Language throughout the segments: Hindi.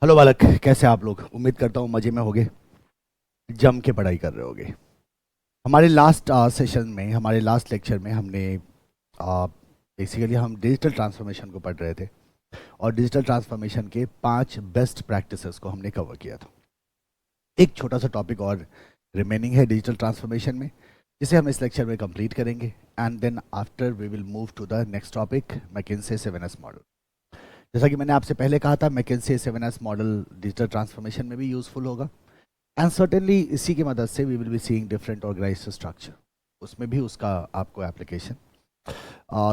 हेलो बालक, कैसे आप लोग? उम्मीद करता हूँ मज़े में होगे, जम के पढ़ाई कर रहे होगे। हमारे लास्ट सेशन में, हमारे लास्ट लेक्चर में हमने बेसिकली हम डिजिटल ट्रांसफॉर्मेशन को पढ़ रहे थे और डिजिटल ट्रांसफॉर्मेशन के 5 बेस्ट प्रैक्टिसेस को हमने कवर किया था। एक छोटा सा टॉपिक और रिमेनिंग है डिजिटल ट्रांसफॉर्मेशन में, जिसे हम इस लेक्चर में कंप्लीट करेंगे and then after we will move to the next topic, McKinsey 7S model. जैसा कि मैंने आपसे पहले कहा था, McKinsey 7S model digital transformation में भी यूज़फुल होगा एंड सर्टेनली इसी की मदद से we will be seeing different organised structure, उसमें भी उसका आपको एप्लीकेशन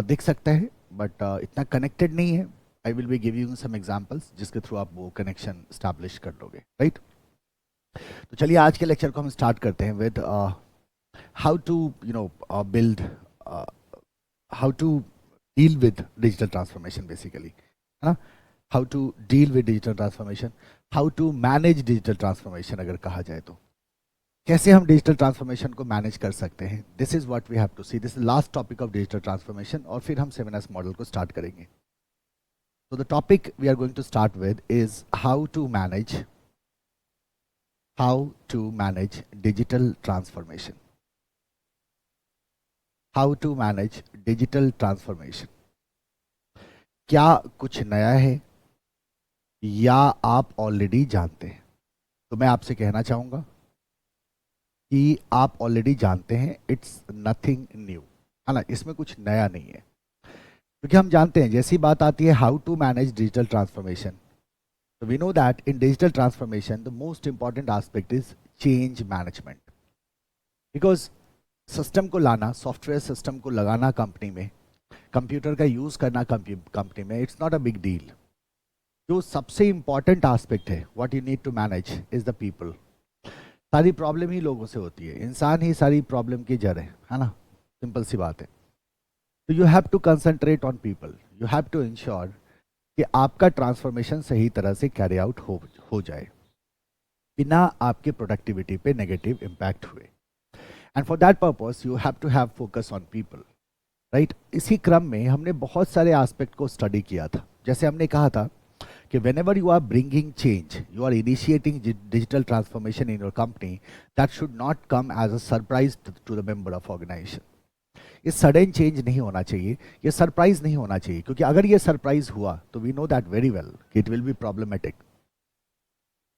दिख सकता है, बट इतना कनेक्टेड नहीं है। I will be giving some examples जिसके थ्रू आप वो कनेक्शन स्टैब्लिश कर लोगे, राइट? तो चलिए आज के लेक्चर को हम स्टार्ट करते हैं with how to build, how to deal with digital transformation basically, है ना? How to deal with digital transformation, how to manage digital transformation अगर कहा जाए तो कैसे हम डिजिटल ट्रांसफॉर्मेशन को मैनेज कर सकते हैं। This is what we have to see, this is last topic of digital transformation और फिर हम 7S मॉडल को स्टार्ट करेंगे। तो the topic we are going to start with is how to manage digital transformation. How to manage digital transformation. क्या कुछ नया है या आप ऑलरेडी जानते हैं? तो मैं आपसे कहना चाहूंगा कि आप ऑलरेडी जानते हैं, इट्स नथिंग न्यू, है ना? इसमें कुछ नया नहीं है, क्योंकि हम जानते हैं जैसी बात आती है how to manage digital transformation, तो we know that in digital transformation the most important aspect is change management. Because system को लाना, सॉफ्टवेयर सिस्टम को लगाना कंपनी में, कंप्यूटर का यूज करना कंपनी में, it's not a big deal. जो सबसे इंपॉर्टेंट एस्पेक्ट है what you need to manage is the people. सारी प्रॉब्लम ही लोगों से होती है, इंसान ही सारी प्रॉब्लम की जड़ है ना? सिंपल सी बात है। तो you have to concentrate on people, you have to ensure कि आपका ट्रांसफॉर्मेशन सही तरह से कैरी आउट हो जाए बिना आपके प्रोडक्टिविटी पे नेगेटिव इम्पैक्ट हुए। And for that purpose you have to have focus on people, right? इसी क्रम में हमने बहुत सारे एस्पेक्ट को स्टडी किया था। जैसे हमने कहा था कि whenever you are bringing change, you are initiating digital transformation in your company, that should not come as a surprise to the member of organization. ये सडन चेंज नहीं होना चाहिए, ये सरप्राइज नहीं होना चाहिए, क्योंकि अगर ये सरप्राइज हुआ तो we know that very well कि इट विल बी प्रॉब्लमेटिक।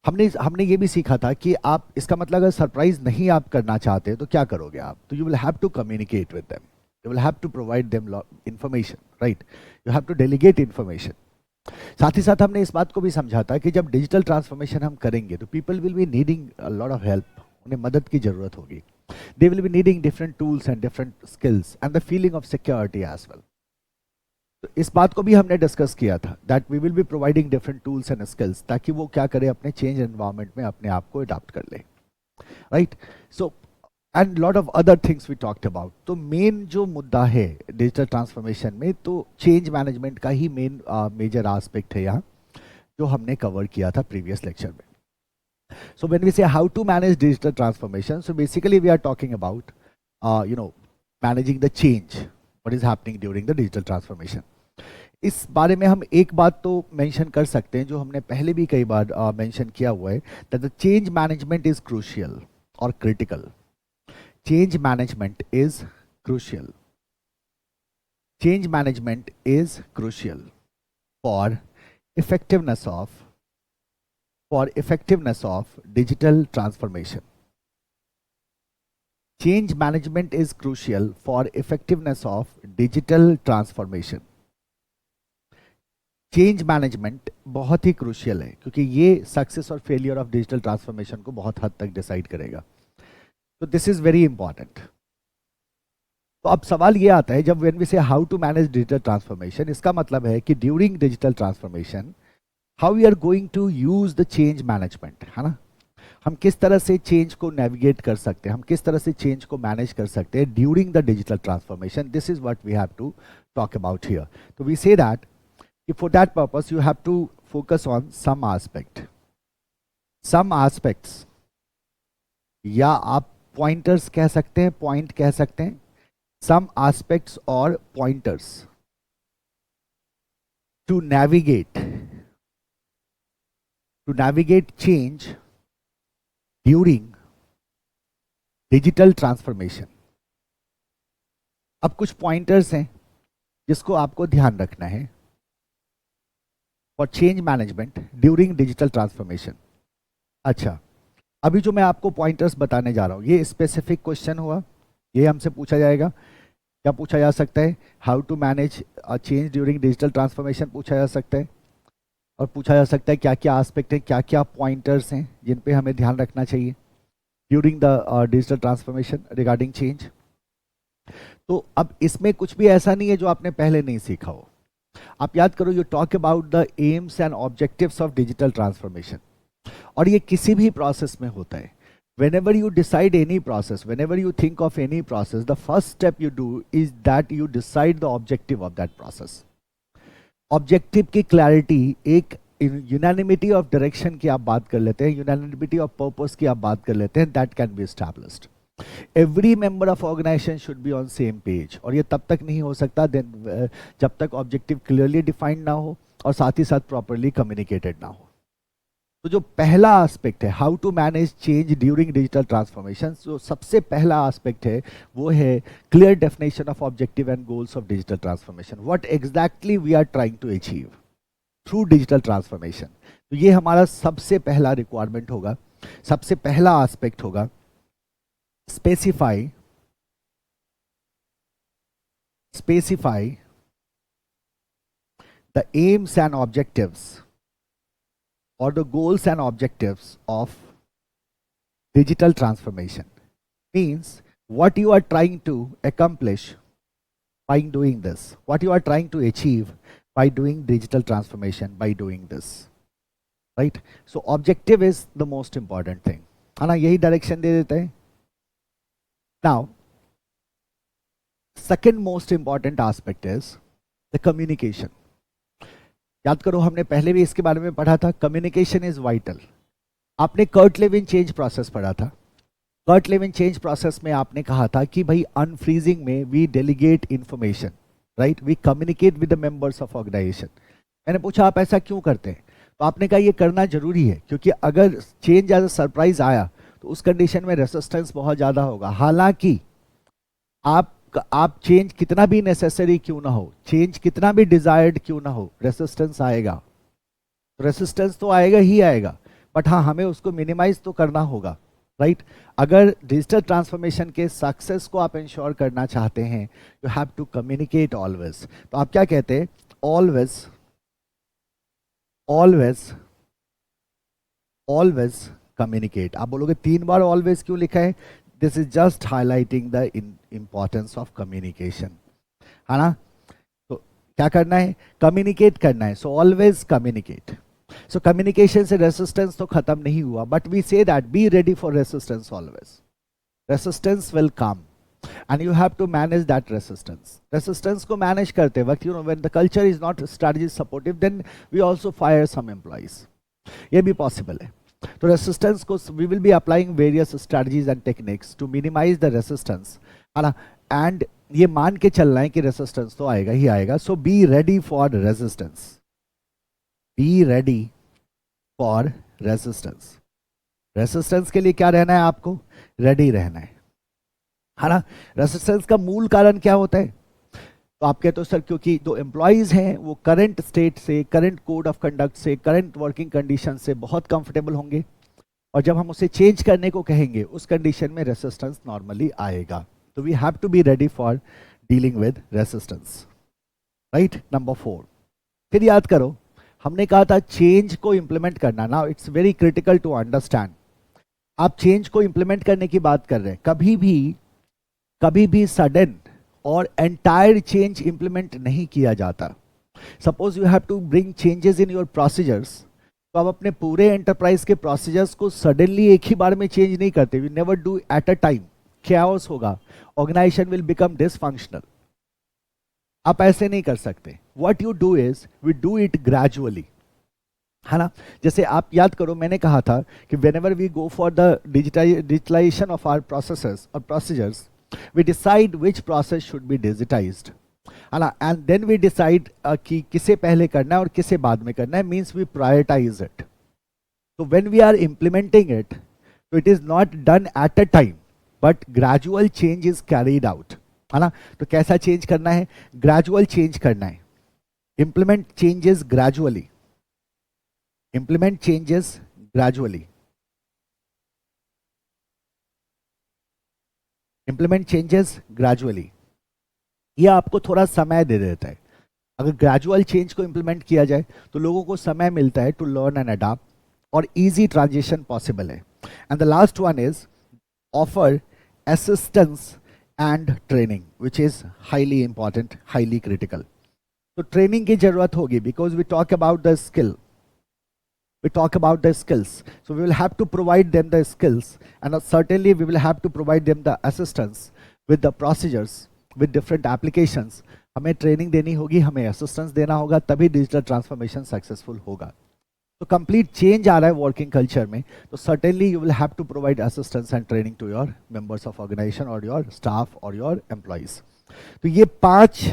हमने हमने ये भी सीखा था कि आप, इसका मतलब अगर सरप्राइज नहीं आप करना चाहते तो क्या करोगे आप? तो you will have to communicate with them, you will have to provide them information, right? You have to delegate information. साथ ही साथ हमने इस बात को भी समझा था कि जब डिजिटल ट्रांसफॉर्मेशन हम करेंगे तो people will be needing a lot of help, उन्हें मदद की जरूरत होगी। They will be needing different tools and different skills and the feeling of security as well. तो इस बात को भी हमने डिस्कस किया था that we will be providing different tools and skills, ताकि वो क्या करे, अपने चेंज एनवायरनमेंट में अपने आप को अडॉप्ट कर ले, right? So and lot of other things we talked about. तो मेन जो मुद्दा है डिजिटल ट्रांसफॉर्मेशन में, तो चेंज मैनेजमेंट का ही मेन मेजर एस्पेक्ट है यहाँ, जो हमने कवर किया था प्रीवियस लेक्चर में। So when we say how to manage digital transformation, so basically we are talking about, managing the change, what is happening during the digital transformation. इस बारे में हम एक बात तो मेंशन कर सकते हैं, जो हमने पहले भी कई बार मेंशन किया हुआ है, that the change management is crucial or critical. Change management is crucial. Change management is crucial for effectiveness of digital transformation. Change management is crucial for effectiveness of digital transformation. Change management बहुत ही क्रूशियल है, क्योंकि ये सक्सेस और फेलियर ऑफ डिजिटल ट्रांसफॉर्मेशन को बहुत हद तक डिसाइड करेगा। तो दिस इज वेरी इंपॉर्टेंट। तो अब सवाल ये आता है, जब when we say how to manage digital transformation, इसका मतलब है कि during digital transformation how we are going to use the change management, है ना? हम किस तरह से चेंज को नेविगेट कर सकते हैं, हम किस तरह से चेंज को मैनेज कर सकते हैं during the digital transformation. This is what we have to talk about here. तो we say that for that purpose you have to focus on some aspects, या आप पॉइंटर्स कह सकते हैं, पॉइंट कह सकते हैं, सम एस्पेक्ट्स और pointers to navigate to navigate change during digital transformation. अब कुछ पॉइंटर्स हैं जिसको आपको ध्यान रखना है for change management during digital transformation. अच्छा, अभी जो मैं आपको पॉइंटर्स बताने जा रहा हूं ये स्पेसिफिक क्वेश्चन हुआ, ये हमसे पूछा जाएगा। क्या पूछा जा सकता है? How to manage change during digital transformation पूछा जा सकता है, और पूछा जा सकता है क्या क्या एस्पेक्ट है, क्या क्या पॉइंटर्स हैं जिन पे हमें ध्यान रखना चाहिए during the digital transformation regarding change. तो अब इसमें कुछ भी ऐसा नहीं है जो आपने पहले नहीं सीखा हो। आप याद करो, you talk about the AIIMS and objectives of digital transformation, और ये किसी भी प्रोसेस में होता है। whenever you decide any process, whenever you think of any process, the first step you do is that you decide the objective of that process. Objective की क्लैरिटी, एक यूनानिमिटी ऑफ डायरेक्शन की आप बात कर लेते हैं, यूनानिमिटी ऑफ पर्पस की आप बात कर लेते हैं, that can be established. Every member of organisation should be on same page, और ये तब तक नहीं हो सकता जब तक ऑब्जेक्टिव क्लियरली डिफाइंड ना हो और साथ ही साथ प्रॉपरली कम्युनिकेटेड ना हो। तो जो पहला एस्पेक्ट है how to manage change during digital transformation, जो सबसे पहला एस्पेक्ट है वो है clear definition of objective and goals of digital transformation. What exactly we are trying to achieve through digital transformation. तो ये हमारा सबसे पहला रिक्वायरमेंट होगा, सबसे पहला एस्पेक्ट होगा। Specify the AIIMS and objectives or the goals and objectives of digital transformation. Means what you are trying to accomplish by doing this, what you are trying to achieve by doing digital transformation, by doing this, right? So objective is the most important thing, है ना, यही डायरेक्शन दे देते हैं। Now second most important aspect is the communication. याद करो, हमने पहले भी इसके बारे में पढ़ा था, कम्युनिकेशन इज वाइटल। आपने कर्ट लेविन चेंज प्रोसेस पढ़ा था। कर्ट लेविन चेंज प्रोसेस में आपने कहा था कि भाई अनफ्रीजिंग में we delegate information, right, we communicate with the members of organisation. मैंने पूछा आप ऐसा क्यों करते हैं, तो आपने कहा ये करना जरूरी है क्योंकि अगर चेंज एज अ सरप्राइज आया तो उस कंडीशन में रेसिस्टेंस बहुत ज़्यादा होगा। हालांकि आप चेंज कितना भी नेसेसरी क्यों ना हो, चेंज कितना भी डिजायर्ड क्यों ना हो, रेसिस्टेंस आएगा, रेसिस्टेंस तो आएगा ही आएगा, बट हाँ हमें उसको मिनिमाइज तो करना होगा, राइट। अगर डिजिटल ट्रांसफॉर्मेशन के सक्सेस को आप इंश्योर करना चाहते हैं, you have to communicate always. तो आप क्या कहते हैं? Always always always communicate. आप बोलोगे 3 बार ऑलवेज क्यों लिखा है? This is just highlighting the importance of communication, है ना। तो क्या करना है? कम्युनिकेट करना है। So always communicate. So communication से रेसिस्टेंस तो खत्म नहीं हुआ, but we say that be ready for resistance always. Resistance will come and you have to manage that resistance. Resistance को manage करते वक्त, you know, when the culture is not strategy supportive, then we also fire some employees. ये भी possible है। तो resistance को we will be applying various strategies and techniques to minimize the resistance, है ना। and ये मान के चलना है कि resistance तो आएगा ही आएगा। So be ready for resistance. Be ready for resistance. Resistance के लिए क्या रहना है? आपको ready रहना है ना। रेसिस्टेंस का मूल कारण क्या होता है? तो आप कहते हो सर क्योंकि जो एम्प्लॉयज हैं वो करंट स्टेट से, करंट कोड ऑफ कंडक्ट से, करंट वर्किंग कंडीशन से बहुत कंफर्टेबल होंगे, और जब हम उसे चेंज करने को कहेंगे उस कंडीशन में रेसिस्टेंस नॉर्मली आएगा। तो we have to be ready for dealing with resistance, right. Number 4, फिर याद करो हमने कहा था चेंज को इंप्लीमेंट करना। Now it's very critical to understand. आप चेंज को इंप्लीमेंट करने की बात कर रहे हैं, कभी भी सडन और एंटायर चेंज इंप्लीमेंट नहीं किया जाता। Suppose you have to bring changes in your procedures, तो आप अपने पूरे एंटरप्राइज के प्रोसीजर्स को सडनली एक ही बार में चेंज नहीं करते। We never do at a time. Chaos होगा, ऑर्गेनाइजेशन विल बिकम डिसफंक्शनल। आप ऐसे नहीं कर सकते। What you do is we do it gradually, है ना। जैसे आप याद करो मैंने कहा था कि whenever we go for the digitalisation of our processes और procedures, we decide which process should be digitized, है ना, and then we decide कि किसे पहले करना है और किसे बाद में करना है। means we prioritize it, So when we are implementing it, so it is not done at a time, but gradual change is carried out, है ना? तो कैसा चेंज करना है? ग्रेजुअल चेंज करना है. Implement changes gradually. Implement changes gradually. Implement changes gradually. ये आपको थोड़ा समय दे देता है. अगर ग्रेजुअल चेंज को इंप्लीमेंट किया जाए तो लोगों को समय मिलता है टू लर्न एंड अडॉप्ट, और इजी ट्रांजिशन पॉसिबल है. And the last one is offer assistance and training, which is highly important, highly critical. तो ट्रेनिंग की जरूरत होगी, because we talk about the skill, we talk about the skills, so we will have to provide them the skills, and certainly we will have to provide them the assistance with the procedures, with different applications. हमें ट्रेनिंग देनी होगी, हमें असिस्टेंस देना होगा, तभी डिजिटल ट्रांसफॉर्मेशन सक्सेसफुल होगा. तो कंप्लीट चेंज आ रहा है वर्किंग कल्चर में, तो certainly you will have to provide assistance and training to your members of organization और योर स्टाफ और योर एम्प्लॉइज. तो ये 5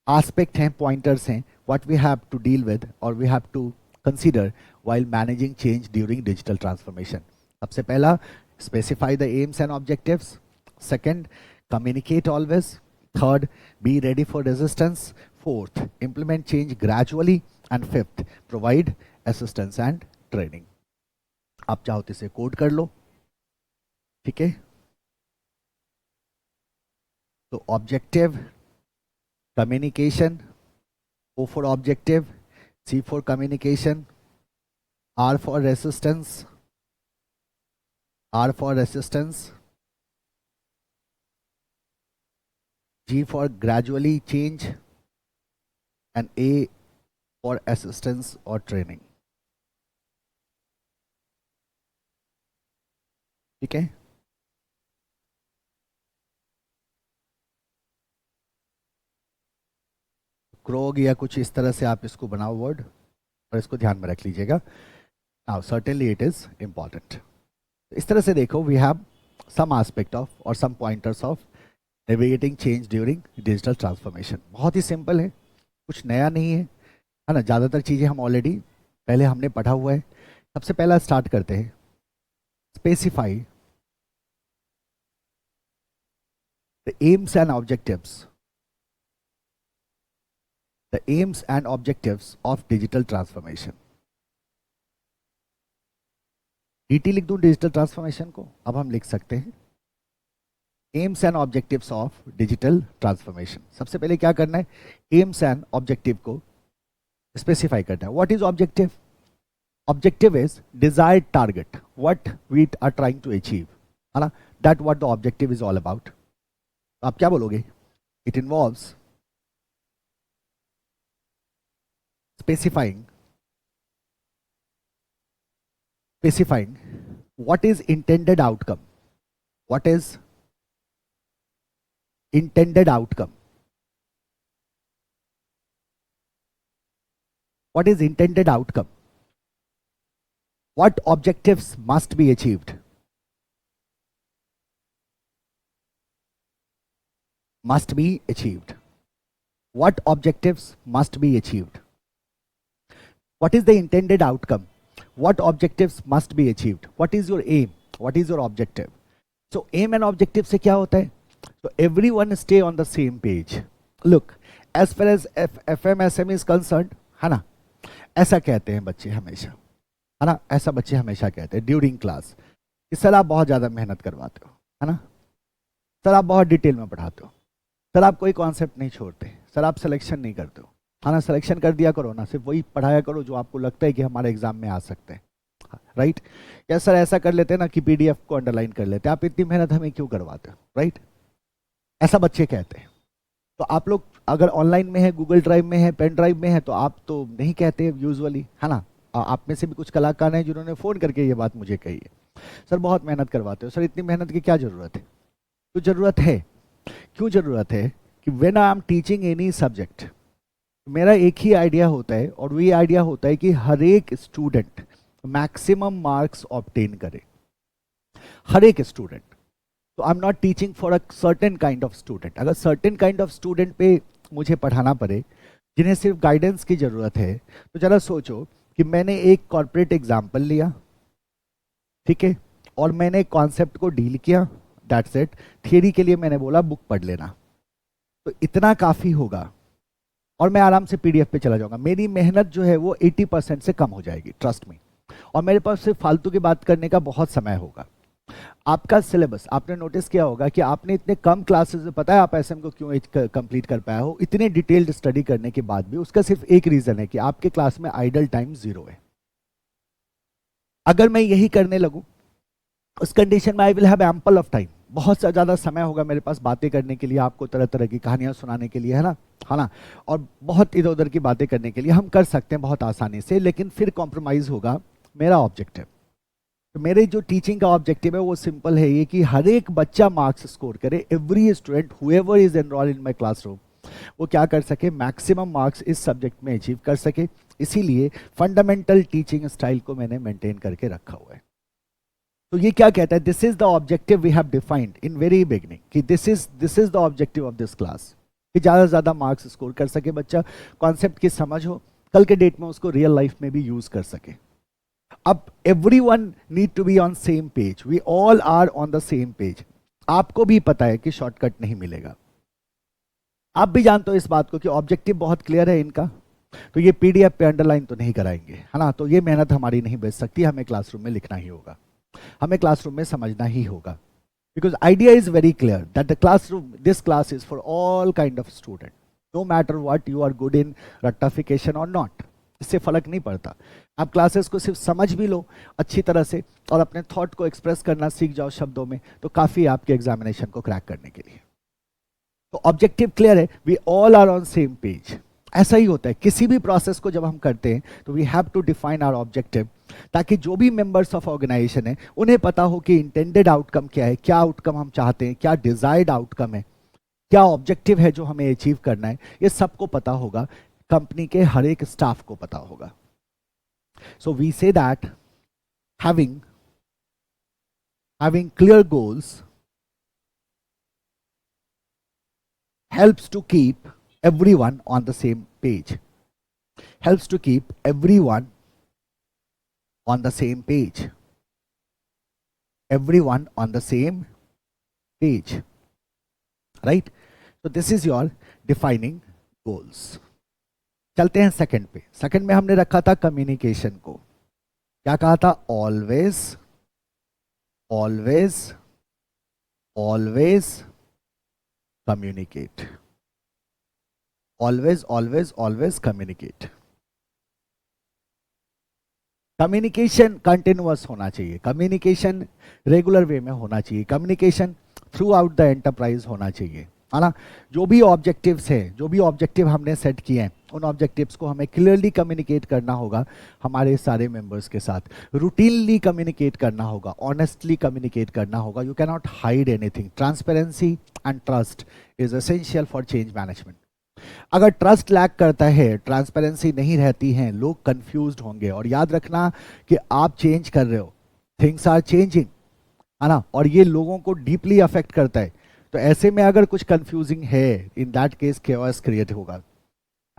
एस्पेक्ट हैं, पॉइंटर्स हैं, what we have to deal with और we have to consider while managing change during digital transformation. सबसे पहला, specify the aims and objectives. Second, communicate always. Third, be ready for resistance. Fourth, implement change gradually. And fifth, provide assistance and training. आप चाहो तो इसे कोड कर लो, ठीक है? तो objective, communication, O for objective, C for communication, R for resistance, R for resistance, G for gradually change, and A for assistance or training. ठीक है? क्रोग या कुछ इस तरह से आप इसको बनाओ वर्ड, और इसको ध्यान में रख लीजिएगा. Now certainly it is important. इस तरह से देखो, we have some aspect of और some pointers of navigating change during digital transformation. बहुत ही सिंपल है, कुछ नया नहीं है ना? ज़्यादातर चीज़ें हम ऑलरेडी पहले हमने पढ़ा हुआ है. सबसे पहला स्टार्ट करते हैं, specify the AIIMS and objectives. The aims and objectives of digital transformation. DT लिख दूं डिजिटल ट्रांसफॉर्मेशन को? अब हम लिख सकते हैं aims and objectives of digital transformation. सबसे पहले क्या करना है? एम्स एंड ऑब्जेक्टिव को स्पेसिफाई करना है. What is objective? Objective is desired target, what we are trying to achieve, है ना? That what the objective is all about. आप क्या बोलोगे? It involves specifying what is intended outcome. What is intended outcome? What is intended outcome? What objectives must be achieved? Must be achieved. What objectives must be achieved? What is the intended outcome? What objectives must be achieved? What is your aim? What is your objective? So aim and objective से क्या होता है? So everyone stay on the same page. Look, as far as FMSM is concerned, है ना, ऐसा कहते हैं बच्चे हमेशा, है ना, ऐसा बच्चे हमेशा कहते हैं ड्यूरिंग क्लास कि सर आप बहुत ज़्यादा मेहनत करवाते हो, है ना, सर आप बहुत डिटेल में पढ़ाते हो, सर आप कोई कॉन्सेप्ट नहीं छोड़ते, सर आप सिलेक्शन नहीं करते हो, हाँ ना, सिलेक्शन कर दिया करो ना, सिर्फ वही पढ़ाया करो जो आपको लगता है कि हमारे एग्जाम में आ सकते हैं, राइट? या सर ऐसा कर लेते हैं ना कि पीडीएफ को अंडरलाइन कर लेते हैं, आप इतनी मेहनत हमें क्यों करवाते हो, राइट? ऐसा बच्चे कहते हैं. तो आप लोग अगर ऑनलाइन में है, गूगल ड्राइव में है, पेन ड्राइव में है, तो आप तो नहीं कहते यूजुअली, है ना? आप में से भी कुछ कलाकार हैं जिन्होंने फ़ोन करके ये बात मुझे कही है, सर बहुत मेहनत करवाते हो, सर इतनी मेहनत की क्या ज़रूरत है? तो ज़रूरत है. क्यों ज़रूरत है? कि when I am teaching any subject, मेरा एक ही आइडिया होता है, और वही आइडिया होता है कि हर एक स्टूडेंट मैक्सिमम मार्क्स ऑब्टेन करे, हर एक स्टूडेंट. तो I am not teaching for a certain kind of student. अगर सर्टेन काइंड ऑफ स्टूडेंट पे मुझे पढ़ाना पड़े जिन्हें सिर्फ गाइडेंस की ज़रूरत है, तो ज़रा सोचो कि मैंने एक कॉर्पोरेट एग्जाम्पल लिया, ठीक है, और मैंने कॉन्सेप्ट को डील किया, दैट्स इट। थियरी के लिए मैंने बोला बुक पढ़ लेना, तो इतना काफ़ी होगा और मैं आराम से पीडीएफ पे चला जाऊंगा। मेरी मेहनत जो है वो 80% से कम हो जाएगी, ट्रस्ट मी। और मेरे पास सिर्फ फालतू की बात करने का बहुत समय होगा। आपका सिलेबस आपने नोटिस किया होगा कि आपने इतने कम क्लासेस में, पता है आप एसएम को क्यों कंप्लीट कर पाया हो, इतने डिटेल्ड स्टडी करने के बाद भी? उसका सिर्फ एक रीजन है कि आपके क्लास में आइडल टाइम 0 है। अगर मैं यही करने लगूं उस कंडीशन में I will have ample of time, बहुत सा ज़्यादा समय होगा मेरे पास बातें करने के लिए, आपको तरह तरह की कहानियां सुनाने के लिए, है ना, और बहुत इधर उधर की बातें करने के लिए हम कर सकते हैं बहुत आसानी से, लेकिन फिर कॉम्प्रोमाइज़ होगा मेरा ऑब्जेक्टिव। तो मेरे जो टीचिंग का ऑब्जेक्टिव है वो सिंपल है ये कि हर एक बच्चा मार्क्स स्कोर करे, every student whoever is enrol in my classroom वो क्या कर सके, मैक्सिमम मार्क्स इस सब्जेक्ट में अचीव कर सके। इसीलिए फंडामेंटल टीचिंग स्टाइल को मैंने मेंटेन करके रखा हुआ है। तो ये क्या कहता है, this is the objective we have defined in very beginning, कि this is the objective of this class, कि ज़्यादा से ज़्यादा मार्क्स स्कोर कर सके बच्चा, कॉन्सेप्ट की समझ हो, कल के डेट में उसको रियल लाइफ में भी यूज कर सके। अब everyone need to be on same page, we all are on the same page. आपको भी पता है कि शॉर्टकट नहीं मिलेगा, आप भी जानते हो इस बात को कि ऑब्जेक्टिव बहुत क्लियर है इनका, तो ये पीडीएफ पे अंडरलाइन तो नहीं कराएंगे, है ना, तो ये मेहनत हमारी नहीं बच सकती, हमें क्लासरूम में लिखना ही होगा, हमें क्लासरूम में समझना ही होगा। Because idea is very clear that the classroom, this class is for all kind of student, no matter what you are good in रट्टाफिकेशन और नॉट, इससे फर्क नहीं पड़ता। आप क्लासेस को सिर्फ समझ भी लो अच्छी तरह से और अपने थॉट को एक्सप्रेस करना सीख जाओ शब्दों में, तो काफ़ी आपके एग्जामिनेशन को क्रैक करने के लिए। तो ऑब्जेक्टिव क्लियर है, we all are on same page. ऐसा ही होता है किसी भी प्रोसेस को जब हम करते हैं तो we have to define our objective, ताकि जो भी मेंबर्स ऑफ ऑर्गेनाइजेशन है उन्हें पता हो कि इंटेंडेड आउटकम क्या है, क्या आउटकम हम चाहते हैं, क्या डिजायर्ड आउटकम है, क्या ऑब्जेक्टिव है जो हमें अचीव करना है, ये सबको पता होगा, कंपनी के हर एक स्टाफ को पता होगा। So we say that having clear goals helps to keep everyone on the same page, helps to keep everyone on the same page, everyone on the same page, right? So this is your defining goals. चलते हैं सेकंड पे। सेकंड में हमने रखा था कम्युनिकेशन को, क्या कहा था, always always always communicate, always always always communicate. Communication continuous होना चाहिए, कम्युनिकेशन रेगुलर वे में होना चाहिए, communication through out the enterprise होना चाहिए, है ना। जो भी ऑब्जेक्टिव्स हैं, जो भी ऑब्जेक्टिव हमने सेट किए हैं, उन ऑब्जेक्टिव्स को हमें क्लियरली कम्युनिकेट करना होगा हमारे सारे मेंबर्स के साथ, रूटीनली कम्युनिकेट करना होगा, ऑनेस्टली कम्युनिकेट करना होगा। You can not hide anything. Transparency and trust is essential for change management. अगर ट्रस्ट लैक करता है, ट्रांसपेरेंसी नहीं रहती है, लोग कंफ्यूज्ड होंगे। और याद रखना कि आप चेंज कर रहे हो, थिंग्स आर चेंजिंग, है ना, और ये लोगों को डीपली अफेक्ट करता है। तो ऐसे में अगर कुछ कंफ्यूजिंग है, in that case chaos create होगा,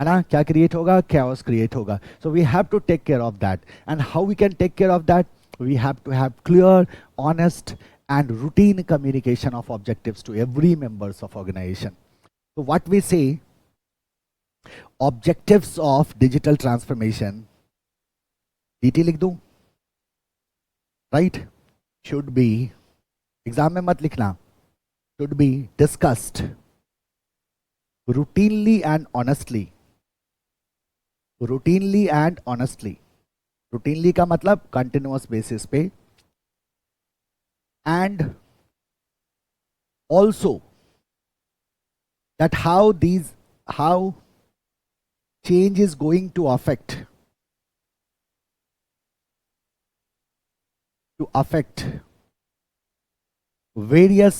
है ना, क्या क्रिएट होगा, केओस क्रिएट होगा। So we have to take care of that. And how we can take care of that, we have to have clear, honest and routine communication of objectives to every members of organisation. तो what we say, objectives of digital transformation, DT लिख दूं, राइट, शुड बी, एग्जाम में मत लिखना, should be discussed routinely and honestly, routinely and honestly, routinely का मतलब continuous basis पे, and also that how change is going to affect various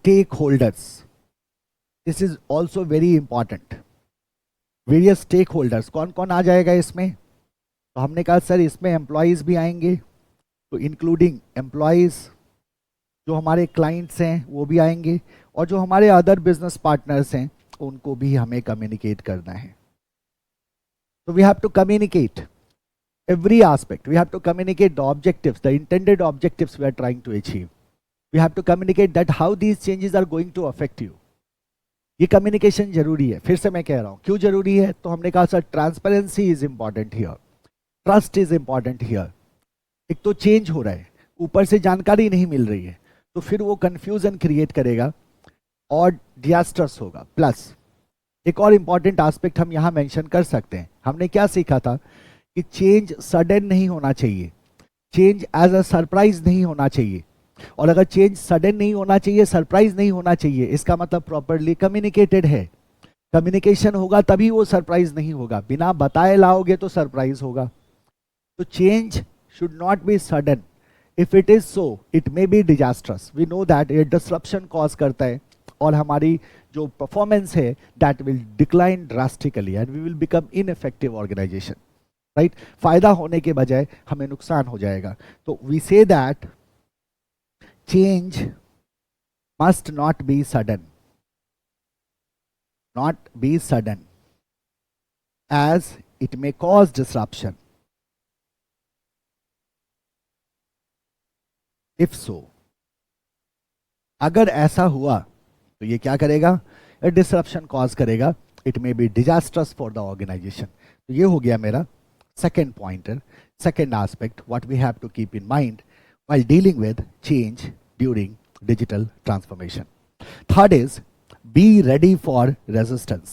stakeholders. This is also very important. Various stakeholders, कौन कौन आ जाएगा इसमें? तो हमने कहा सर इसमें एम्प्लॉयज़ भी आएंगे, तो इंक्लूडिंग एम्प्लॉयज़, जो हमारे क्लाइंट्स हैं वो भी आएंगे, और जो हमारे अदर बिजनेस पार्टनर्स हैं उनको भी हमें कम्युनिकेट करना है। So we have to communicate every aspect. We have to communicate the objectives, the intended objectives we are trying to achieve. We have to communicate that how these changes are going to affect you. ये कम्युनिकेशन जरूरी है. फिर से मैं कह रहा हूं क्यों जरूरी है, तो हमने कहा sir transparency is important here, trust is important here. एक तो चेंज हो रहा है, ऊपर से जानकारी नहीं मिल रही है, तो फिर वो कंफ्यूजन क्रिएट करेगा और डिजास्टर्स होगा. प्लस एक और इंपॉर्टेंट एस्पेक्ट हम यहां मेंशन कर सकते हैं. हमने क्या सीखा था कि चेंज सडन नहीं होना चाहिए, चेंज एज अ सरप्राइज नहीं होना चाहिए. और अगर चेंज सडन नहीं होना चाहिए, सरप्राइज नहीं होना चाहिए, इसका मतलब प्रॉपरली कम्युनिकेटेड है. कम्युनिकेशन होगा तभी वो सरप्राइज नहीं होगा. बिना बताए लाओगे तो सरप्राइज होगा. तो change should not be sudden. If it is so it may be disastrous. We know that ये डिसरप्शन कॉज करता है और हमारी जो परफॉर्मेंस है that will decline drastically and we will become ineffective organisation. Right, फायदा होने के बजाय हमें नुकसान हो जाएगा. तो we say that change must not be sudden, as it may cause disruption. If so, अगर ऐसा हुआ तो ये क्या करेगा, डिसरप्शन कॉज करेगा. It may be disastrous for the organisation. तो ये हो गया मेरा second pointer, second aspect what we have to keep in mind while dealing with change during digital transformation. Third is be ready for resistance.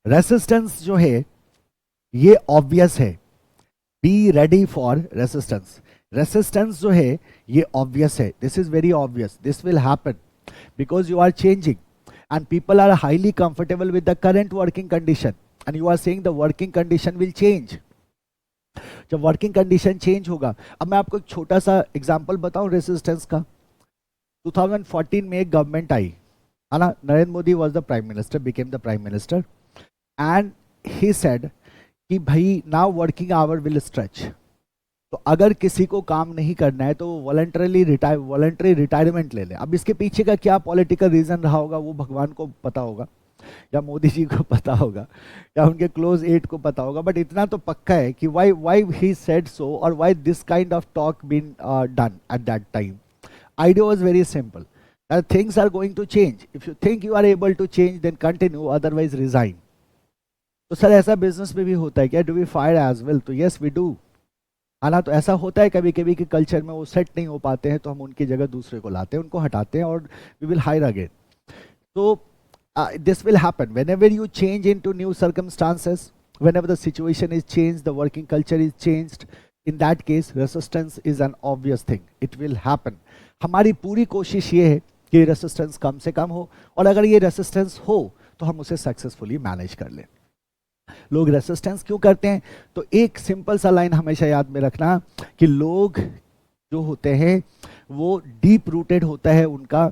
Resistance जो है ये obvious है. Be ready for resistance. Resistance जो है ये obvious है. This is very obvious. This will happen because you are changing and people are highly comfortable with the current working condition and you are saying the working condition will change. जब वर्किंग कंडीशन चेंज होगा. अब मैं आपको एक छोटा सा एग्जांपल बताऊं रेसिस्टेंस का. 2014 में एक गवर्नमेंट आई, है ना, Narendra Modi was the prime minister, became the prime minister and he said कि भाई now working hour will stretch. तो अगर किसी को काम नहीं करना है तो वॉलंटरी रिटायरमेंट ले ले. अब इसके पीछे का क्या पॉलिटिकल रीजन रहा होगा वो भगवान को पता होगा, या मोदी जी को पता होगा, या उनके क्लोज एट को पता होगा. बट इतना तो पक्का है कि व्हाई ही सेड सो और why this kind of talk been done at that time. Idea was very simple. Things are going to change. If you think you are able to change then continue, otherwise resign. तो सर ऐसा बिजनेस में भी होता है क्या, do we fire as well? तो यस वी डू, है ना. तो ऐसा होता है कभी कभी कि कल्चर में वो सेट नहीं हो पाते हैं तो हम उनकी जगह दूसरे को लाते हैं, उनको हटाते हैं और वी विल हायर अगेन. तो this will happen whenever you change into new circumstances, whenever the situation is changed, the working culture is changed. In that case resistance is an obvious thing, it will happen. हमारी पूरी कोशिश ये है कि रेसिस्टेंस कम से कम हो और अगर ये रेसिस्टेंस हो तो हम उसे सक्सेसफुली मैनेज कर लें. लोग रेसिस्टेंस क्यों करते हैं? तो एक सिंपल सा लाइन हमेशा याद में रखना कि लोग जो होते हैं वो डीप रूटेड होता है उनका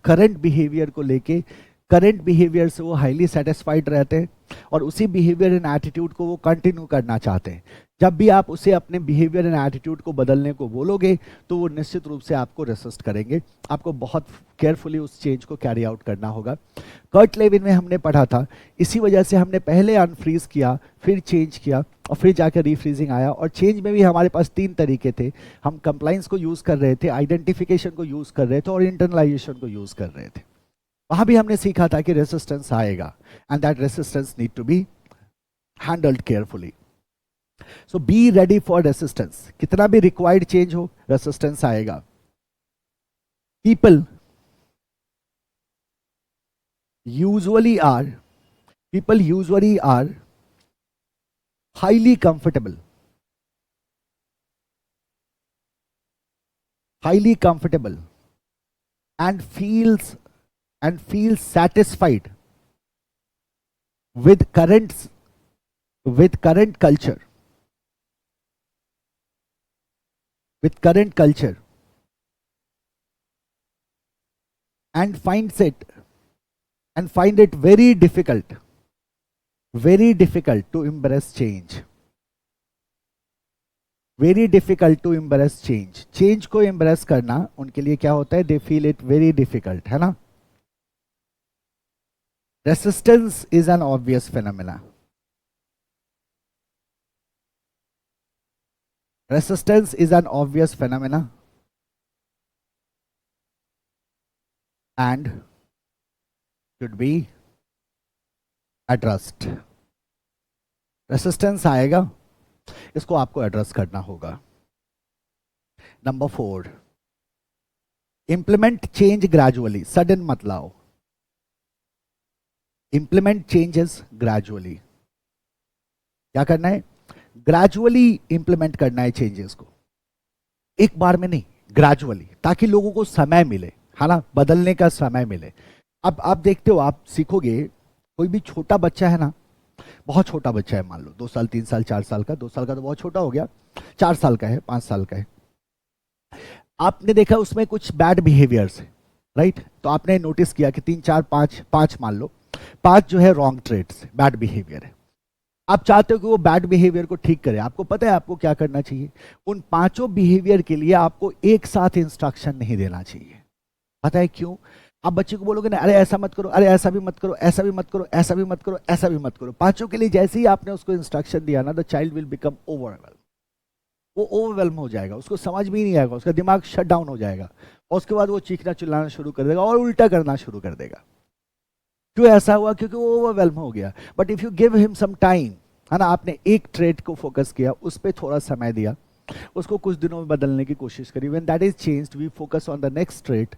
करंट बिहेवियर को लेके. करंट बिहेवियर से वो हाईली सेटिस्फाइड रहते हैं और उसी बिहेवियर एंड एटीट्यूड को वो कंटिन्यू करना चाहते हैं. जब भी आप उसे अपने बिहेवियर एंड एटीट्यूड को बदलने को बोलोगे तो वो निश्चित रूप से आपको रेसिस्ट करेंगे. आपको बहुत केयरफुली उस चेंज को कैरी आउट करना होगा. कर्ट लेविन में हमने पढ़ा था, इसी वजह से हमने पहले अनफ्रीज किया, फिर चेंज किया और फिर जाकर रीफ्रीजिंग आया. और चेंज में भी हमारे पास 3 तरीके थे. हम कंप्लाइंस को यूज़ कर रहे थे, आइडेंटिफिकेशन को यूज़ कर रहे थे और इंटरनलाइजेशन को यूज़ कर रहे थे. वहां भी हमने सीखा था कि रेसिस्टेंस आएगा and that resistance need to be handled carefully. So be ready for resistance. कितना भी रिक्वायर्ड चेंज हो रेसिस्टेंस आएगा. People usually are highly comfortable and feels satisfied with current culture, and find it very difficult to embrace change. Very difficult to embrace change. Change को एम्ब्रेस करना उनके लिए क्या होता है, they feel it very difficult, है ना. Resistance is an obvious phenomena. Resistance is an obvious phenomena and should be addressed. Resistance आएगा, इसको आपको एड्रेस करना होगा. Number 4, implement change gradually. Sudden मत लाओ. Implement changes gradually. क्या करना है? ग्रेजुअली इंप्लीमेंट करना है चेंजेस को, एक बार में नहीं, ग्रेजुअली, ताकि लोगों को समय मिले, है ना, बदलने का समय मिले. अब आप देखते हो, आप सीखोगे, कोई भी छोटा बच्चा है ना, बहुत छोटा बच्चा है, मान लो 2 साल 3 साल 4 साल का, 2 साल का तो बहुत छोटा हो गया, 4 साल का है, 5 साल का है, आपने देखा उसमें कुछ बैड बिहेवियर्स है, राइट? तो आपने नोटिस किया कि 3 4 5 मान लो, 5 जो है रॉन्ग ट्रेड्स, बैड बिहेवियर है. आप चाहते हो कि वो बैड बिहेवियर को ठीक करे. आपको पता है आपको क्या करना चाहिए? उन 5 बिहेवियर के लिए आपको एक साथ इंस्ट्रक्शन नहीं देना चाहिए. पता है क्यों? आप बच्चे को बोलोगे ना, अरे ऐसा मत करो, अरे ऐसा भी मत करो, ऐसा भी मत करो, ऐसा भी मत करो, ऐसा भी मत करो. 5 के लिए जैसे ही आपने उसको इंस्ट्रक्शन दिया ना, the child will become overwhelm. वो ओवरवेल्म हो जाएगा, उसको समझ में ही नहीं आएगा, उसका दिमाग शट डाउन हो जाएगा, और उसके बाद वो चीखना चिल्लाना शुरू कर देगा और उल्टा करना शुरू कर देगा. क्यों ऐसा हुआ? क्योंकि वो ओवरवेल्म हो गया. But if you give him some time, है ना, आपने एक ट्रेड को फोकस किया, उस पर थोड़ा समय दिया, उसको कुछ दिनों में बदलने की कोशिश करी, when that is changed we focus on the next trade.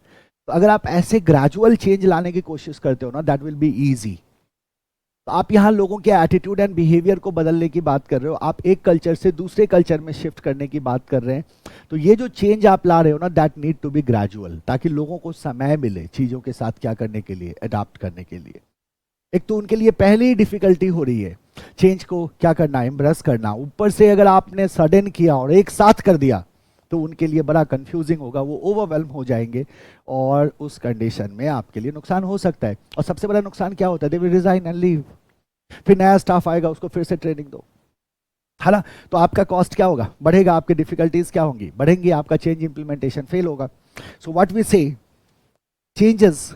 तो अगर आप ऐसे ग्रेजुअल चेंज लाने की कोशिश करते हो ना, दैट विल बी इजी. तो आप यहाँ लोगों के एटीट्यूड एंड बिहेवियर को बदलने की बात कर रहे हो, आप एक कल्चर से दूसरे कल्चर में शिफ्ट करने की बात कर रहे हैं. तो ये जो चेंज आप ला रहे हो ना, that need to be gradual, ताकि लोगों को समय मिले चीज़ों के साथ क्या करने के लिए, अडॉप्ट करने के लिए. एक तो उनके लिए पहले ही डिफिकल्टी हो रही है चेंज को क्या करना, एम्ब्रेस करना, ऊपर से अगर आपने सडन किया और एक साथ कर दिया तो उनके लिए बड़ा कंफ्यूजिंग होगा, वो ओवरवेल्म हो जाएंगे, और उस कंडीशन में आपके लिए नुकसान हो सकता है. और सबसे बड़ा नुकसान क्या होता है? They will resign and leave. फिर नया स्टाफ आएगा, उसको फिर से ट्रेनिंग दो, है ना. तो आपका कॉस्ट क्या होगा? बढ़ेगा. आपके डिफिकल्टीज क्या होंगी? बढ़ेंगी. आपका चेंज इंप्लीमेंटेशन फेल होगा. सो व्हाट वी से, changes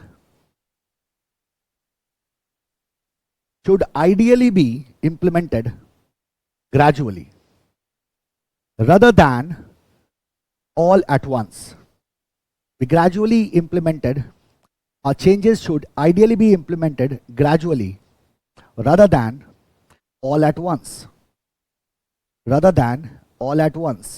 should ideally be implemented gradually rather than all at once. The gradually implemented changes should ideally be implemented gradually rather than all at once. Rather than all at once.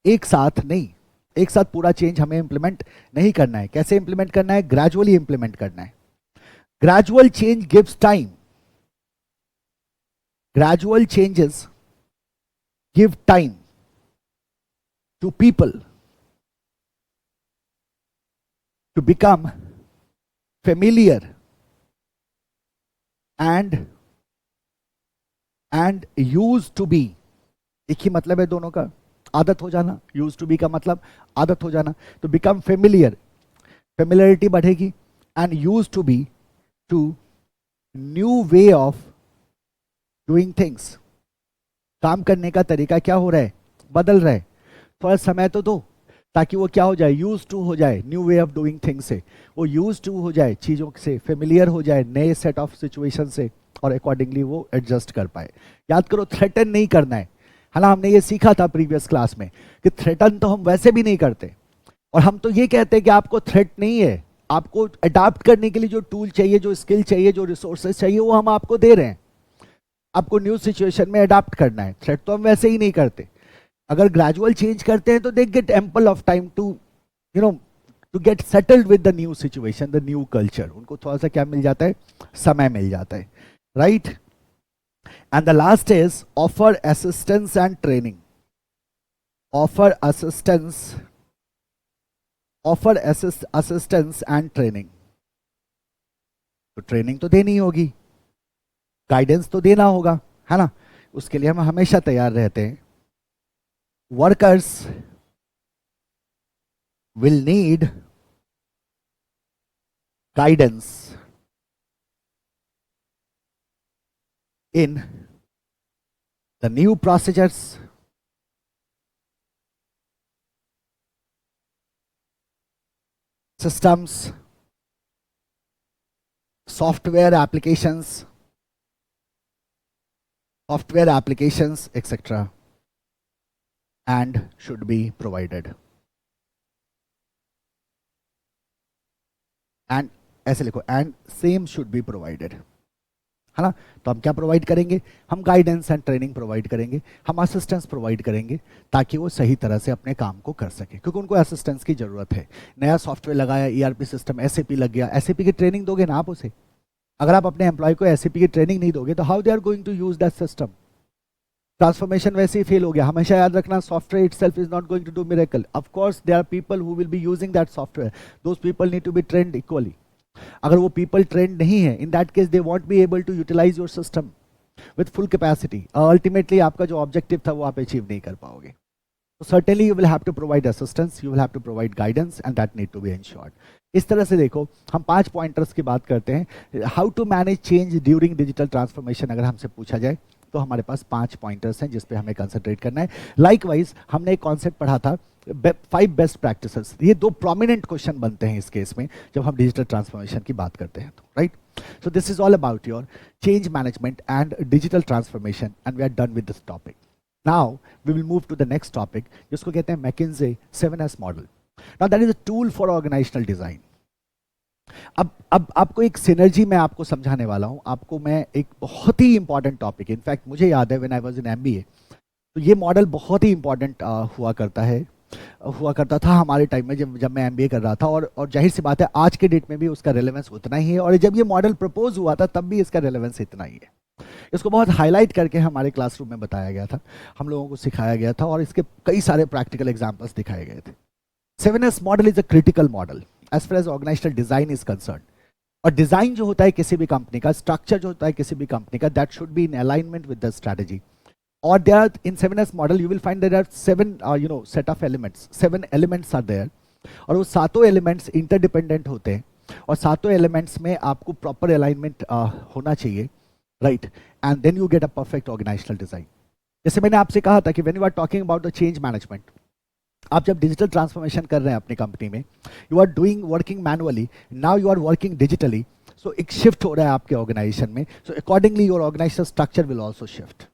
एक साथ नहीं, एक साथ पूरा चेंज हमें इंप्लीमेंट नहीं करना है. कैसे इंप्लीमेंट करना है? ग्रेजुअली इंप्लीमेंट करना है. Gradual change gives time. Gradual changes give time to people to become familiar and used to be. एक ही मतलब है दोनों का, आदत हो जाना. used to be का मतलब आदत हो जाना. तो become familiar, familiarity बढ़ेगी, and used to be to new way of doing things. काम करने का तरीका क्या हो रहा है? बदल रहा है. थोड़ा समय तो दो, ताकि वो क्या हो जाए? यूज टू हो जाए new way of doing things से. वो यूज टू हो जाए चीज़ों से, फेमिलियर हो जाए नए सेट ऑफ सिचुएशन से, और अकॉर्डिंगली वो एडजस्ट कर पाए. याद करो, थ्रेटन नहीं करना है ना. हमने ये सीखा था प्रीवियस क्लास में कि थ्रेटन तो हम वैसे भी नहीं करते, और हम तो ये कहते हैं कि आपको थ्रेट नहीं है, आपको अडाप्ट करने के लिए जो टूल चाहिए, जो स्किल चाहिए, जो रिसोर्सेज चाहिए, वो हम आपको दे रहे हैं. आपको न्यू सिचुएशन में अडाप्ट करना है. थ्रेट तो हम वैसे ही नहीं करते. अगर ग्रेजुअल चेंज करते हैं तो they get ample of time to to get settled with the new situation, the new culture. उनको थोड़ा सा क्या मिल जाता है? समय मिल जाता है, right. And the last is offer assistance and training. Offer assistance and training. तो ट्रेनिंग तो देनी होगी, गाइडेंस तो देना होगा, है ना. उसके लिए हम हमेशा तैयार रहते हैं. Workers will need guidance in the new procedures, systems, software applications, etc. And should be provided. And ऐसे लिखो, and same should be provided, है ना। तो हम क्या प्रोवाइड करेंगे, हम गाइडेंस एंड ट्रेनिंग प्रोवाइड करेंगे, हम असिस्टेंस प्रोवाइड करेंगे ताकि वो सही तरह से अपने काम को कर सके, क्योंकि उनको असिस्टेंस की जरूरत है। नया सॉफ्टवेयर लगाया, ईआरपी सिस्टम, एसएपी लग गया, एसएपी की ट्रेनिंग दोगे ना आप उसे। अगर आप अपने एम्प्लॉय को एसएपी की ट्रेनिंग नहीं दोगे तो how they are going to use that system. Transformation वैसे ही फेल हो गया। हमेशा याद रखना, software itself is not going to do miracle. Of course there are people who will be using that software, those people need to be trained equally. अगर वो पीपल ट्रेंड नहीं है, in that case they won't be able to utilise your system with full capacity. Ultimately आपका जो ऑब्जेक्टिव था वो आप अचीव नहीं कर पाओगे। तो certainly you will have to provide assistance, you will have to provide guidance and that need to be ensured. इस तरह से देखो, हम 5 पॉइंटर्स की बात करते हैं। How to manage change during digital transformation अगर हमसे पूछा जाए तो हमारे पास 5 पॉइंटर्स हैं जिस पे हमें कंसंट्रेट करना है। लाइकवाइज हमने एक कॉन्सेप्ट पढ़ा था 5 बेस्ट प्रैक्टिसेस। ये 2 प्रोमिनेंट क्वेश्चन बनते हैं इस केस में जब हम डिजिटल ट्रांसफॉर्मेशन की बात करते हैं तो, right. So this is all about your change management and digital transformation and we are done with this topic. Now we will move to the next topic जिसको कहते हैं McKinsey 7S model. Now that is a tool for organisational design. अब आपको एक सिनर्जी मैं आपको समझाने वाला हूं। आपको मैं एक बहुत ही इंपॉर्टेंट टॉपिक, इनफैक्ट मुझे याद है when I was in MBA, तो ये मॉडल बहुत ही इंपॉर्टेंट हुआ करता था हमारे टाइम में जब मैं एमबीए कर रहा था। और जाहिर सी बात है आज के डेट में भी उसका रेलेवेंस उतना ही है, और जब ये मॉडल प्रपोज हुआ था तब भी इसका रेलेवेंस इतना ही है। इसको बहुत हाईलाइट करके हमारे क्लासरूम में बताया गया था, हम लोगों को सिखाया गया था, और इसके कई सारे प्रैक्टिकल एग्जाम्पल्स दिखाए गए थे। 7S model is a critical model as far as organisational design is concern. और डिजाइन जो होता है किसी भी कंपनी का, स्ट्रक्चर जो होता है किसी भी कंपनी का, that should be in alignment with the strategy. और there are in 7S model you will find there are 7 set of elements, 7 elements are there, और वो सातों एलिमेंट्स इंटरडिपेंडेंट होते हैं, और सातों एलिमेंट्स में आपको प्रॉपर अलाइनमेंट होना चाहिए, right. And then you get a perfect organisational design. जैसे मैंने आपसे कहा था कि when you are talking about the change management, आप जब डिजिटल ट्रांसफॉर्मेशन कर रहे हैं अपनी कंपनी में, you are doing working manually, now you are working digitally. So एक शिफ्ट हो रहा है आपके ऑर्गेनाइजेशन में, so accordingly your organizational structure will also shift.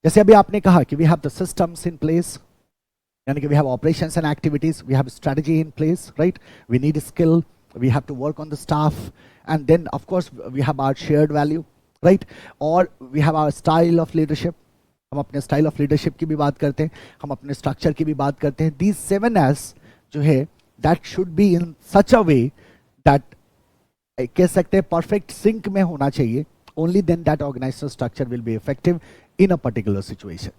जैसे अभी आपने कहा कि we have the systems in place, यानी कि we have operations and activities, we have strategy in place, right. We need skill, we have to work on the staff, and then of course we have our shared value, right. और we have our style of leadership, हम अपने स्टाइल ऑफ लीडरशिप की भी बात करते हैं, हम अपने स्ट्रक्चर की भी बात करते हैं। दीज 7S जो है that should be in such a way that कह सकते हैं परफेक्ट सिंक में होना चाहिए। Only then that organisational structure will be effective in a particular situation.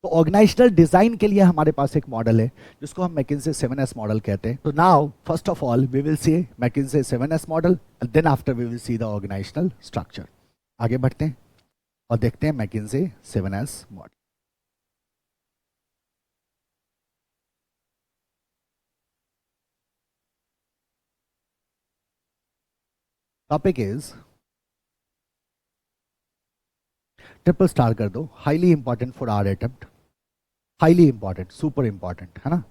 तो ऑर्गेनाइजेशनल डिजाइन के लिए हमारे पास एक मॉडल है जिसको हम मैकिन्से 7S मॉडल कहते हैं। तो now first of all we will see McKinsey 7S model, then after we will see the organisational structure. आगे बढ़ते हैं और देखते हैं McKinsey 7S model. Topic is, triple star कर दो, highly important for our attempt, highly important, super important, है ना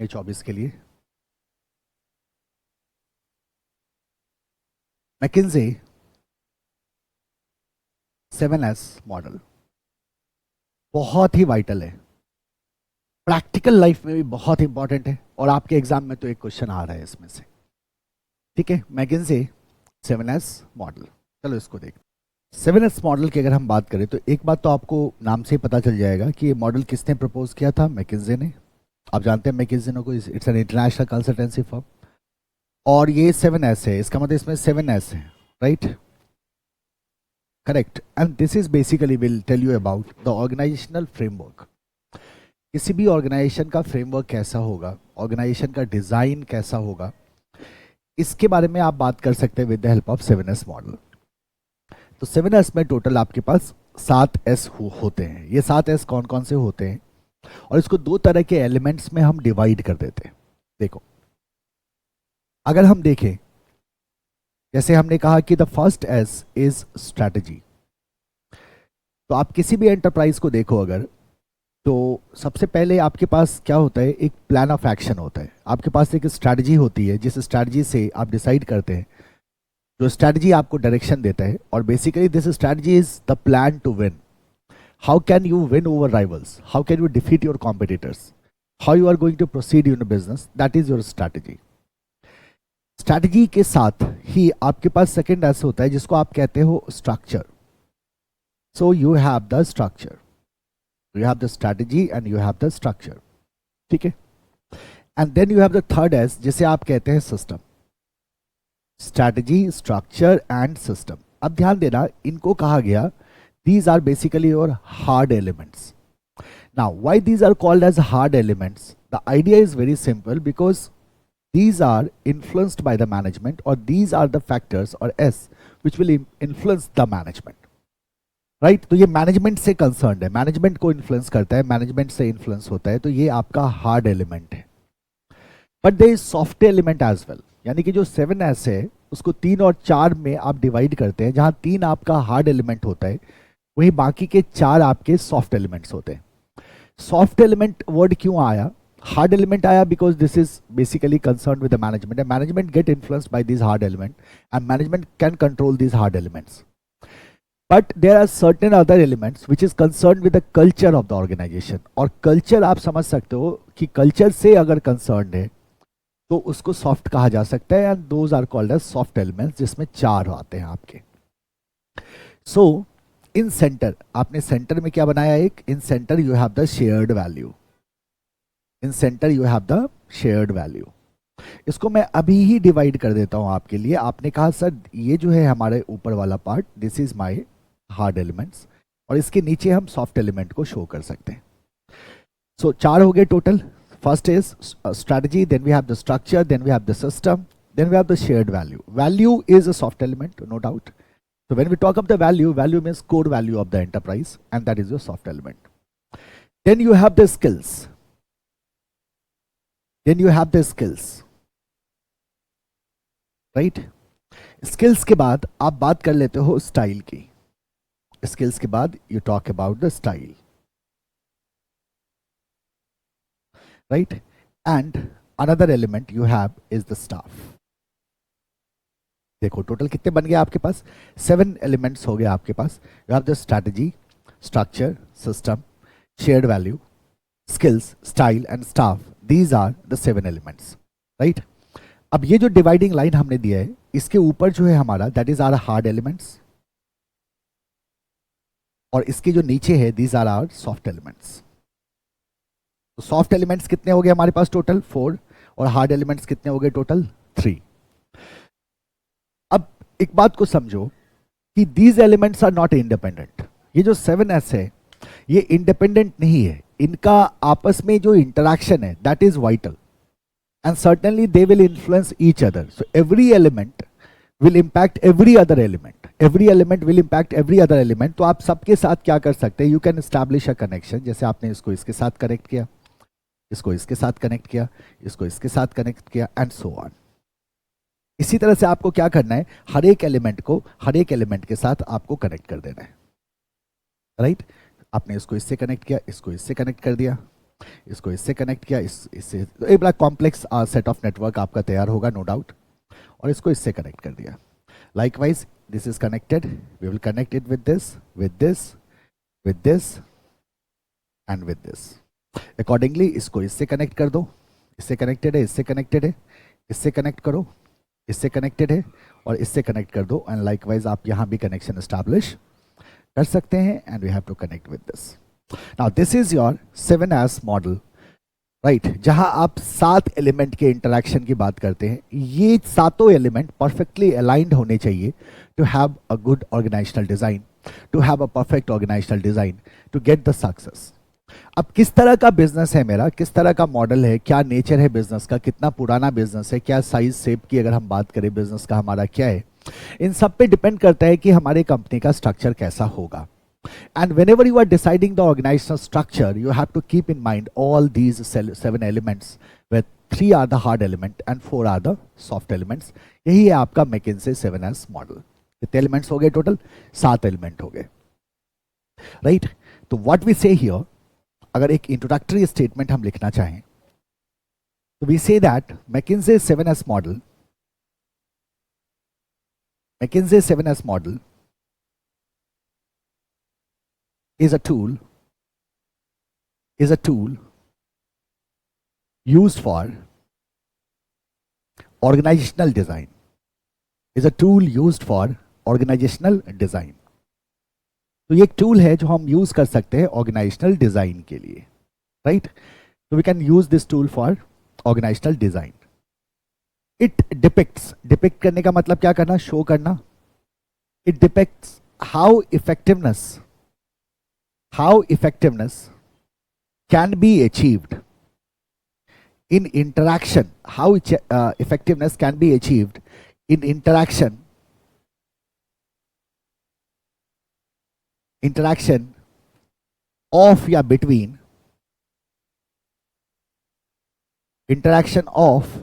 ये 24 के लिए। मैकिन्से 7S मॉडल बहुत ही वाइटल है, प्रैक्टिकल लाइफ में भी बहुत इंपॉर्टेंट है, और आपके एग्जाम में तो एक क्वेश्चन आ रहा है इसमें से, ठीक है। मैकिन्से 7S मॉडल, चलो इसको देखते हैं। 7S मॉडल की अगर हम बात करें तो एक बात तो आपको नाम से ही पता चल जाएगा कि ये मॉडल किसने प्रपोज किया था, मैकिन्से ने। आप जानते हैं मैकिन्से को, it's an international consultancy firm, और ये 7S है, इसका मतलब इसमें 7S है, right, correct. And this is basically will tell you about the organisational framework. किसी भी ऑर्गेनाइजेशन का फ्रेमवर्क कैसा होगा, ऑर्गेनाइजेशन का डिजाइन कैसा होगा, इसके बारे में आप बात कर सकते हैं with the help of 7S model. तो 7S में टोटल आपके पास 7S होते हैं। ये 7S कौन कौन से होते हैं, और इसको 2 तरह के एलिमेंट्स में हम डिवाइड कर देते हैं। देखो, अगर हम देखें, जैसे हमने कहा कि the first S is strategy. तो आप किसी भी एंटरप्राइज को देखो अगर, तो सबसे पहले आपके पास क्या होता है, एक प्लान ऑफ एक्शन होता है। आपके पास एक स्ट्रैटेजी होती है, जिस स्ट्रैटेजी से आप डिसाइड करते हैं, जो स्ट्रैटेजी आपको डायरेक्शन देता है, और basically this strategy is the plan to win. how can you win over rivals, how can you defeat your competitors, how you are going to proceed in business, that is your strategy. Strategy के साथ ही आपके पास सेकंड ऐसा होता है जिसको आप कहते हो structure. So you have the structure, you have the strategy and you have the structure. ठीक है. And then you have the third S जिसे आप कहते हैं system. Strategy, structure and system. अब ध्यान देना, इनको कहा गया these are basically your hard elements. Now why these are called as hard elements? The idea is very simple, because these are influenced by the management, or these are the factors or S which will influence the management, right? तो ये मैनेजमेंट से कंसर्न्ड है, मैनेजमेंट को इन्फ्लुएंस करता है, मैनेजमेंट से इन्फ्लुएंस होता है, तो ये आपका हार्ड एलिमेंट है. But there is soft element as well, यानी कि जो 7S है उसको 3 और 4 में आप डिवाइड करते हैं. जहां 3 आपका हार्ड एलिमेंट होता है, वहीं बाकी के 4 आपके सॉफ्ट एलिमेंट्स होते हैं. सॉफ्ट एलिमेंट वर्ड क्यों आया? Hard element आया because this is basically concerned with the management, and management get influenced by these hard element, and management can control these hard elements. But there are certain other elements which is concerned with the culture of the organization. और culture आप समझ सकते हो कि culture से अगर concerned है तो उसको soft कहा जा सकता है, and those are called as soft elements, जिसमें 4 आते हैं आपके. So in center, आपने center में क्या बनाया? एक in center you have the shared value. In centre you have the shared value. इसको मैं अभी ही डिवाइड कर देता हूं आपके लिए. आपने कहा सर ये जो है हमारे ऊपर वाला part, this is my hard elements, और इसके नीचे हम सॉफ्ट एलिमेंट को शो कर सकते हैं. सो 4 हो गए total. First is strategy, then we have the structure, then we have the system, then we have the shared value. Value is a soft element, no doubt. So when we talk of the value, value means core value of the enterprise, and that is your soft element. Then you have the skills. Then you have the skills, right? Skills के बाद आप बात कर लेते हो स्टाइल की. Skills के बाद you talk about the style, right? And another element you have is the staff. देखो टोटल कितने बन गए आपके पास? 7 एलिमेंट्स हो गए आपके पास. You have the strategy, structure, system, shared value, skills, style and staff. These are the 7 elements, right? अब ये जो डिवाइडिंग लाइन हमने दिया है, इसके ऊपर जो है हमारा, that is are hard elements, और इसके जो नीचे है, these are are soft elements. तो सॉफ्ट एलिमेंट्स कितने हो गए हमारे पास? टोटल 4. और हार्ड एलिमेंट्स कितने हो गए? टोटल 3. अब एक बात को समझो कि these elements are not independent. ये जो 7S है ये इंडिपेंडेंट नहीं है. इनका आपस में जो इंटरैक्शन है that is vital, and certainly they will influence each other. So every element will impact every other element, every element will impact every other element. तो आप सबके साथ क्या कर सकते हैं? You can establish a connection. जैसे आपने इसको इसके साथ कनेक्ट किया, इसको इसके साथ कनेक्ट किया, इसको इसके साथ कनेक्ट किया, एंड सो ऑन. इसी तरह से आपको क्या करना है? हर एक एलिमेंट को हर एक एलिमेंट के साथ आपको कनेक्ट कर देना है, राइट? आपने इसको इससे कनेक्ट किया, इसको इससे कनेक्ट कर दिया, इसको इससे कनेक्ट किया, इससे, तो एक बड़ा कॉम्प्लेक्स सेट ऑफ नेटवर्क आपका तैयार होगा, नो डाउट. और इसको इससे कनेक्ट कर दिया. Likewise this is connected, we will connect it with this, with this, with this and with this. Accordingly इसको इससे कनेक्ट कर दो. इससे कनेक्टेड है, इससे कनेक्टेड है, इससे कनेक्ट करो, इससे कनेक्टेड है, और इससे कनेक्ट कर दो. एंड लाइकवाइज आप यहां भी कनेक्शन एस्टैब्लिश कर सकते हैं. And we have to connect with this. Now this is your 7S model, right? जहां आप 7 एलिमेंट के इंटरैक्शन की बात करते हैं. ये सातों एलिमेंट परफेक्टली अलाइंड होने चाहिए to have a good organizational design, to have a perfect organisational design, to get the success. अब किस तरह का बिजनेस है मेरा, किस तरह का मॉडल है, क्या नेचर है बिजनेस का, कितना पुराना बिजनेस है, क्या साइज शेप की अगर हम बात करें बिजनेस का हमारा क्या है, इन सब पे डिपेंड करता है कि हमारे कंपनी का स्ट्रक्चर कैसा होगा. And whenever you are deciding the organizational structure, you have to keep in mind all these 7 elements, where 3 are the hard element and 4 are the soft elements. यही है आपका McKinsey 7S मॉडल. कितने एलिमेंट्स हो गए टोटल? 7 एलिमेंट हो गए, राइट? तो व्हाट वी से हियर, अगर एक इंट्रोडक्टरी स्टेटमेंट हम लिखना चाहें तो we say that McKinsey 7S model, McKinsey 7S model is a tool used for organizational design, is a tool used for organizational design. तो ये एक टूल है जो हम यूज कर सकते हैं ऑर्गेनाइजेशनल डिजाइन के लिए, राइट? तो we can use this tool for organisational design. It depicts, depict करने का मतलब क्या करना, शो करना. It depicts how effectiveness can be achieved in interaction, how effectiveness can be achieved in interaction of या between interaction of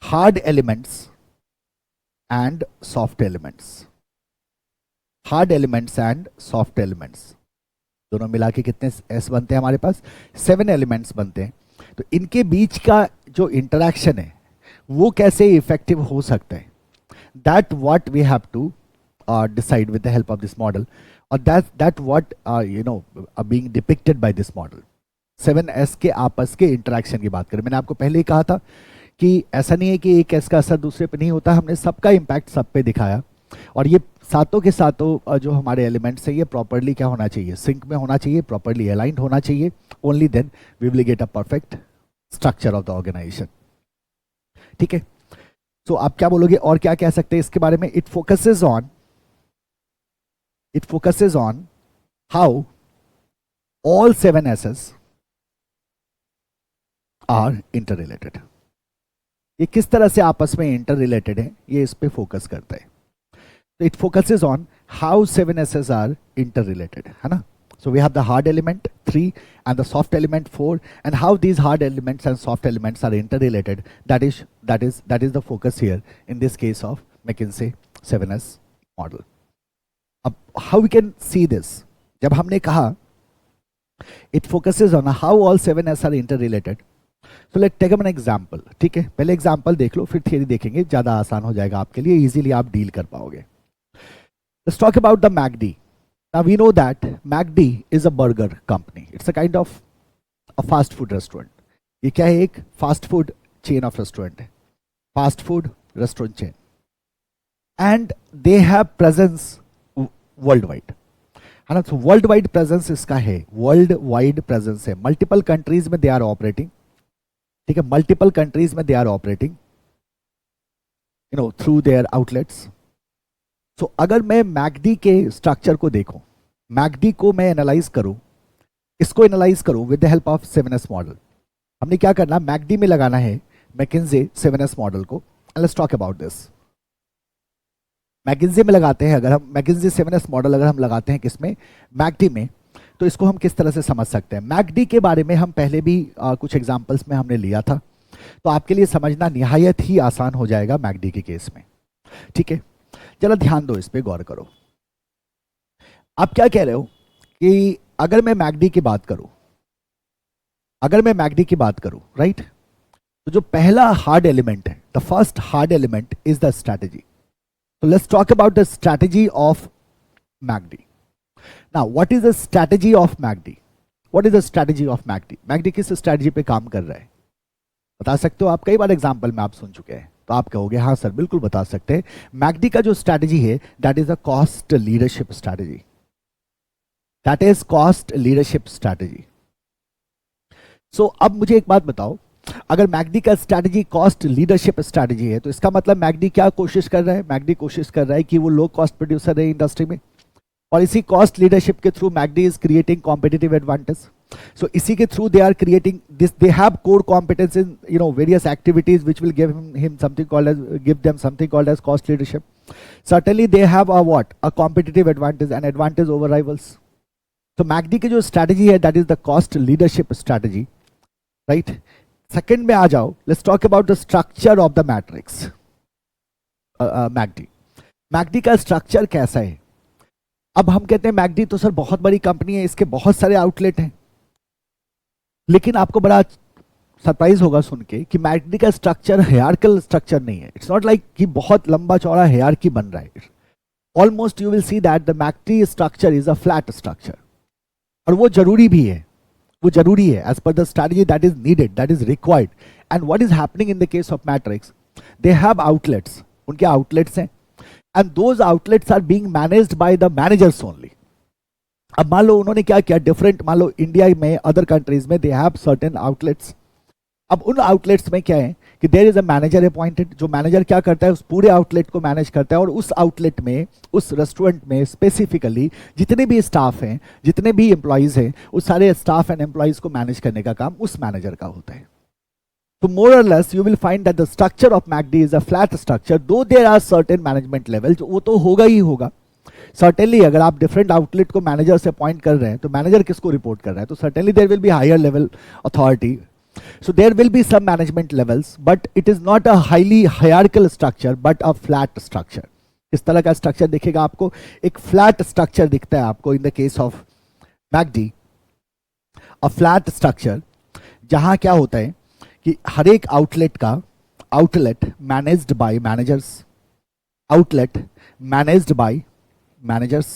hard elements and soft elements, hard elements and soft elements. दोनों मिला के कितने एस बनते हैं हमारे पास, 7 एलिमेंट्स बनते हैं. तो इनके बीच का जो इंटरेक्शन है वो कैसे इफेक्टिव हो सकता है, that what we have to decide with the help of this model, और that what being depicted by this model. 7S के आपस के इंटरेक्शन की बात करें, मैंने आपको पहले ही कहा था कि ऐसा नहीं है कि एक एस का असर दूसरे पे नहीं होता, हमने सबका इम्पैक्ट सब पे दिखाया. और ये सातों के सातों जो हमारे एलिमेंट्स है ये प्रॉपरली क्या होना चाहिए, सिंक में होना चाहिए, प्रॉपरली अलाइंड होना चाहिए. Only then we will get a perfect structure of the organization. ठीक है, सो आप क्या बोलोगे और क्या कह सकते हैं इसके बारे में. It focuses on how all 7 S's are interrelated. ये किस तरह से आपस में इंटर रिलेटेड है, ये इस पे फोकस करता है. It focuses on how 7 S's are interrelated, है ना. So we have the hard element 3 and the soft element 4, and how these hard elements and soft elements are interrelated. That is the focus here in this case of McKinsey 7S model. अब how we can see this? जब हमने कहा it focuses on how all 7S are interrelated. So let's take an example. ठीक है, पहले एग्जाम्पल देख लो फिर थियरी देखेंगे, ज़्यादा आसान हो जाएगा आपके लिए, इजीली आप डील कर पाओगे. Let's talk about the McD. Now we know that McD is a burger company. It's a kind of a fast food restaurant. ये क्या है, एक fast food chain of restaurant है, fast food restaurant chain, and they have presence worldwide, है ना. तो worldwide presence इसका है, worldwide presence है, multiple countries में they are operating. ठीक है, multiple countries में they are operating, through their outlets. तो अगर मैं मैकडी के स्ट्रक्चर को देखूं, मैकडी को मैं एनालाइज करूं, इसको एनालाइज करूं with the help of 7S model, हमने क्या करना, मैकडी में लगाना है मैकिन्से 7S मॉडल को. Let's talk about this. McKinsey में लगाते हैं, अगर हम मैकिन्से 7S मॉडल अगर हम लगाते हैं किसमें, मैकडी में, तो इसको हम किस तरह से समझ सकते हैं. मैकडी के बारे में हम पहले भी कुछ एग्जाम्पल्स में हमने लिया था, तो आपके लिए समझना निहायत ही आसान हो जाएगा मैकडी के केस में. ठीक है, चलो ध्यान दो, इस पे गौर करो. आप क्या कह रहे हो कि अगर मैं मैकडी की बात करूं, राइट, तो जो पहला हार्ड एलिमेंट है, the first hard element is the strategy. तो let's talk about the strategy of McD. Now what is the strategy of McD, McD किस स्ट्रैटेजी पे काम कर रहा है, बता सकते हो आप. कई बार एग्जाम्पल में आप सुन चुके हैं, तो आप कहोगे हाँ सर बिल्कुल बता सकते हैं. मैकडी का जो स्ट्रैटेजी है that is a cost leadership strategy. So अब मुझे एक बात बताओ, अगर मैकडी का स्ट्रैटेजी कॉस्ट लीडरशिप स्ट्रैटेजी है, तो इसका मतलब मैकडी क्या कोशिश कर रहा है, मैकडी कोशिश कर रहा है कि वो लो कॉस्ट प्रोड्यूसर है इंडस्ट्री में, और इसी कॉस्ट लीडरशिप के through McD is creating competitive advantage. So इसी के through they are creating this, they have core competence in various activities which will give them something called as cost leadership. Certainly they have a competitive advantage, an advantage over rivals. So McD की जो strategy है that is the cost leadership strategy, right? Second में आ जाओ, let's talk about the structure of the matrix. McD का structure कैसा है. अब हम कहते हैं McD तो सर बहुत बड़ी कंपनी है, इसके बहुत सारे आउटलेट हैं, लेकिन आपको बड़ा सरप्राइज होगा सुन के कि मैकडी का स्ट्रक्चर हायरार्किकल स्ट्रक्चर नहीं है. इट्स नॉट लाइक कि बहुत लंबा चौड़ा हायरार्की बन रहा है. Almost you will see that the McD structure is a flat structure. और वो जरूरी भी है, वो जरूरी है एज पर the strategy that is needed, that is required. And what is happening in the case of matrix, they have outlets, उनके आउटलेट्स हैं, and those outlets are being managed by the managers only. अब मान लो उन्होंने क्या किया डिफरेंट, मान लो इंडिया में, अदर कंट्रीज में दे हैव सर्टेन आउटलेट्स. अब उन आउटलेट्स में क्या है कि there is a manager appointed, जो मैनेजर क्या करता है उस पूरे आउटलेट को मैनेज करता है, और उस आउटलेट में, उस रेस्टोरेंट में स्पेसिफिकली जितने भी स्टाफ हैं, जितने भी एम्प्लॉइज हैं, उस सारे स्टाफ एंड एम्प्लॉइज को मैनेज करने का काम उस मैनेजर का होता है. तो मोर और less you will find that the structure of McD is a flat structure, though there are certain management level, वो तो होगा ही होगा. सर्टेनली अगर आप डिफरेंट आउटलेट को मैनेजर से अपॉइंट कर रहे हैं तो मैनेजर किसको रिपोर्ट कर रहा है, तो certainly there will be higher level authority. So there will be some management levels, but it is not a highly hierarchical structure, but a flat structure. इस तरह का स्ट्रक्चर दिखेगा आपको, एक फ्लैट स्ट्रक्चर दिखता है आपको इन the case of McD, a flat structure, जहां क्या होता है कि हर एक आउटलेट का, outlet managed by managers, outlet managed by managers,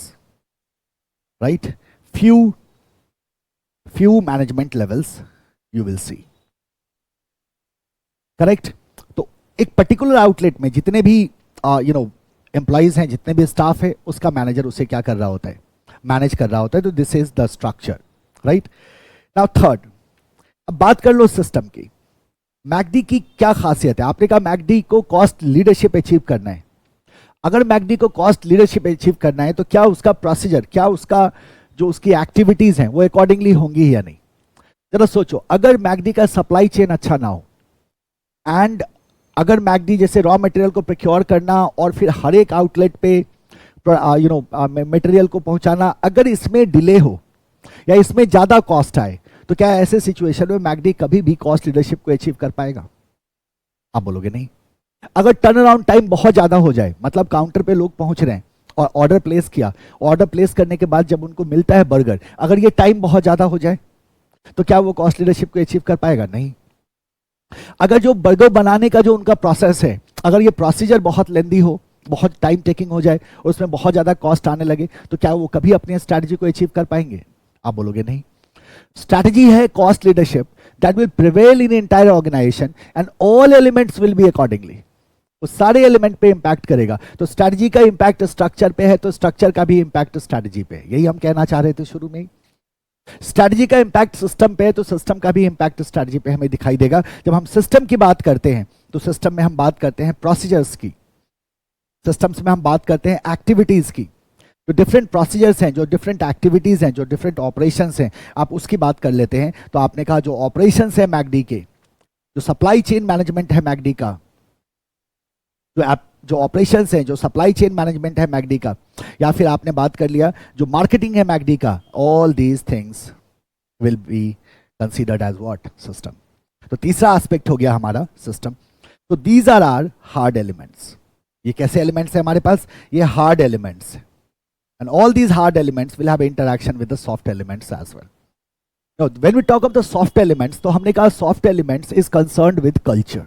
right. few management levels you will see, correct. तो एक पर्टिकुलर आउटलेट में जितने भी एम्प्लॉइज हैं, जितने भी स्टाफ है, उसका मैनेजर उसे क्या कर रहा होता है, मैनेज कर रहा होता है. तो this is the structure, right. Now third, अब बात कर लो सिस्टम की. मैकडी की क्या खासियत है, आपने कहा मैकडी को कॉस्ट लीडरशिप अचीव करना है. अगर मैकडी को कॉस्ट लीडरशिप अचीव करना है तो क्या उसका प्रोसीजर, क्या उसका जो उसकी एक्टिविटीज हैं वो अकॉर्डिंगली होंगी या नहीं. जरा सोचो, अगर मैकडी का सप्लाई चेन अच्छा ना हो, एंड अगर मैकडी जैसे रॉ मटेरियल को प्रोक्योर करना और फिर हर एक आउटलेट पे मटेरियल को पहुंचाना, अगर इसमें डिले हो या इसमें ज़्यादा कॉस्ट आए, तो क्या ऐसे सिचुएशन में मैकडी कभी भी कॉस्ट लीडरशिप को अचीव कर पाएगा? आप बोलोगे नहीं. अगर टर्न अराउंड टाइम बहुत ज़्यादा हो जाए, मतलब काउंटर पे लोग पहुंच रहे हैं और ऑर्डर प्लेस किया, ऑर्डर प्लेस करने के बाद जब उनको मिलता है बर्गर, अगर ये टाइम बहुत ज़्यादा हो जाए तो क्या वो कॉस्ट लीडरशिप को अचीव कर पाएगा? नहीं. अगर जो बर्गर बनाने का जो उनका प्रोसेस है, अगर ये प्रोसीजर बहुत लेंदी हो, बहुत टाइम टेकिंग हो जाए और उसमें बहुत ज़्यादा कॉस्ट आने लगे, तो क्या वो कभी अपनी स्ट्रैटेजी को अचीव कर पाएंगे? आप बोलोगे नहीं. स्ट्रैटेजी है cost leadership that will prevail in entire organization and all elements will be accordingly. वो सारे एलिमेंट पे इंपैक्ट करेगा. तो स्ट्रैटेजी का इंपैक्ट स्ट्रक्चर पे है, तो स्ट्रक्चर का भी इंपैक्ट स्ट्रैटेजी पे है. यही हम कहना चाह रहे थे शुरू में ही. स्ट्रैटेजी का इंपैक्ट सिस्टम पे है, तो सिस्टम का भी इंपैक्ट स्ट्रैटेजी पे हमें दिखाई देगा. जब हम सिस्टम की बात करते हैं तो सिस्टम में हम बात करते हैं प्रोसीजर्स की, सिस्टम्स में हम बात करते हैं एक्टिविटीज की. जो डिफरेंट प्रोसीजर्स हैं, जो डिफरेंट एक्टिविटीज हैं, जो डिफरेंट ऑपरेशंस हैं, आप उसकी बात कर लेते हैं. तो आपने कहा जो ऑपरेशंस है मैकडी के, जो सप्लाई चेन मैनेजमेंट है मैकडी का, जो ऑपरेशंस हैं, जो सप्लाई चेन मैनेजमेंट है मैकडी का, या फिर आपने बात कर लिया जो मार्केटिंग है मैकडी का, all these things will be considered as what, system. तो तीसरा एस्पेक्ट हो गया हमारा सिस्टम. तो these are are hard elements. ये कैसे एलिमेंट्स है हमारे पास? ये hard elements. And all these hard elements will have interaction with the soft elements as well. Now, when we talk of the soft elements, तो हमने कहा soft elements is concerned with culture.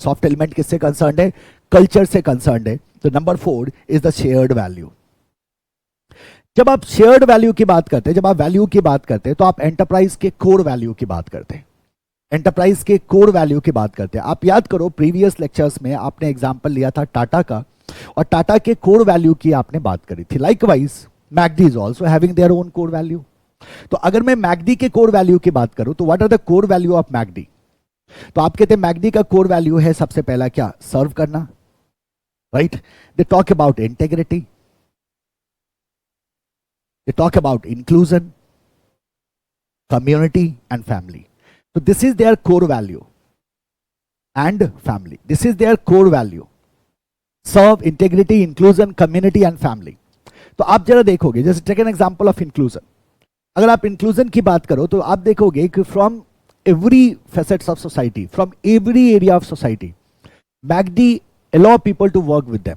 Soft element किससे concerned है? Culture से concerned है. तो number 4 is the shared value. जब आप shared value की बात करते हैं, जब आप value की बात करते हैं, तो आप enterprise के core value की बात करते हैं. Enterprise के core value की बात करते हैं. आप याद करो previous lectures में आपने example लिया था टाटा का, और टाटा के core value की आपने बात करी थी. Likewise, McD is also having their own core value. तो अगर मैं मैकडी के कोर वैल्यू की बात करूं तो what are the core value of McD? तो आप कहते हैं मैकडी का कोर वैल्यू है सबसे पहला क्या? सर्व करना, right. They talk about integrity, they talk about inclusion, community and family. तो this is their core value. And family, this is their core value. Serve, integrity, inclusion, community and family. तो आप जरा देखोगे, जैसे take an example of inclusion. अगर आप इंक्लूजन की बात करो तो आप देखोगे कि from every facets of society, from every area of society, McD allow people to work with them.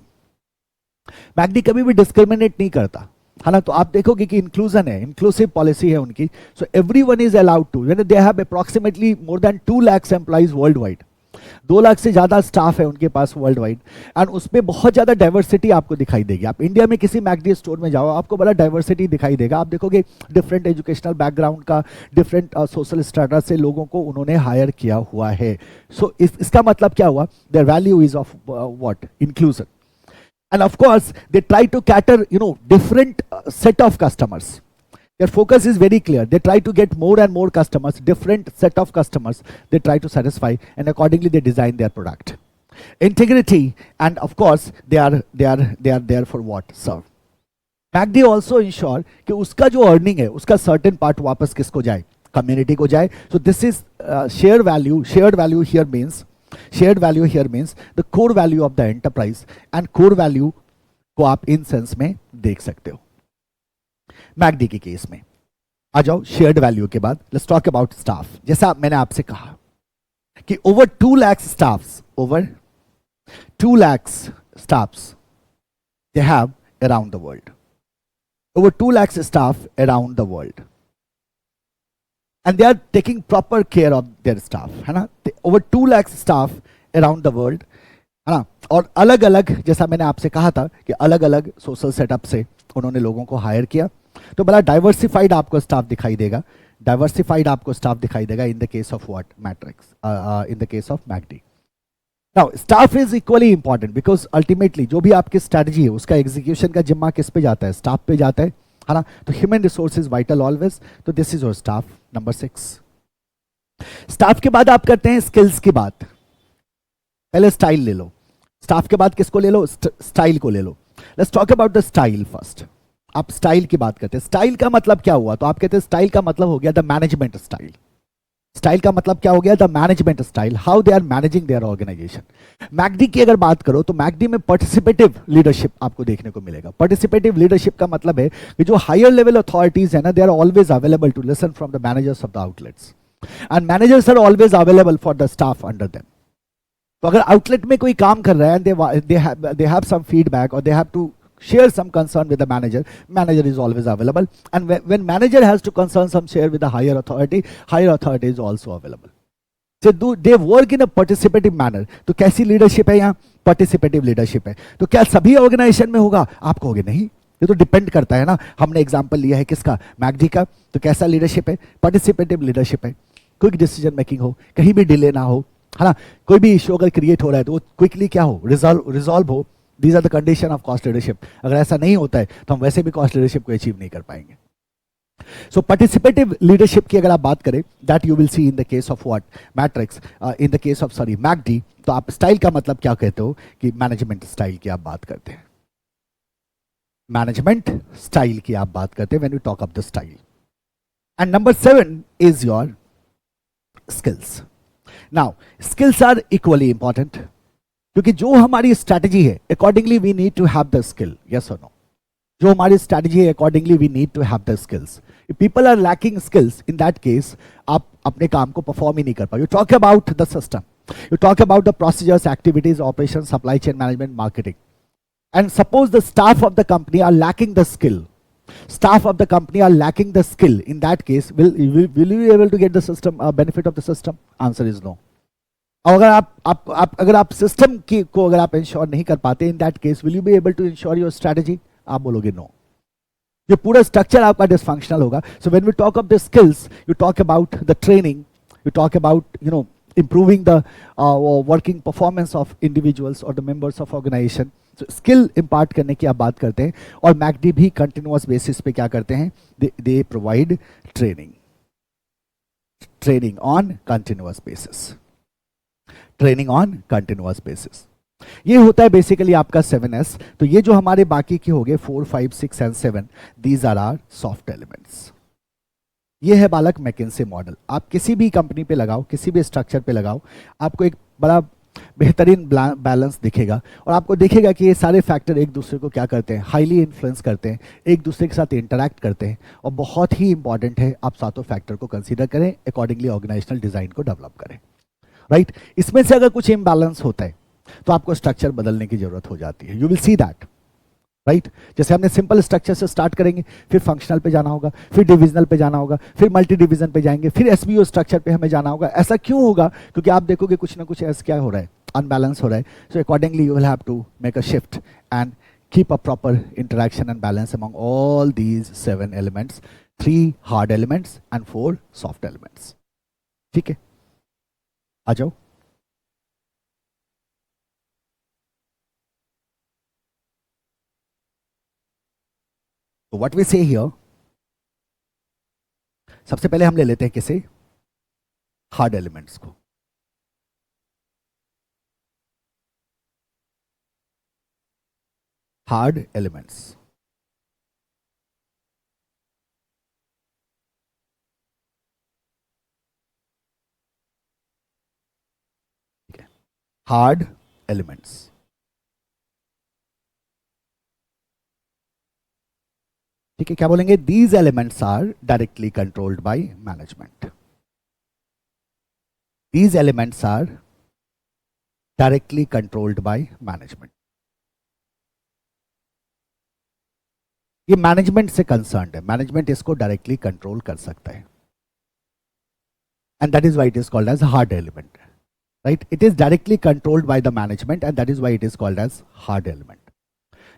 McD कभी भी डिस्क्रिमिनेट नहीं करता, है ना. तो आप देखोगे कि इंक्लूजन है, इंक्लूसिव पॉलिसी है उनकी. So everyone is allowed to, they have approximately more than 2 lakhs employees worldwide. 2 lakh से ज़्यादा स्टाफ है उनके पास वर्ल्ड वाइड, एंड उसमें बहुत ज़्यादा डाइवर्सिटी आपको दिखाई देगी। आप इंडिया में किसी मैकडी स्टोर में जाओ, आपको बड़ा डाइवर्सिटी दिखाई देगा। आप देखोगे डिफरेंट एजुकेशनल बैकग्राउंड का, डिफरेंट सोशल स्टेटस से लोगों को उन्होंने हायर किया हुआ है। सो इसका मतलब क्या हुआ? Their value is of what? Inclusion. And of course, they try to cater, different set of customers. Their focus is very clear. They try to get more and more customers, different set of customers. They try to satisfy, and accordingly they design their product. Integrity, and of course, they are there for what? Serve. MACD also ensure कि उसका जो earning है, उसका certain part वापस किसको जाए? Community को जाए. So this is shared value. Shared value here means the core value of the enterprise, and core value को आप इन सेंस में देख सकते हो। मैकडी के केस में आ जाओ, शेयर्ड वैल्यू के बाद लेट्स टॉक अबाउट स्टाफ। जैसा मैंने आपसे कहा कि over 2 lakh staffs they have around the world, over 2 lakh staff around the world, and they are taking proper care of their staff, है ना। over 2 lakh staff around the world, है ना। और अलग अलग, जैसा मैंने आपसे कहा था कि अलग अलग सोशल सेटअप से उन्होंने लोगों को हायर किया, तो बड़ा डाइवर्सिफाइड आपको स्टाफ दिखाई देगा। इन the case of what? Matrix, in the case of McD. Now staff is equally important because ultimately जो भी आपकी स्ट्रेटजी है उसका एग्जीक्यूशन का जिम्मा किस पे जाता है? स्टाफ पे जाता है ना। तो human resource is vital always, तो this is your staff. Number 6, staff के बाद आप करते हैं स्किल्स की बात। पहले स्टाइल ले लो, स्टाफ के बाद किसको ले लो? स्टाइल को ले लो। Let's talk about the style first. आप स्टाइल की बात करते हैं, स्टाइल का मतलब क्या हुआ? तो आप कहते हैं स्टाइल का मतलब हो गया द मैनेजमेंट स्टाइल। स्टाइल का मतलब क्या हो गया? The management style, how they are managing their organization. McD की अगर बात करो तो मैकडी में पार्टिसिपेटिव लीडरशिप आपको देखने को मिलेगा। पार्टिसिपेटिव लीडरशिप का मतलब है कि जो हायर लेवल अथॉरिटीज है ना, they are always available to listen from the managers of the outlets, and managers are always available for the staff under them. तो अगर आउटलेट में कोई काम कर रहा है, they have some feedback or they have to share some concern with the manager is always available, and when manager has to concern some share with the higher authority is also available. So they work in a participative manner. तो कैसी लीडरशिप है यहाँ? पार्टिसिपेटिव लीडरशिप है। तो क्या सभी ऑर्गेनाइजेशन में होगा? आप कहोगे नहीं, ये तो डिपेंड करता है ना। हमने एग्जांपल लिया है किसका? मैकडी का। तो कैसा लीडरशिप है? पार्टिसिपेटिव लीडरशिप है। क्विक डिसीजन मेकिंग हो, कहीं भी डिले ना हो, है ना। कोई भी इशू अगर क्रिएट हो रहा है तो वो क्विकली क्या हो? रिजॉल्व हो। These are the condition of cost leadership. अगर ऐसा नहीं होता है तो हम वैसे भी कॉस्ट लीडरशिप को अचीव नहीं कर पाएंगे। सो पार्टिसिपेटिव लीडरशिप की अगर आप बात करें, that you will see in the case of what? Matrix, in the case of McD. तो आप स्टाइल का मतलब क्या कहते हो? कि मैनेजमेंट स्टाइल की आप बात करते हैं। मैनेजमेंट स्टाइल की आप बात करते हैं when you talk of the style. And number 7 is your skills. Now skills are equally important, क्योंकि जो हमारी स्ट्रैटेजी है accordingly we need to have the skill. Yes और नो? जो हमारी स्ट्रैटेजी है accordingly we need to have the skills. If people are lacking skills, in that case आप अपने काम को परफॉर्म ही नहीं कर पाओगे। You talk about the system, you talk about the procedures, activities, operation, supply chain management, marketing, and suppose the staff of the company are lacking the skill, in that case will you be able to get the system benefit of the system? Answer is no. और अगर आप सिस्टम को अगर आप इंश्योर नहीं कर पाते, in that case will you be able to ensure your strategy? आप बोलोगे नो। ये पूरा स्ट्रक्चर आपका डिसफंक्शनल होगा। So when we talk of the skills, you talk about the training, you talk about improving the working performance of individuals or the members of organization. So skill impart करने की आप बात करते हैं, और मैकडी भी कंटिन्यूअस बेसिस पे क्या करते हैं? they provide training on continuous basis. ये होता है बेसिकली आपका 7S। तो ये जो हमारे बाकी के हो गए 4, 5, 6 and 7, these are are soft elements. ये है बालक मैकिन्से मॉडल। आप किसी भी कंपनी पे लगाओ, किसी भी स्ट्रक्चर पे लगाओ, आपको एक बड़ा बेहतरीन बैलेंस दिखेगा, और आपको दिखेगा कि ये सारे फैक्टर एक दूसरे को क्या करते हैं? हाईली इन्फ्लुएंस करते हैं, एक दूसरे के साथ इंटरैक्ट करते हैं, और बहुत ही इंपॉर्टेंट है आप सातों फैक्टर को कंसीडर करें, अकॉर्डिंगली ऑर्गेनाइजेशनल डिजाइन को डेवलप करें। राइट? इसमें से अगर कुछ इम्बैलेंस होता है तो आपको स्ट्रक्चर बदलने की जरूरत हो जाती है। You will see that right जैसे हमने सिंपल स्ट्रक्चर से स्टार्ट करेंगे, फिर फंक्शनल पे जाना होगा, फिर डिविजनल पे जाना होगा, फिर मल्टी डिवीजन पे जाएंगे, फिर एसबीओ स्ट्रक्चर पे हमें जाना होगा। ऐसा क्यों होगा? क्योंकि आप देखोगे कुछ ना कुछ ऐसा क्या हो रहा है, अनबैलेंस हो रहा है। So accordingly you will have to make a shift and keep a proper interaction and balance among all these 7 elements, 3 hard elements and 4 soft elements. ठीक है, आ जाओ। तो व्हाट वी से हियर, सबसे पहले हम ले लेते हैं किसे, हार्ड एलिमेंट्स को। हार्ड एलिमेंट्स, ठीक है, हार्ड एलिमेंट्स। ठीक है, क्या बोलेंगे, these elements are directly controlled by management. These elements are directly controlled by management. ये मैनेजमेंट से कंसर्न्ड है, मैनेजमेंट इसको डायरेक्टली कंट्रोल कर सकता है, and that is why it is called as hard element. Right, it is directly controlled by the management and that is why it is called as hard element.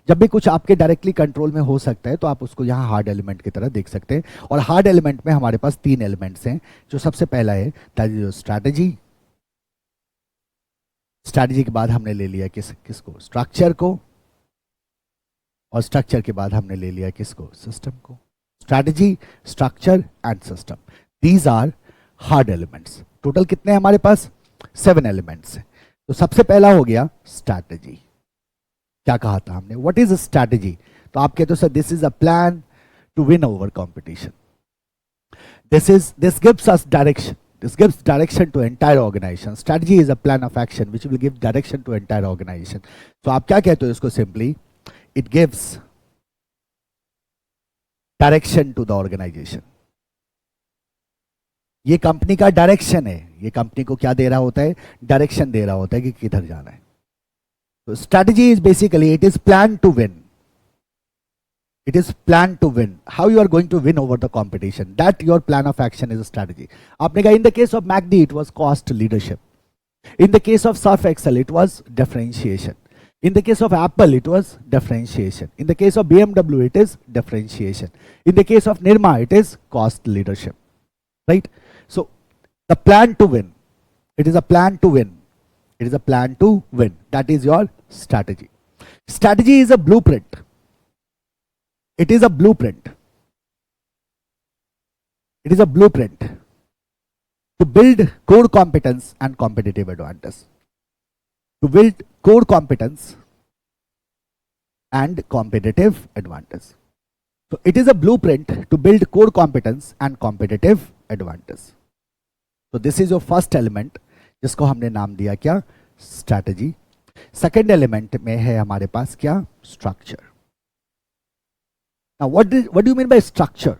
जब भी कुछ आपके डायरेक्टली कंट्रोल में हो सकता है तो आप उसको यहाँ हार्ड एलिमेंट की तरह देख सकते हैं। और हार्ड एलिमेंट में हमारे पास 3 एलिमेंट्स हैं। जो सबसे पहला है दैट इज स्ट्रैटेजी। स्ट्रैटेजी के बाद हमने ले लिया किसको, स्ट्रक्चर को, और स्ट्रक्चर के बाद हमने ले लिया किसको, सिस्टम को। Strategy, structure and system, these are hard elements. Total कितने हैं हमारे पास, 7 एलिमेंट्स हैं। तो सबसे पहला हो गया स्ट्रैटेजी। क्या कहा था हमने, व्हाट इज स्ट्रैटेजी? तो आप कहते हो sir this is a plan to win over competition. This gives us direction, this gives direction to entire organization. Strategy is a plan of action which will give direction to entire organization. So आप क्या कहते हो इसको, simply it gives direction to the organization. ये कंपनी का डायरेक्शन है, ये कंपनी को क्या दे रहा होता है, डायरेक्शन दे रहा होता है कि किधर जाना है। तो strategy is basically it is plan to win, it is planned to win, how you are going to win over the competition, that your plan of action is a strategy. आपने कहा in the case of MACD it was cost leadership, in the case of Surf Excel it was differentiation, in the case of Apple it was differentiation, in the case of BMW it is differentiation, in the case of Nirma it is cost leadership. Right, so the plan to win, it is a plan to win, it is a plan to win, that is your strategy. Strategy is a blueprint. It is a blueprint. It is a blueprint to build core competence and competitive advantage. To build core competence and competitive advantage. So it is a blueprint to build core competence and competitive advantage. So this is your first element, जिसको हमने नाम दिया क्या, strategy. Second element में है हमारे पास क्या, structure. Now, what do you mean by structure?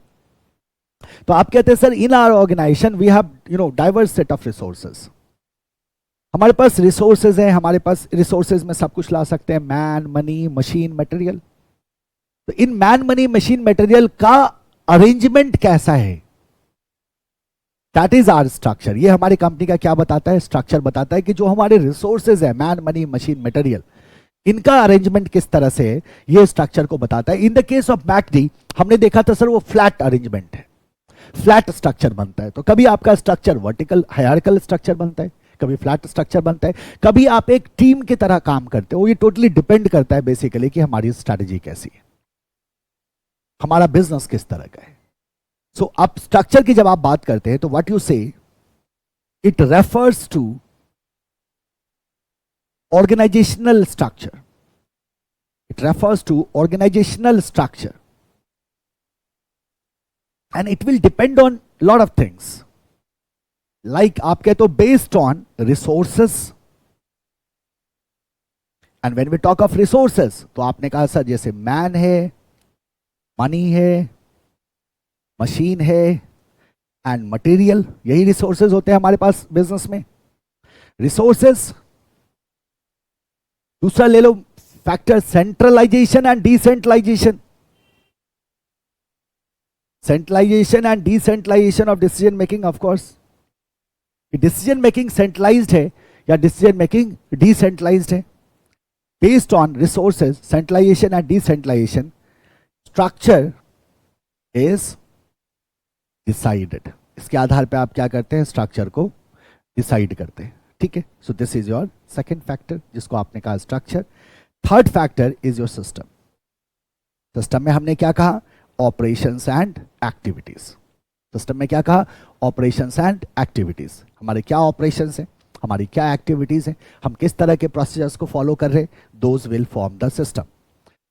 तो आप कहते हैं sir in our organization we have diverse set of resources. हमारे पास रिसोर्सेज हैं, हमारे पास रिसोर्सेज में सब कुछ ला सकते हैं, मैन, मनी, मशीन, मटेरियल। तो इन मैन, मनी, मशीन, मटेरियल का अरेंजमेंट कैसा है, दैट इज आवर स्ट्रक्चर। ये हमारी कंपनी का क्या बताता है, स्ट्रक्चर बताता है कि जो हमारे रिसोर्सेज है, मैन, मनी, मशीन, मटेरियल, इनका अरेंजमेंट किस तरह से है, ये स्ट्रक्चर को बताता है। इन द केस ऑफ मैकडी हमने देखा था सर वो फ्लैट अरेंजमेंट है, फ्लैट स्ट्रक्चर बनता है। तो कभी आपका स्ट्रक्चर वर्टिकल हायरार्किकल स्ट्रक्चर बनता है, कभी फ्लैट स्ट्रक्चर बनता है, कभी आप एक टीम की तरह काम करते हो। ये टोटली डिपेंड करता है बेसिकली कि हमारी स्ट्रैटेजी कैसी है, हमारा बिजनेस किस तरह का है। सो अब स्ट्रक्चर की जब आप बात करते हैं तो what you say, it refers to organizational structure. It refers to organizational structure, and it will depend on lot of things, like आप कहते हो based on resources. And when we talk of resources, तो आपने कहा सर जैसे मैन है, मनी है, मशीन है एंड मटेरियल, यही रिसोर्सेज होते हैं हमारे पास बिजनेस में। रिसोर्सेज, दूसरा ले लो factor centralization and decentralization. Centralization and decentralization of decision making, of course. Decision making centralized है या डिसीजन मेकिंग डिसेंट्रलाइज्ड है? Based on resources, centralization and decentralization, structure is decided. इसके आधार पे आप क्या करते हैं? स्ट्रक्चर को डिसाइड करते हैं. ठीक है, सो this is your second factor जिसको आपने कहा structure. Third factor is your system. System में हमने क्या कहा? Operations and activities. सिस्टम में क्या कहा? Operations and activities. हमारे क्या ऑपरेशंस हैं, हमारी क्या एक्टिविटीज हैं, हम किस तरह के प्रोसीजर्स को फॉलो कर रहे हैं, those will form the system.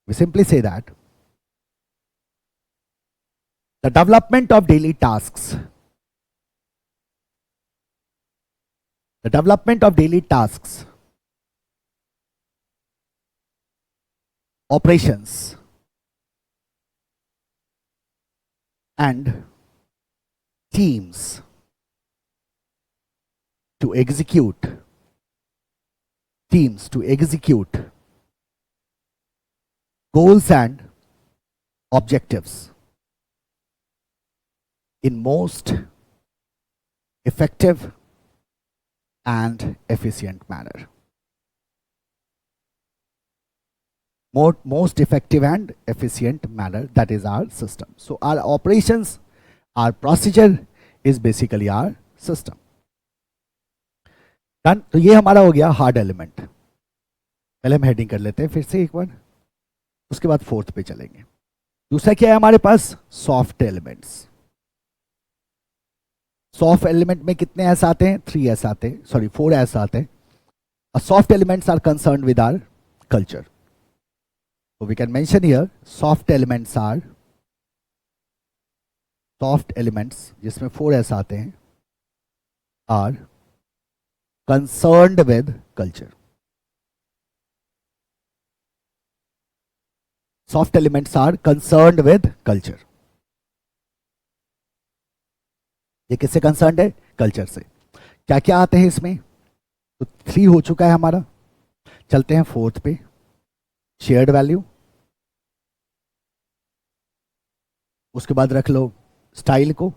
We simply say that the development of daily tasks, the development of daily tasks, operations and teams to execute goals and objectives in most effective and efficient manner. Most effective and efficient manner, that is our system. So our operations, our procedure is basically our system. Done. तो ये हमारा हो गया हार्ड एलिमेंट. पहले हम हेडिंग कर लेते हैं फिर से एक बार, उसके बाद फोर्थ पे चलेंगे. दूसरा क्या है हमारे पास? Soft elements. सॉफ्ट एलिमेंट में कितने एस आते हैं? 3 एस आते हैं, सॉरी 4 एस आते हैं. Soft elements are concern with our culture. So we can mention here soft elements are, soft elements जिसमें 4 एस आते हैं are concerned with culture. Soft elements are concerned with culture. ये किससे कंसर्न है? कल्चर से. क्या क्या आते हैं इसमें? तो 3 हो चुका है हमारा. चलते हैं फोर्थ पे. शेयर्ड वैल्यू, उसके बाद रख लो स्टाइल को,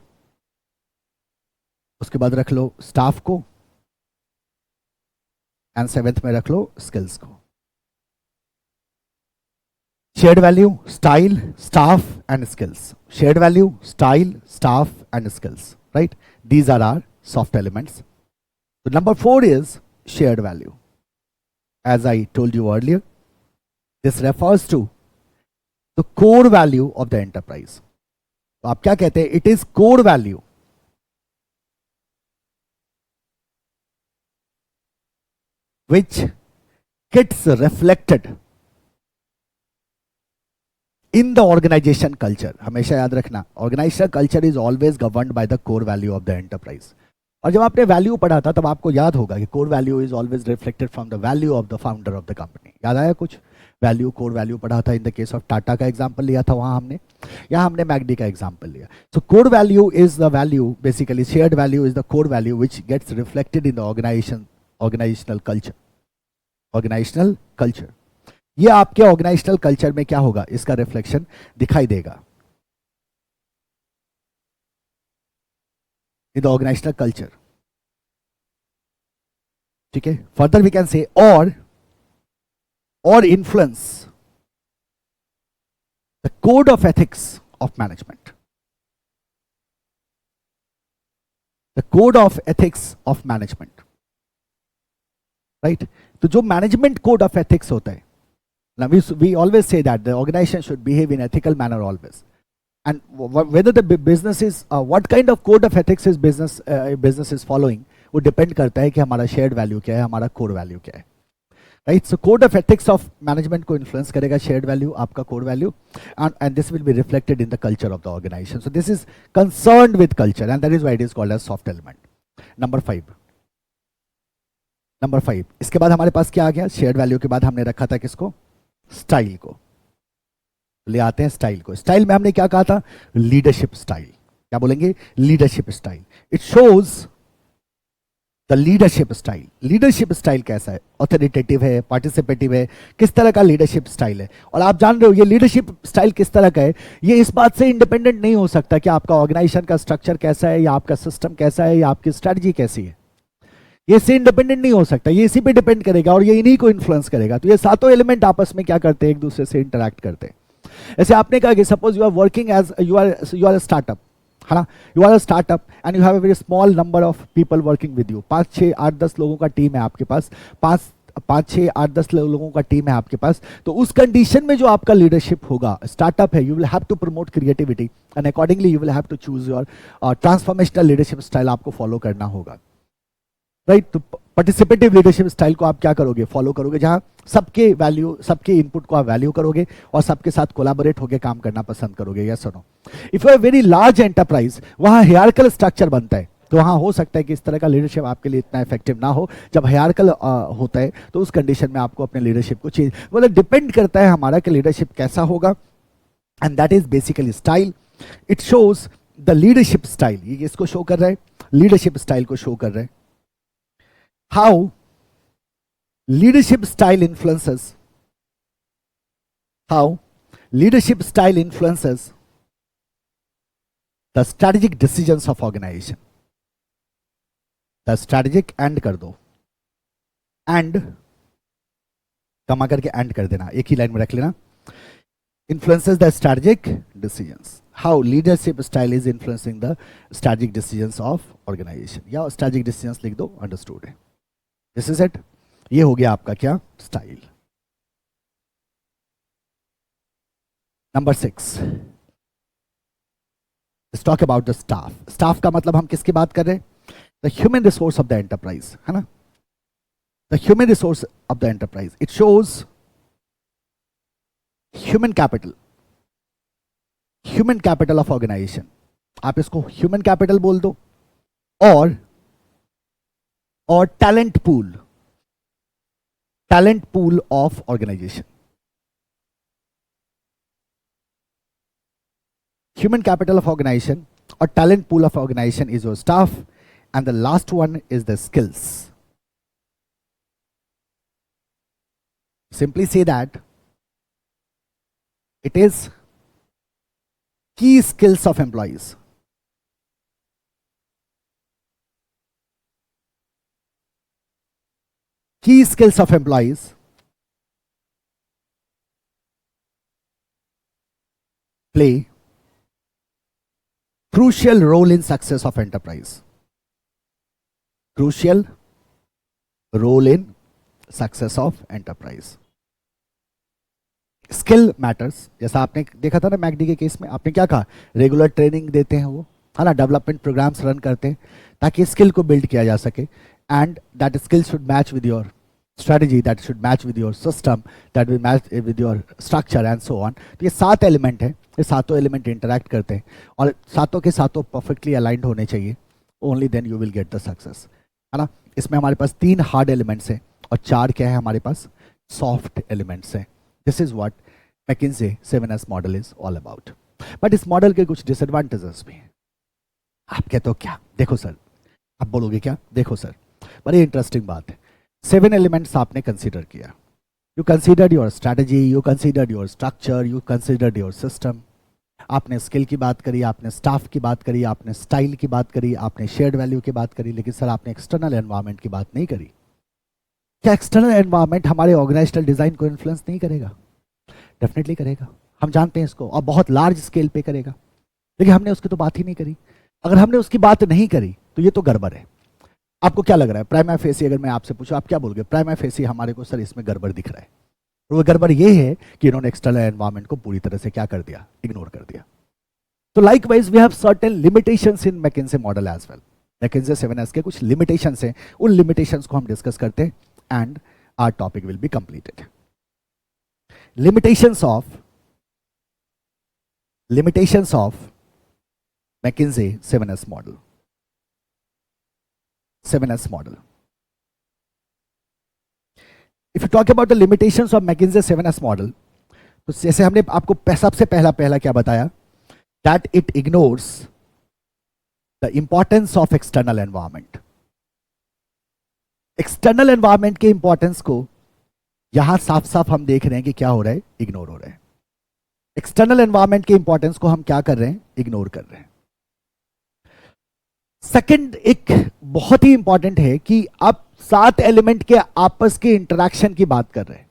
उसके बाद रख लो स्टाफ को, एंड 7th में रख लो स्किल्स को. Shared value, style, staff and skills. Shared value, style, staff and skills. Right? These are our soft elements. So number 4 is shared value. As I told you earlier, this refers to the core value of the enterprise. तो आप क्या कहते हैं? It is core value. Which gets reflected in the organization culture. हमेशा याद रखना, organizational culture is always governed by the core value of the enterprise. और जब आपने वैल्यू पढ़ा था तब आपको याद होगा कि core value is always reflected from the value of the founder of the company. याद आया कुछ? वैल्यू, कोर वैल्यू पढ़ा था. इन द केस ऑफ टाटा का एग्जांपल लिया था वहां हमने, यहाँ हमने मैकडी का एग्जांपल लिया. So core value is the value, basically shared value is the core value which gets reflected in the organizational culture. ये आपके ऑर्गेनाइजेशनल कल्चर में क्या होगा? इसका रिफ्लेक्शन दिखाई देगा इन द ऑर्गेनाइजेशनल कल्चर. ठीक है. Further we can say or influence the code of ethics of management. The code of ethics of management. Right? तो जो मैनेजमेंट कोड ऑफ एथिक्स होता है, now we always say that the organization should behave in ethical manner always, and whether the business is what kind of code of ethics is business is following वो डिपेंड करता है कि हमारा शेयर्ड वैल्यू क्या है, हमारा कोर वैल्यू क्या है. Right. So code of ethics of management को इन्फ्लुएंस करेगा शेयर्ड वैल्यू, आपका core value, and this will be reflected in the culture of the organization. So this is concerned with culture and that is why it is called as soft element. Number 5. इसके बाद हमारे पास क्या आ गया? शेयर्ड वैल्यू के बाद हमने रखा था किसको? स्टाइल को. ले आते हैं स्टाइल को. स्टाइल में हमने क्या कहा था? Leadership style. क्या बोलेंगे? Leadership style. It shows the leadership style कैसा है, ऑथोरिटेटिव है, पार्टिसिपेटिव है, किस तरह का लीडरशिप स्टाइल है। और आप जान रहे हो ये लीडरशिप स्टाइल किस तरह का है, ये इस बात से इंडिपेंडेंट नहीं हो सकता कि आपका ऑर्गेनाइजेशन का स्ट्रक्चर कैसा है, या आपका सिस्टम कैसा है, या आपकी स्ट्रेटजी कैसी है। ये इससे इंडिपेंडेंट नहीं हो सकता, ये इसी पे डिपेंड करेगा और ये इन्हीं को इन्फ्लुएंस करेगा। तो ये सातों एलिमेंट आपस में क्या करते हैं, एक दूसरे से इंटरैक्ट करते हैं। ऐसे आपने कहा कि suppose you are working as you are startup, है ना, you are a startup and you have a very small number of people working with you. 5, 6, 8, 10 लोगों का टीम है आपके पास, 5, 6, 8, 10 लोगों का टीम है आपके पास। तो उस कंडीशन में जो आपका लीडरशिप होगा, स्टार्टअप है, you will have to promote creativity and accordingly you will have to choose your transformational leadership style आपको फॉलो करना होगा, राइट। तो पार्टिसिपेटिव लीडरशिप स्टाइल को आप क्या करोगे, फॉलो करोगे, जहां सबके वैल्यू, सबके इनपुट को आप वैल्यू करोगे और सबके साथ कोलैबोरेट होकर काम करना पसंद करोगे, यस और no. If you are very large enterprise, वहां हायरार्किकल स्ट्रक्चर बनता है, तो वहां हो सकता है कि इस तरह का लीडरशिप आपके लिए इतना इफेक्टिव ना हो। जब हायरार्किकल होता है तो उस कंडीशन में आपको अपने लीडरशिप को चेंज, मतलब डिपेंड करता है हमारा कि लीडरशिप कैसा होगा, and that is basically style. It shows the leadership style, ये इसको शो कर रहा है, लीडरशिप स्टाइल को शो कर रहा है। How leadership style influences the strategic decisions of organization. The strategic and कर दो, and कमा करके and कर देना, एक ही लाइन में रख लेना। Influences the strategic decisions. How leadership style is influencing the strategic decisions of organization. या strategic decisions लिख दो, understood है। दिस इज इट, ये हो गया आपका क्या, style. Number 6, let's talk about the staff. Staff का मतलब हम किसकी बात कर रहे हैं, the human resource of the enterprise, है ना, the human resource of the enterprise. It shows human capital of organization. आप इसको ह्यूमन कैपिटल बोल दो, और talent pool of organization. Human capital of organization और talent pool of organization is your staff, and the last one is the skills. Simply say that it is key skills of employees. Key skills of employees play crucial role in success of enterprise. Crucial role in success of enterprise. Skill matters. जैसा आपने देखा था ना मैकडी के केस में, आपने क्या कहा, रेगुलर ट्रेनिंग देते हैं वो, है ना, डेवलपमेंट प्रोग्राम्स रन करते हैं ताकि स्किल को बिल्ड किया जा सके, and that skill should match with your strategy, that should match with your system, that will match with your structure and so on. तो ये 7 एलिमेंट है, ये सातों एलिमेंट इंटरैक्ट करते हैं और सातों के सातों परफेक्टली अलाइंड होने चाहिए, only then you will get the success, है ना। इसमें हमारे पास 3 हार्ड एलिमेंट्स हैं और 4 क्या है हमारे पास, सॉफ्ट एलिमेंट्स हैं। This is what McKinsey 7S model is all about. But इस मॉडल के कुछ डिसएडवांटेजेस भी हैं। आप कहते हो क्या, देखो सर, आप बोलोगे क्या, देखो सर, बड़ी इंटरेस्टिंग बात है। 7 एलिमेंट्स आपने कंसीडर किया, you considered your strategy, you considered your structure, you considered your system, आपने स्किल की बात करी, आपने स्टाफ की बात करी, आपने स्टाइल की बात करी, आपने शेयर्ड वैल्यू की बात करी, लेकिन सर आपने एक्सटर्नल एनवायरनमेंट की बात नहीं करी। क्या एक्सटर्नल एनवायरनमेंट हमारे ऑर्गेनाइजेशनल डिजाइन को इन्फ्लुएंस नहीं करेगा? डेफिनेटली करेगा, हम जानते हैं इसको, और बहुत लार्ज स्केल पे करेगा, लेकिन हमने उसकी तो बात ही नहीं करी। अगर हमने उसकी बात नहीं करी तो ये तो गड़बड़ है। आपको क्या लग रहा है, प्राइमा फेसी अगर मैं आपसे पूछूं, आप क्या बोलोगे? प्राइमा फेसी हमारे को सर इसमें गड़बड़ दिख रहा है, और वो गड़बड़ ये है कि इन्होंने एक्सटर्नल एनवायरनमेंट को पूरी तरह से क्या कर दिया, इग्नोर कर दिया। तो likewise we have certain limitations in McKinsey model as well. McKinsey 7S के कुछ लिमिटेशंस हैं, उन लिमिटेशंस को हम डिस्कस करते हैं and our topic will be completed. Limitations of McKinsey 7S model. 7S model. If you talk about the limitations of McKinsey 7S model, तो जैसे हमने आपको सबसे पहला क्या बताया, that it ignores the importance of external environment. External environment के इंपॉर्टेंस को यहां साफ साफ हम देख रहे हैं कि क्या हो रहा है, इग्नोर हो रहा है। एक्सटर्नल एनवायरनमेंट के इंपॉर्टेंस को हम क्या कर रहे हैं, इग्नोर कर रहे हैं। सेकंड एक बहुत ही इंपॉर्टेंट है कि आप 7 एलिमेंट के आपस के इंटरेक्शन की बात कर रहे हैं।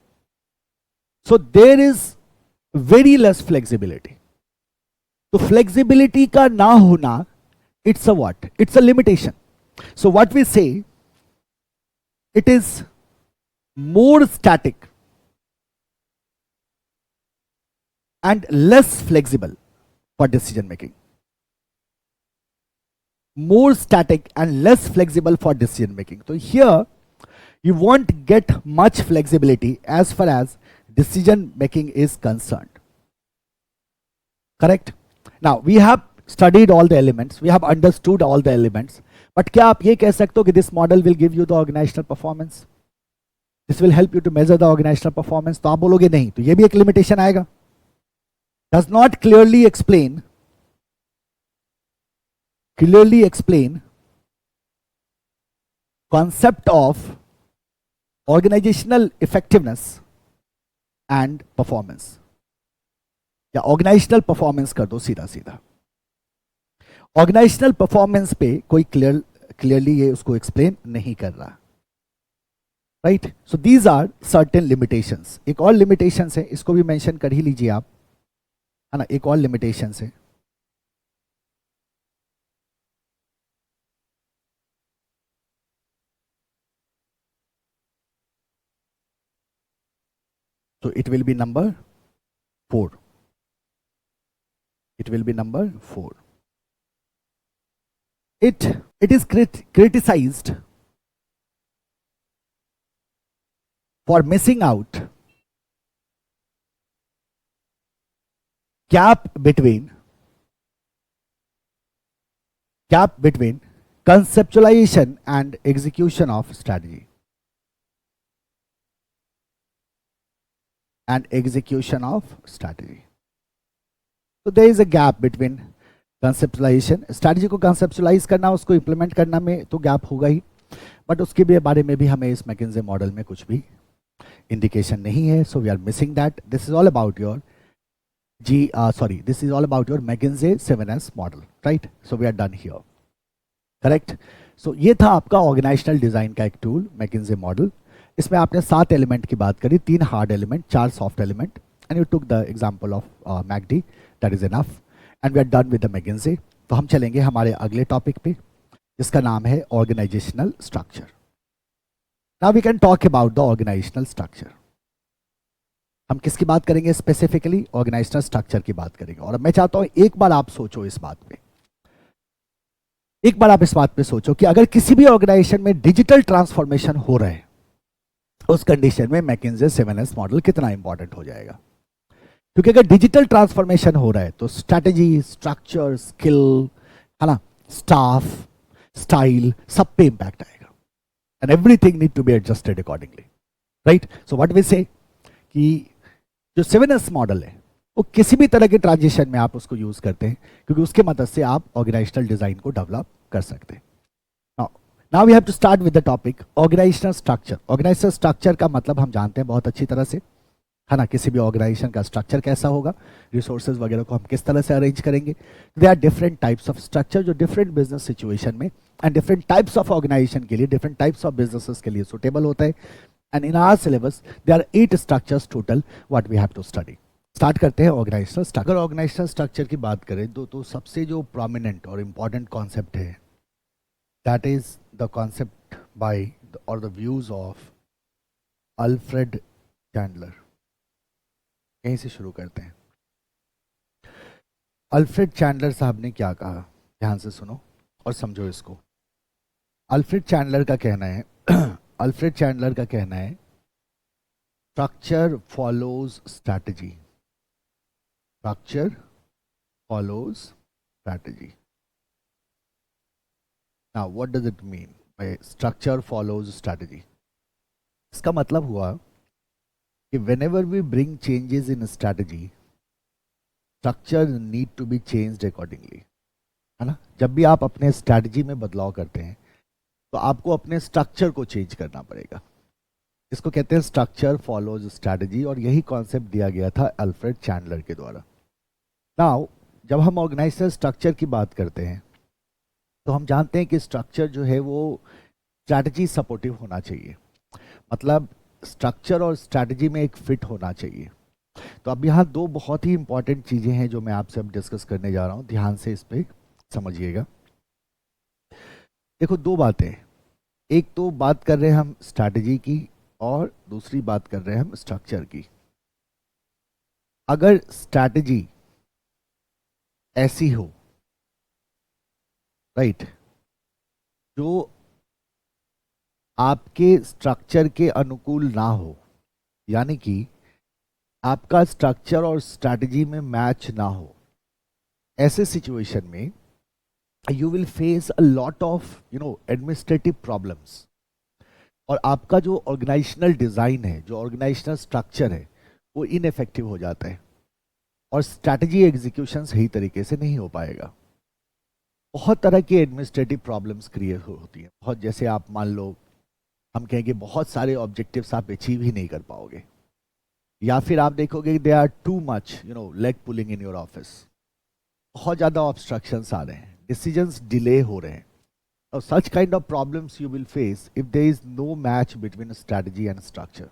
So there is very less flexibility. तो फ्लेक्सिबिलिटी का ना होना, it's a what, it's a limitation. So what we say, it is more static and less flexible for decision making. More static and less flexible for decision making. So here you won't get much flexibility as far as decision making is concerned. Correct? Now we have studied all the elements, we have understood all the elements, but क्या आप ये कह सकते हो कि this model will give you the organizational performance? This will help you to measure the organizational performance? तो आप बोलोगे नहीं, तो ये भी एक limitation आएगा। Does not clearly explain concept of organizational effectiveness and performance, या ऑर्गेनाइजेशनल परफॉर्मेंस कर दो सीधा सीधा। ऑर्गेनाइजेशनल परफॉर्मेंस पे कोई क्लियरली ये उसको एक्सप्लेन नहीं कर रहा, right? So these are certain limitations. एक और लिमिटेशंस है, इसको भी मेंशन कर ही लीजिए आप, है ना। एक और लिमिटेशंस है, तो it will B number 4। It will be number 4. It is criticized for missing out gap between conceptualization and execution of strategy तो there is a gap between conceptualization, strategy को कंसेप्चुलाइज करना, उसको इंप्लीमेंट करना में तो गैप होगा ही, बट उसके भी बारे में भी हमें इस मैकिन्जे मॉडल में कुछ भी इंडिकेशन नहीं है। So we are missing that. This is all about your this is all about your McKinsey 7S model, right? So we are done here, correct? So ये था आपका ऑर्गेनाइजेशनल डिजाइन का एक टूल, मैकिन्जे मॉडल। इसमें आपने 7 एलिमेंट की बात करी, 3 hard element, 4 soft element, and you took the example of McD, that is enough, and we are done with the McKinsey. तो हम चलेंगे हमारे अगले टॉपिक पे, जिसका नाम है organizational structure. Now we can talk about the organisational structure. हम किसकी बात करेंगे स्पेसिफिकली? ऑर्गेनाइजेशनल स्ट्रक्चर की बात करेंगे। और मैं चाहता हूं एक बार आप सोचो इस बात पे, एक बार आप इस बात पे सोचो कि अगर किसी भी ऑर्गेनाइजेशन में डिजिटल ट्रांसफॉर्मेशन हो रहा है, उस कंडीशन में मैकिन्जे 7S मॉडल कितना इंपॉर्टेंट हो जाएगा। क्योंकि अगर डिजिटल ट्रांसफॉर्मेशन हो रहा है तो स्ट्रैटेजी, स्ट्रक्चर, स्किल, है ना, स्टाफ, स्टाइल, सब पे इंपैक्ट आएगा, and everything need to be adjusted accordingly, right? So what we say कि जो 7S मॉडल है वो किसी भी तरह के ट्रांजिशन में आप उसको यूज करते हैं, क्योंकि उसके मदद से आप ऑर्गेनाइजेशनल डिजाइन को डेवलप कर सकते हैं। Now we have to start with the topic organizational structure. Organizational structure का मतलब हम जानते हैं बहुत अच्छी तरह से, है ना। किसी भी ऑर्गेनाइजेशन का स्ट्रक्चर कैसा होगा, रिसोर्सेज वगैरह को हम किस तरह से अरेंज करेंगे। They are different types of structure जो डिफरेंट बिजनेस सिचुएशन में and different types of organization के लिए, डिफरेंट टाइप्स ऑफ बिजनेसेस के लिए सुटेबल होता है। And in our syllabus they are 8 structures total what we have to study. Start करते हैं ऑर्गेनाइजेशनल स्ट्रक्चर। अगर ऑर्गेनाइजेशनल स्ट्रक्चर की बात करें तो सबसे जो प्रोमिनेंट और इम्पॉर्टेंट कॉन्सेप्ट है, that is the concept by और the views of Alfred Chandler. यहीं से शुरू करते हैं। अल्फ्रेड चैंडलर साहब ने क्या कहा, ध्यान से सुनो और समझो इसको। अल्फ्रेड चैंडलर का कहना है अल्फ्रेड चैंडलर का कहना है structure follows strategy, structure follows strategy. Now what does it mean by structure follows strategy? इसका मतलब हुआ कि whenever we bring changes in strategy, structure need to be changed accordingly, है ना। जब भी आप अपने स्ट्रैटेजी में बदलाव करते हैं तो आपको अपने स्ट्रक्चर को चेंज करना पड़ेगा। इसको कहते हैं स्ट्रक्चर फॉलोज स्ट्रैटेजी, और यही कॉन्सेप्ट दिया गया था अल्फ्रेड चैंडलर के द्वारा। नाउ जब हम ऑर्गेनाइजेशनल स्ट्रक्चर की बात करते हैं तो हम जानते हैं कि स्ट्रक्चर जो है वो स्ट्रैटेजी सपोर्टिव होना चाहिए, मतलब स्ट्रक्चर और स्ट्रैटेजी में एक फिट होना चाहिए। तो अब यहाँ दो बहुत ही इंपॉर्टेंट चीजें हैं जो मैं आपसे अब डिस्कस करने जा रहा हूँ, ध्यान से इस पे समझिएगा। देखो दो बातें, एक तो बात कर रहे हैं हम स्ट्रैटेजी की और दूसरी बात कर रहे हैं हम स्ट्रक्चर की। अगर स्ट्रैटेजी ऐसी हो, राइट, जो आपके स्ट्रक्चर के अनुकूल ना हो, यानी कि आपका स्ट्रक्चर और स्ट्रैटेजी में मैच ना हो, ऐसे सिचुएशन में you will face a lot of administrative problems, और आपका जो ऑर्गेनाइजेशनल डिजाइन है, जो ऑर्गेनाइजेशनल स्ट्रक्चर है, वो इनफेक्टिव हो जाता है और स्ट्रैटेजी एग्जीक्यूशन सही तरीके से नहीं हो पाएगा। बहुत तरह की एडमिनिस्ट्रेटिव प्रॉब्लम्स क्रिएट होती हैं। बहुत, जैसे आप मान लो हम कहेंगे बहुत सारे ऑब्जेक्टिव्स आप अचीव ही नहीं कर पाओगे, या फिर आप देखोगे they are too much leg pulling in your office, बहुत ज़्यादा ऑब्स्ट्रक्शंस आ रहे हैं, डिसीजंस डिले हो रहे हैं। और such kind of problems you will face if there is no match between strategy and structure.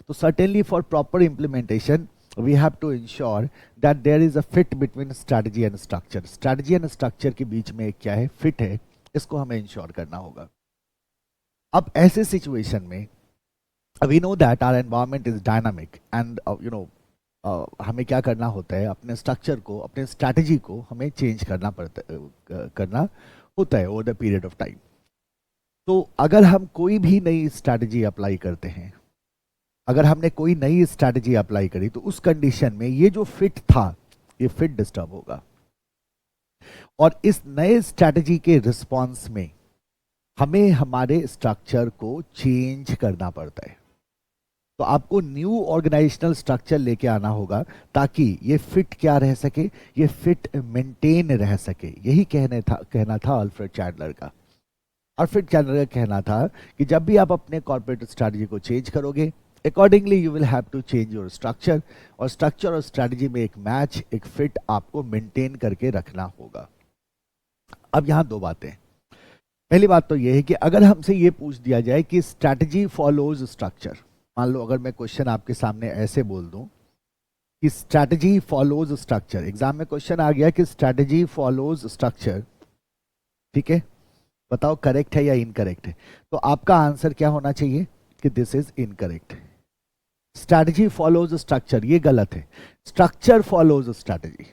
तो certainly for proper implementation we have to ensure that there is a fit between strategy and structure. strategy and structure के बीच में क्या है, fit है, इसको हमें इंश्योर करना होगा। अब ऐसे सिचुएशन में we know that our environment is dynamic and हमें क्या करना होता है, अपने स्ट्रक्चर को, अपने स्ट्रैटेजी को हमें चेंज करना होता है over the period of time. तो अगर हम कोई भी नई स्ट्रैटेजी अप्लाई करते हैं, अगर हमने कोई नई स्ट्रैटेजी अप्लाई करी, तो उस कंडीशन में ये जो फिट था, ये फिट डिस्टर्ब होगा, और इस नए स्ट्रैटेजी के रिस्पॉन्स में हमें हमारे स्ट्रक्चर को चेंज करना पड़ता है। तो आपको न्यू ऑर्गेनाइजेशनल स्ट्रक्चर लेके आना होगा ताकि ये फिट क्या रह सके, ये फिट मेंटेन रह सके। यही कहना था अल्फ्रेड चैंडलर का। अल्फ्रेड चैंडलर का कहना था कि जब भी आप अपने कॉर्पोरेट स्ट्रैटेजी को चेंज करोगे, accordingly you will have to change your structure, और स्ट्रक्चर और स्ट्रैटेजी में एक मैच, एक फिट आपको मेंटेन करके रखना होगा। अब यहां दो बातें। पहली बात तो यह है कि अगर हमसे ये पूछ दिया जाए कि स्ट्रैटेजी फॉलोज स्ट्रक्चर, मान लो अगर मैं क्वेश्चन आपके सामने ऐसे बोल दूं कि स्ट्रैटेजी फॉलोज स्ट्रक्चर, एग्जाम में क्वेश्चन आ गया कि स्ट्रैटेजी फॉलोज स्ट्रक्चर, ठीक है, बताओ करेक्ट है या इनकरेक्ट है, तो आपका आंसर क्या होना चाहिए कि this is incorrect. Strategy follows structure, ये गलत है। Structure follows strategy,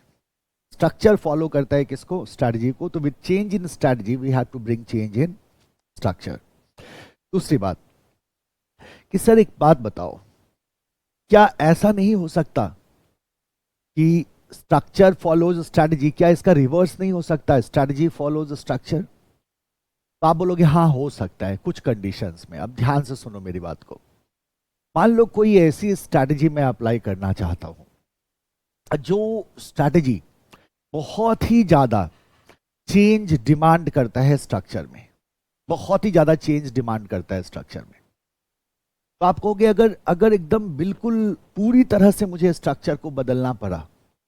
structure follow करता है किसको, स्ट्रैटेजी को। तो with change in strategy we have to bring change in structure. दूसरी बात कि सर एक बात बताओ, क्या ऐसा नहीं हो सकता कि स्ट्रक्चर फॉलोज स्ट्रैटेजी, क्या इसका रिवर्स नहीं हो सकता, स्ट्रैटेजी फॉलोज स्ट्रक्चर? तो आप बोलोगे हाँ हो सकता है कुछ कंडीशंस में। अब ध्यान से सुनो मेरी बात को। मान लो कोई ऐसी स्ट्रैटेजी मैं अप्लाई करना चाहता हूं जो स्ट्रैटेजी बहुत ही ज्यादा चेंज डिमांड करता है स्ट्रक्चर में, बहुत ही ज्यादा चेंज डिमांड करता है स्ट्रक्चर में। तो आप कहोगे अगर एकदम बिल्कुल पूरी तरह से मुझे स्ट्रक्चर को बदलना पड़ा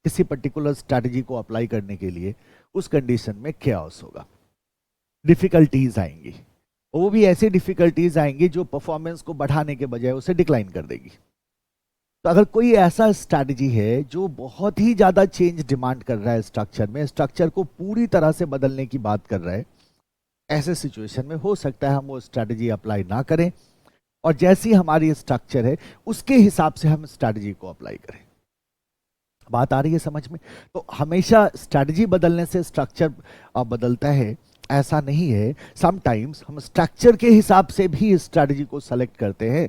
किसी पर्टिकुलर स्ट्रैटेजी को अप्लाई करने के लिए, उस कंडीशन में chaos होगा, डिफिकल्टीज आएंगी, वो भी ऐसी डिफिकल्टीज आएंगी जो परफॉर्मेंस को बढ़ाने के बजाय उसे डिक्लाइन कर देगी। तो अगर कोई ऐसा स्ट्रैटेजी है जो बहुत ही ज्यादा चेंज डिमांड कर रहा है स्ट्रक्चर में, स्ट्रक्चर को पूरी तरह से बदलने की बात कर रहा है, ऐसे सिचुएशन में हो सकता है हम वो स्ट्रैटेजी अप्लाई ना करें, और जैसी हमारी स्ट्रक्चर है उसके हिसाब से हम स्ट्रैटेजी को अप्लाई करें। बात आ रही है समझ में? तो हमेशा स्ट्रैटेजी बदलने से स्ट्रक्चर बदलता है ऐसा नहीं है। समटाइम्स हम स्ट्रक्चर के हिसाब से भी स्ट्रैटेजी को सेलेक्ट करते हैं।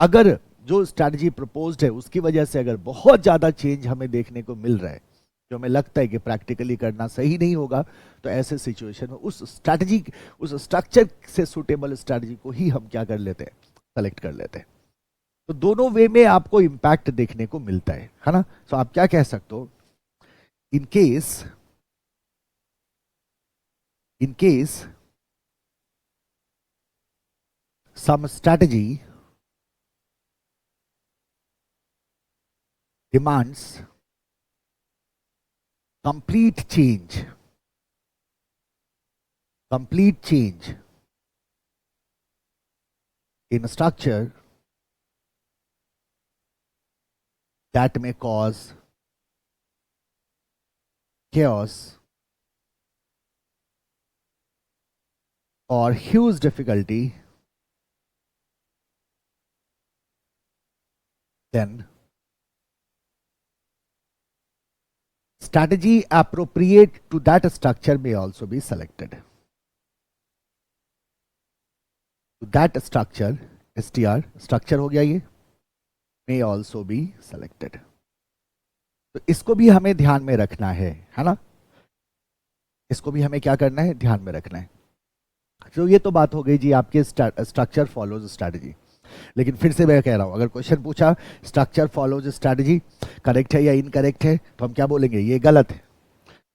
अगर जो स्ट्रैटेजी प्रपोज्ड है उसकी वजह से अगर बहुत ज्यादा चेंज हमें देखने को मिल रहा है जो हमें लगता है कि प्रैक्टिकली करना सही नहीं होगा, तो ऐसे सिचुएशन में उस स्ट्रैटेजी, उस स्ट्रक्चर से सुटेबल स्ट्रैटेजी को ही हम क्या कर लेते हैं, सेलेक्ट कर लेते हैं। तो दोनों वे में आपको इंपैक्ट देखने को मिलता है ना। तो आप क्या कह सकते हो, in case some strategy demands complete change in structure that may cause chaos or huge difficulty, then strategy appropriate to that structure may also be selected. To that structure, STR structure हो गया ये, may also be selected. तो इसको भी हमें ध्यान में रखना है ना? इसको भी हमें क्या करना है, ध्यान में रखना है. तो ये तो बात हो गई जी आपके स्ट्रक्चर फॉलोज स्ट्रैटेजी. लेकिन फिर से मैं कह रहा हूं, अगर क्वेश्चन पूछा स्ट्रक्चर फॉलोज स्ट्रैटेजी करेक्ट है या इनकरेक्ट है, तो हम क्या बोलेंगे, ये गलत है.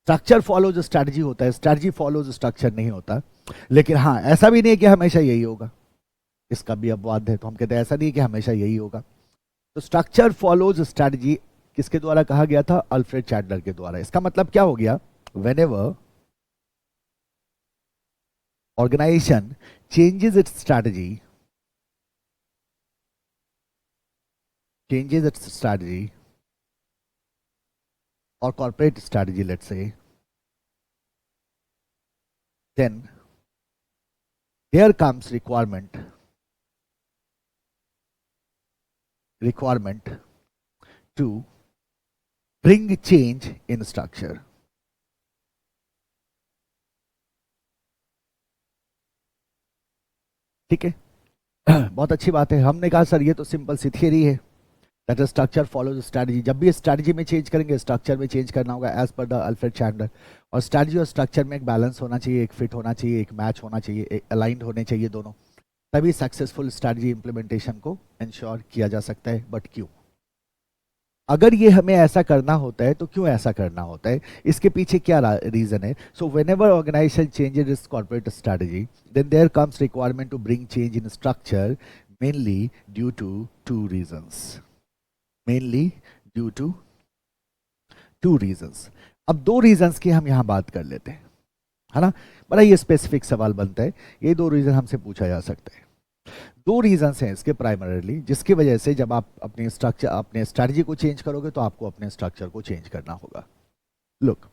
स्ट्रक्चर फॉलोज स्ट्रैटेजी होता है, स्ट्रैटेजी फॉलोज स्ट्रक्चर नहीं होता. लेकिन हाँ, ऐसा भी नहीं है कि हमेशा यही होगा, इसका भी अपवाद है. तो हम कहते हैं ऐसा नहीं है कि हमेशा यही होगा. तो स्ट्रक्चर फॉलोज स्ट्रैटेजी किसके द्वारा कहा गया था, अल्फ्रेड चैंडलर के द्वारा. इसका मतलब क्या हो गया, whenever organization changes its strategy or corporate strategy, let's say, then there comes requirement to bring change in structure. ठीक है, बहुत अच्छी बात है. हमने कहा सर ये तो सिंपल सी थियरी है, that is structure follows strategy. जब भी स्ट्रैटेजी में चेंज करेंगे, स्ट्रक्चर में चेंज करना होगा एज पर द अल्फ्रेड चैंडलर. और स्ट्रैटेजी और स्ट्रक्चर में एक बैलेंस होना चाहिए, एक फिट होना चाहिए, एक मैच होना चाहिए, एक अलाइंड होने चाहिए दोनों, तभी सक्सेसफुल स्ट्रैटेजी इंप्लीमेंटेशन को इंश्योर किया जा सकता है. बट क्यों, अगर ये हमें ऐसा करना होता है तो क्यों ऐसा करना होता है, इसके पीछे क्या रीजन है. So whenever organization changes its corporate strategy, then there comes requirement to bring change in structure, mainly due to two reasons. अब दो रीजंस की हम यहां बात कर लेते हैं, है ना. बड़ा ये स्पेसिफिक सवाल बनता है, ये दो रीजन हमसे पूछा जा सकता है. दो रीजंस हैं इसके प्राइमरीली, जिसकी वजह से जब आप अपने स्ट्रैटेजी को चेंज करोगे तो आपको अपने स्ट्रक्चर को चेंज करना होगा. लुक,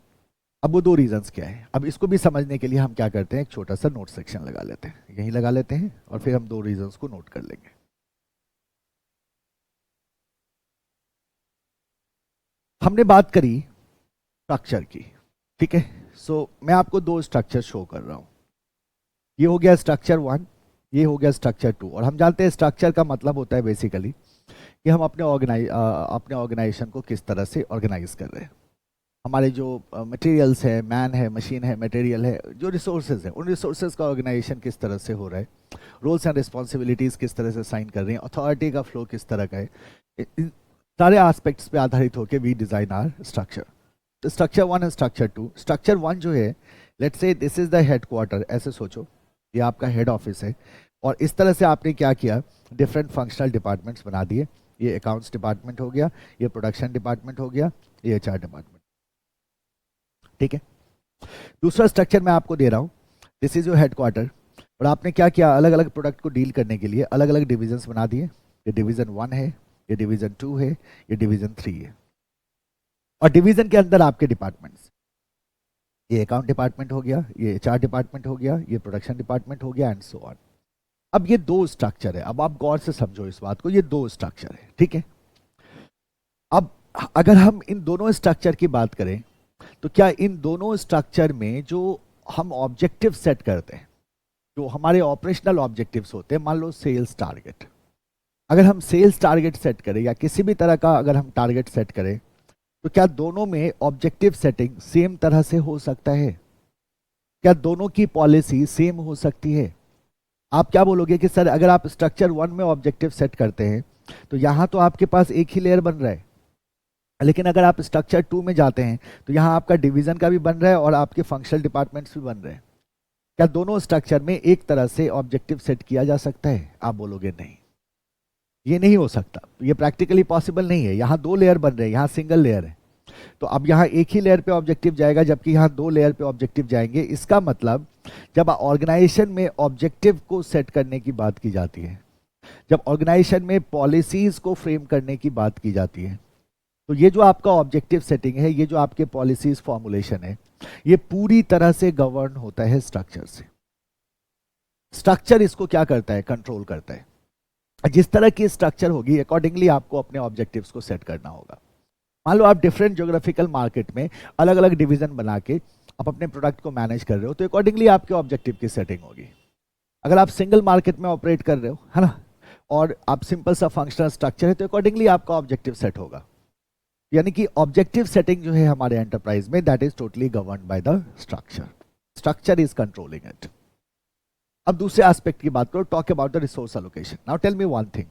अब वो दो रीजंस क्या है, अब इसको भी समझने के लिए हम क्या करते हैं, एक छोटा सा नोट सेक्शन लगा लेते हैं, यहीं लगा लेते हैं, और फिर हम दो रीजंस को नोट कर लेंगे. हमने बात करी स्ट्रक्चर की, ठीक है. सो मैं आपको दो स्ट्रक्चर शो कर रहा हूं. ये हो गया स्ट्रक्चर 1, ये हो गया स्ट्रक्चर 2. और हम जानते हैं स्ट्रक्चर का मतलब होता है बेसिकली कि हम अपने ऑर्गेनाइजेशन को किस तरह से ऑर्गेनाइज कर रहे हैं. हमारे जो मटेरियल्स है, मैन है, मशीन है, मटेरियल है, जो रिसोर्सेज हैं, उन रिसोर्सेज का ऑर्गेनाइजेशन किस तरह से हो रहा है, रोल्स एंड रिस्पॉन्सिबिलिटीज़ किस तरह से साइन कर रहे हैं, अथॉरिटी का फ्लो किस तरह का है, इन सारे एस्पेक्ट्स पे आधारित होकर वी डिज़ाइन आर स्ट्रक्चर. तो स्ट्रक्चर 1 एंड स्ट्रक्चर 2. स्ट्रक्चर 1 जो है, let's say this is the headquarter, ऐसे सोचो ये आपका हेड ऑफिस है, और इस तरह से आपने क्या किया, डिफरेंट फंक्शनल डिपार्टमेंट्स बना दिए. ये अकाउंट्स डिपार्टमेंट हो गया, ये प्रोडक्शन डिपार्टमेंट हो गया, ये एचआर डिपार्टमेंट. ठीक है. दूसरा स्ट्रक्चर मैं आपको दे रहा हूँ, दिस इज योर हेडक्वार्टर, और आपने क्या किया, अलग अलग प्रोडक्ट को डील करने के लिए अलग अलग डिविजन्स बना दिए. ये डिवीजन 1 है, ये डिवीजन 2 है, ये डिवीजन 3 है. और डिवीजन के अंदर आपके डिपार्टमेंट्स, ये अकाउंट डिपार्टमेंट हो गया, ये एचआर डिपार्टमेंट हो गया, ये प्रोडक्शन डिपार्टमेंट हो गया, एंड सो ऑन. अब ये दो स्ट्रक्चर है, अब आप गौर से समझो इस बात को, ये दो स्ट्रक्चर है, ठीक है. अब अगर हम इन दोनों स्ट्रक्चर की बात करें, तो क्या इन दोनों स्ट्रक्चर में जो हम ऑब्जेक्टिव सेट करते हैं, जो हमारे ऑपरेशनल ऑब्जेक्टिव्स होते हैं, मान लो सेल्स टारगेट, अगर हम सेल्स टारगेट सेट करें या किसी भी तरह का अगर हम टारगेट सेट करें, तो क्या दोनों में ऑब्जेक्टिव सेटिंग सेम तरह से हो सकता है, क्या दोनों की पॉलिसी सेम हो सकती है. आप क्या बोलोगे कि सर अगर आप स्ट्रक्चर 1 में ऑब्जेक्टिव सेट करते हैं तो यहां तो आपके पास एक ही लेयर बन रहा है, लेकिन अगर आप स्ट्रक्चर 2 में जाते हैं तो यहां आपका डिवीजन का भी बन रहा है और आपके फंक्शनल डिपार्टमेंट्स भी बन रहे हैं. क्या दोनों स्ट्रक्चर में एक तरह से ऑब्जेक्टिव सेट किया जा सकता है? आप बोलोगे नहीं, ये नहीं हो सकता, ये प्रैक्टिकली पॉसिबल नहीं है। यहाँ दो लेयर बन रहे हैं, यहाँ सिंगल लेयर है, तो अब यहाँ एक ही लेयर पे ऑब्जेक्टिव जाएगा जबकि यहाँ दो लेयर पे ऑब्जेक्टिव जाएंगे। इसका मतलब जब ऑर्गेनाइजेशन में ऑब्जेक्टिव को सेट करने की बात की जाती है, जब ऑर्गेनाइजेशन में पॉलिसीज को फ्रेम करने की बात की जाती है, तो ये जो आपका ऑब्जेक्टिव सेटिंग है, ये जो आपके पॉलिसीज फॉर्मुलेशन है, ये पूरी तरह से गवर्न होता है स्ट्रक्चर से। स्ट्रक्चर इसको क्या करता है? कंट्रोल करता है। जिस तरह की स्ट्रक्चर होगी अकॉर्डिंगली आपको अपने ऑब्जेक्टिव्स को सेट करना होगा। मान लो आप डिफरेंट ज्योग्राफिकल मार्केट में अलग अलग डिवीजन बना के आप अपने प्रोडक्ट को मैनेज कर रहे हो, तो अकॉर्डिंगली आपके ऑब्जेक्टिव की सेटिंग होगी। अगर आप सिंगल मार्केट में ऑपरेट कर रहे हो, है ना, और आप सिंपल सा फंक्शनल स्ट्रक्चर है, तो अकॉर्डिंगली आपका ऑब्जेक्टिव सेट होगा। यानी कि ऑब्जेक्टिव सेटिंग जो है हमारे एंटरप्राइज में, that is totally governed by the structure. Structure is controlling it. अब दूसरे एस्पेक्ट की बात करो, talk about the resource allocation. Now tell me one thing,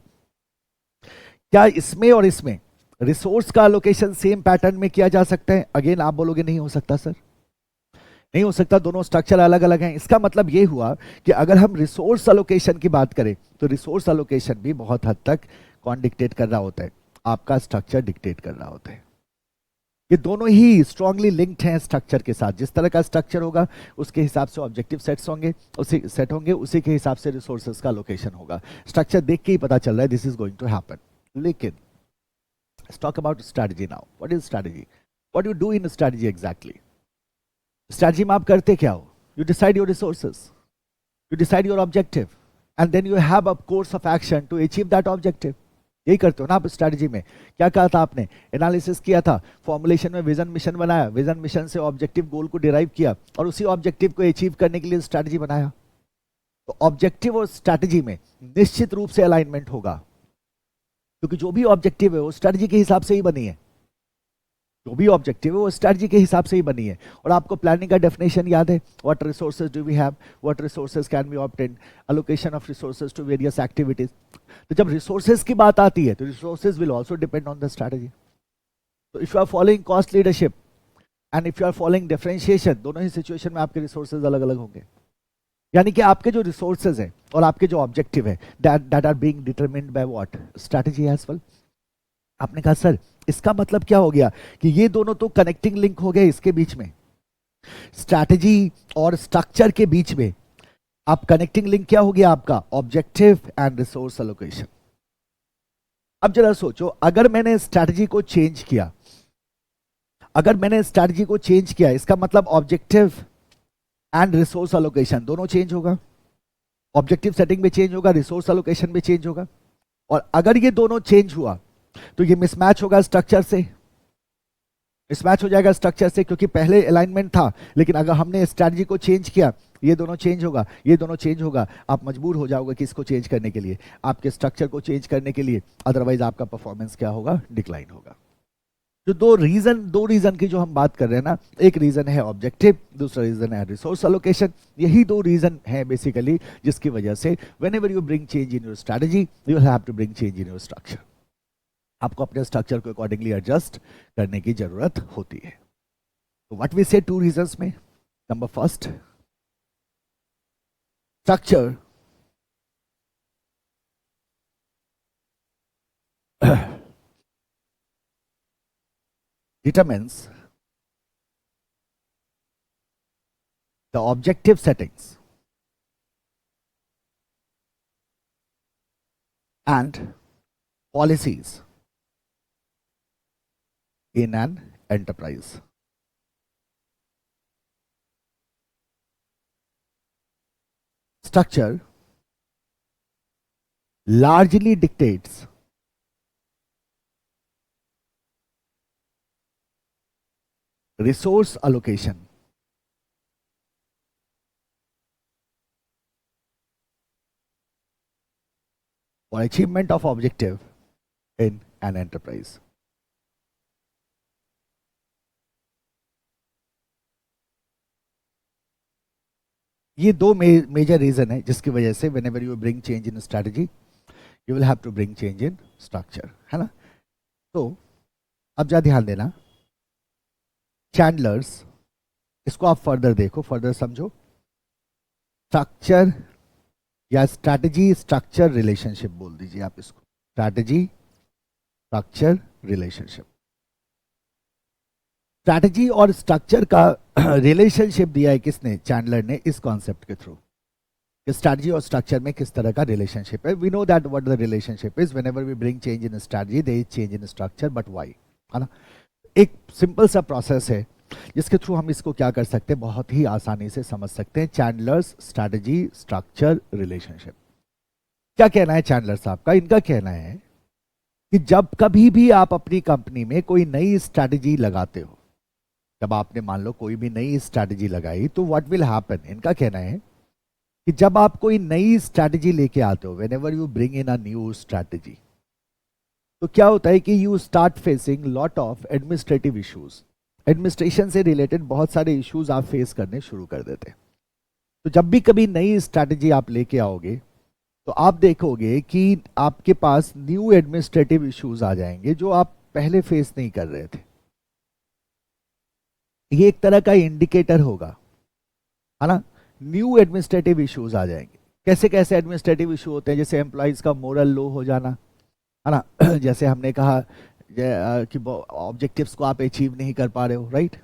क्या इसमें और इसमें रिसोर्स का एलोकेशन सेम पैटर्न में किया जा सकता है? अगेन आप बोलोगे नहीं हो सकता सर, नहीं हो सकता, दोनों स्ट्रक्चर अलग अलग हैं। इसका मतलब ये हुआ कि अगर हम रिसोर्स एलोकेशन की बात करें तो रिसोर्स एलोकेशन भी बहुत हद तक कौन डिक्टेट कर रहा होता है? आपका स्ट्रक्चर डिक्टेट कर रहा होता है। ये दोनों ही स्ट्रांगली लिंक्ड हैं स्ट्रक्चर के साथ। जिस तरह का स्ट्रक्चर होगा उसके हिसाब से ऑब्जेक्टिव सेट्स होंगे, उसी के हिसाब से रिसोर्सेज का लोकेशन होगा। स्ट्रक्चर देख के ही पता चल रहा है this is going to happen. लेकिन let's talk about strategy now. What is strategy? What do you do in strategy exactly? Strategy में आप करते क्या हो? You decide your resources, you decide your objective, and then you have a course of action to achieve that objective. यही करते हो ना आप स्ट्रैटेजी में। क्या कहा था आपने? एनालिसिस किया था, फॉर्मुलेशन में विजन मिशन बनाया, विजन मिशन से ऑब्जेक्टिव गोल को डिराइव किया, और उसी ऑब्जेक्टिव को अचीव करने के लिए स्ट्रैटेजी बनाया। तो ऑब्जेक्टिव और स्ट्रैटेजी में निश्चित रूप से अलाइनमेंट होगा, क्योंकि जो भी ऑब्जेक्टिव है वो स्ट्रैटेजी के हिसाब से ही बनी है। जो भी ऑब्जेक्टिव है वो स्ट्रैटेजी के हिसाब से ही बनी है। और आपको प्लानिंग का डेफिनेशन याद है, what resources do we have, what resources can be obtained, allocation of resources to various activities. तो जब रिसोर्सेज की बात आती है तो resources will also depend on the strategy. तो if you are following cost leadership and if you are following differentiation, दोनों ही सिचुएशन में आपके रिसोर्सेज अलग अलग होंगे। यानी कि आपके जो रिसोर्सेज हैं और आपके जो ऑब्जेक्टिव है, that are being determined by what? Strategy as well. आपने कहा सर इसका मतलब क्या हो गया कि ये दोनों तो कनेक्टिंग लिंक हो गए इसके बीच में, स्ट्रैटेजी और स्ट्रक्चर के बीच में। आप कनेक्टिंग लिंक क्या हो गया आपका? Objective and resource allocation. अब जरा सोचो, अगर मैंने स्ट्रैटेजी को चेंज किया, इसका मतलब ऑब्जेक्टिव एंड रिसोर्स एलोकेशन दोनों चेंज होगा। ऑब्जेक्टिव सेटिंग में चेंज होगा, रिसोर्स एलोकेशन में चेंज होगा। और अगर ये दोनों चेंज हुआ तो ये मिसमैच होगा स्ट्रक्चर से, मिसमैच हो जाएगा स्ट्रक्चर से, क्योंकि पहले अलाइनमेंट था, लेकिन अगर हमने स्ट्रैटेजी को चेंज किया, ये दोनों चेंज होगा, ये दोनों चेंज होगा। आप मजबूर हो जाओगे कि इसको चेंज करने के लिए, आपके स्ट्रक्चर को चेंज करने के लिए, अदरवाइज आपका परफॉर्मेंस क्या होगा? डिक्लाइन होगा। जो दो रीजन की जो हम बात कर रहे हैं ना, एक रीजन है ऑब्जेक्टिव, दूसरा रीजन है रिसोर्स एलोकेशन। यही दो रीजन है बेसिकली जिसकी वजह से whenever you bring change in your strategy you will have to bring change in your structure. आपको अपने स्ट्रक्चर को अकॉर्डिंगली एडजस्ट करने की जरूरत होती है। तो व्हाट वी से टू रीजंस में, number first, structure determines the objective settings and policies in an enterprise. Structure largely dictates resource allocation for achievement of objective in an enterprise. ये दो मेजर रीजन है जिसकी वजह से whenever you bring change in strategy you will have to bring change in structure, है ना। तो अब जा ध्यान देना, चैंडलर्स, इसको आप फर्दर देखो, फर्दर समझो। स्ट्रक्चर या स्ट्रैटेजी स्ट्रक्चर रिलेशनशिप बोल दीजिए आप इसको, स्ट्रैटेजी स्ट्रक्चर रिलेशनशिप। स्ट्रैटेजी और स्ट्रक्चर का रिलेशनशिप दिया है किसने? चैंडलर ने, इस कॉन्सेप्ट के थ्रू। स्ट्रैटेजी और स्ट्रक्चर में किस तरह का रिलेशनशिप है? We know that what the relationship is, whenever we bring change in strategy there is change in structure, but why, है ना? एक सिंपल सा प्रोसेस है जिसके थ्रू हम इसको क्या कर सकते हैं, बहुत ही आसानी से समझ सकते हैं। चैंडलर्स स्ट्रैटेजी स्ट्रक्चर रिलेशनशिप। क्या कहना है चैंडलर साहब का? इनका कहना है कि जब कभी भी आप अपनी कंपनी में कोई नई स्ट्रैटेजी लगाते हो, जब आपने मान लो कोई भी नई स्ट्रैटेजी लगाई, तो व्हाट विल हैपन, इनका कहना है कि जब आप कोई नई स्ट्रैटेजी लेके आते हो, when ever you bring in a new strategy, तो क्या होता है कि you start facing lot of administrative issues. Administration से रिलेटेड बहुत सारे इश्यूज आप फेस करने शुरू कर देते हैं। तो जब भी कभी नई स्ट्रैटेजी आप लेके आओगे, तो आप देखोगे कि आपके पास न्यू एडमिनिस्ट्रेटिव इश्यूज आ जाएंगे जो आप पहले फेस नहीं कर रहे थे। ये एक तरह का इंडिकेटर होगा, है ना? न्यू एडमिनिस्ट्रेटिव इश्यूज आ जाएंगे। कैसे कैसे एडमिनिस्ट्रेटिव इशू होते हैं? जैसे एम्प्लॉइज का मोरल लो हो जाना, है ना? जैसे हमने कहा कि ऑब्जेक्टिव्स को आप अचीव नहीं कर पा रहे हो, right?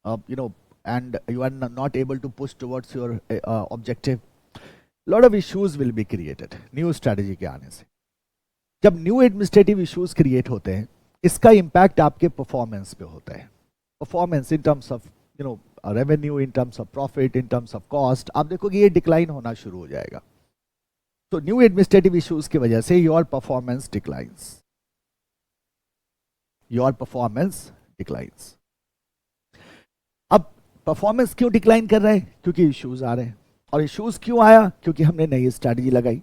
You know, and you are not able to push towards your objective. Lot of issues will be created new strategy के आने से। जब न्यू एडमिनिस्ट्रेटिव इश्यूज क्रिएट होते हैं, इसका इंपैक्ट आपके परफॉर्मेंस पे होता है। Performance in terms of you know revenue, in terms of profit, in terms of cost, आप देखोगे ये डिक्लाइन होना शुरू हो जाएगा। तो न्यू एडमिनिस्ट्रेटिव इश्यूज की वजह से your performance declines, your performance declines. अब परफॉर्मेंस क्यों डिक्लाइन कर रहा है? क्योंकि इश्यूज आ रहे हैं। और इश्यूज क्यों आया? क्योंकि हमने नई स्ट्रैटेजी लगाई।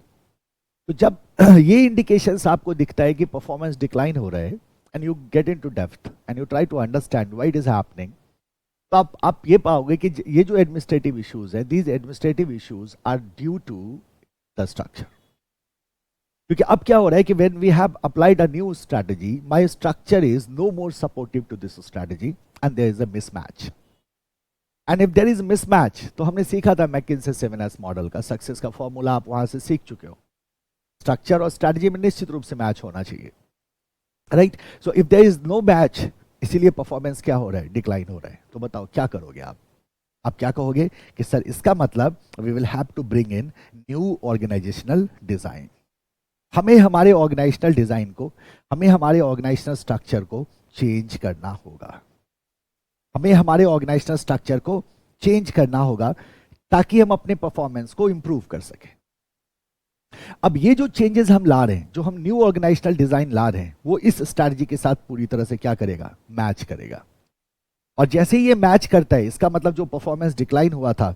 तो जब ये इंडिकेशंस आपको दिखता है कि परफॉर्मेंस डिक्लाइन हो रहा है, and you get into depth and you try to understand why it is happening, तो आप ये पाओगे कि ये जो एडमिनिस्ट्रेटिव इश्यूज है, these administrative issues are due to the structure. क्योंकि अब क्या हो रहा है कि when we have applied a new strategy, my structure is no more supportive to this strategy and there is a mismatch. And if there is mismatch, तो हमने सीखा था मैकिन्से 7S मॉडल का सक्सेस का फॉर्मूला, आप वहां से सीख चुके हो। स्ट्रक्चर और स्ट्रैटेजी में निश्चित रूप से मैच होना चाहिए, right? So if there is no match, इसीलिए परफॉर्मेंस क्या हो रहा है? डिक्लाइन हो रहा है। तो बताओ क्या करोगे आप क्या कहोगे कि सर इसका मतलब we will have to bring in new organizational design. हमें हमारे ऑर्गेनाइजेशनल डिजाइन को, हमें हमारे ऑर्गेनाइजेशनल स्ट्रक्चर को चेंज करना होगा। हमें हमारे ऑर्गेनाइजेशनल स्ट्रक्चर को चेंज करना होगा ताकि हम अपने परफॉर्मेंस को इंप्रूव कर सकें। अब ये जो चेंजेस हम ला रहे हैं, जो हम न्यू ऑर्गेनाइजेशनल डिजाइन ला रहे हैं, वो इस स्ट्रैटेजी के साथ पूरी तरह से क्या करेगा? मैच करेगा। और जैसे ही ये मैच करता है, इसका मतलब जो परफॉर्मेंस डिक्लाइन हुआ था,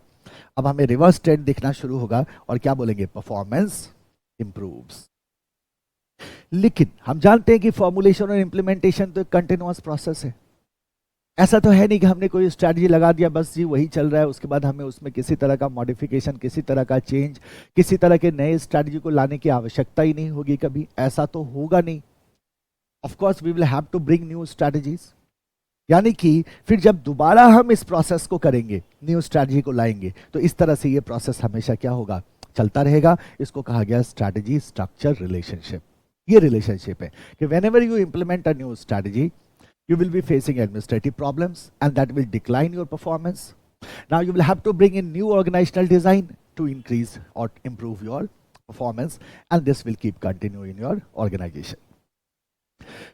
अब हमें रिवर्स ट्रेंड दिखना शुरू होगा और क्या बोलेंगे? Performance improves. लेकिन हम जानते हैं कि फॉर्मुलेशन और इंप्लीमेंटेशन तो एक कंटिन्यूअस प्रोसेस है। ऐसा तो है नहीं कि हमने कोई स्ट्रैटेजी लगा दिया, बस जी वही चल रहा है, उसके बाद हमें उसमें किसी तरह का मॉडिफिकेशन, किसी तरह का चेंज, किसी तरह के नए स्ट्रैटेजी को लाने की आवश्यकता ही नहीं होगी कभी। ऐसा तो होगा नहीं। Of course we will have to bring new strategies. यानी कि फिर जब दोबारा हम इस प्रोसेस को करेंगे, न्यू स्ट्रैटेजी को लाएंगे, तो इस तरह से ये प्रोसेस हमेशा क्या होगा? चलता रहेगा। इसको कहा गया स्ट्रैटेजी स्ट्रक्चर रिलेशनशिप। ये रिलेशनशिप है कि whenever you implement a new strategy, you will be facing administrative problems and that will decline your performance. Now you will have to bring in new organizational design to increase or improve your performance, and this will keep continue in your organization.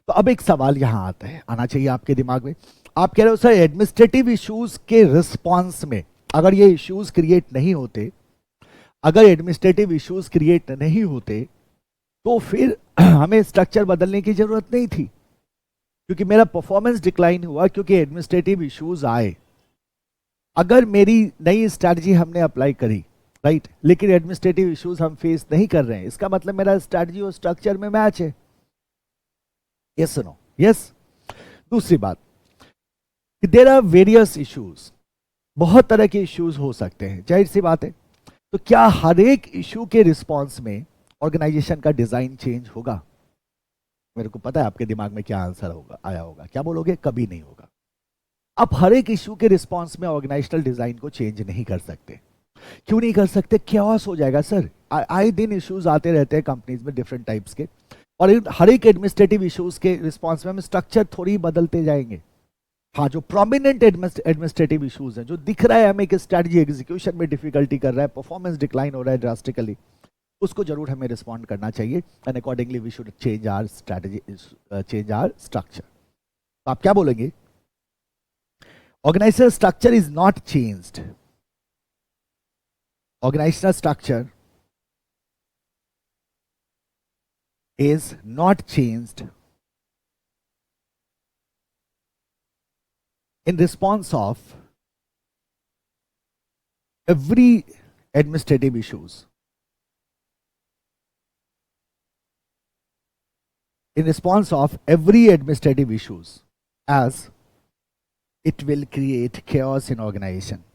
तो अब एक सवाल यहां आता है, आना चाहिए आपके दिमाग में। आप कह रहे हो सर एडमिनिस्ट्रेटिव इश्यूज के रिस्पॉन्स में अगर ये इश्यूज क्रिएट नहीं होते, अगर एडमिनिस्ट्रेटिव इश्यूज क्रिएट नहीं होते, तो फिर हमें स्ट्रक्चर बदलने की जरूरत नहीं थी, क्योंकि मेरा परफॉर्मेंस डिक्लाइन हुआ क्योंकि एडमिनिस्ट्रेटिव इश्यूज आए। अगर मेरी नई स्ट्रैटेजी हमने अप्लाई करी, राइट, लेकिन एडमिनिस्ट्रेटिव इश्यूज हम फेस नहीं कर रहे हैं, इसका मतलब मेरा स्ट्रैटेजी और स्ट्रक्चर में मैच है। Yes no? यस। दूसरी बात, देयर आर वेरियस इश्यूज, बहुत तरह के इश्यूज हो सकते हैं, जाहिर सी बात है। तो क्या हर एक इश्यू के रिस्पॉन्स में ऑर्गेनाइजेशन का डिजाइन चेंज होगा? मेरे को पता है आपके दिमाग में क्या आंसर होगा, आया होगा। क्या बोलोगे? कभी नहीं होगा। आप हर एक इश्यू के रिस्पॉन्स में ऑर्गेनाइजेशनल डिजाइन को चेंज नहीं कर सकते। क्यों नहीं कर सकते? chaos हो जाएगा सर। आए दिन इश्यूज आते रहते हैं कंपनीज में डिफरेंट टाइप्स के, और हर एक एडमिनिस्ट्रेटिव इश्यूज के रिस्पॉन्स में हम स्ट्रक्चर थोड़ी बदलते जाएंगे। हाँ, जो प्रोमिनेंट एडमिनिस्ट्रेटिव इश्यूज हैं, जो दिख रहा है हमें कि स्ट्रेटजी एग्जीक्यूशन में डिफिकल्टी कर रहा है, परफॉर्मेंस डिक्लाइन हो रहा है ड्रास्टिकली, उसको जरूर हमें रिस्पॉन्ड करना चाहिए, and accordingly we should change our strategy, change our structure. तो आप क्या बोलेंगे? Organizational structure is not changed, organizational structure is not changed in response of every administrative issues, in response of every administrative issues, as it will create chaos in organization.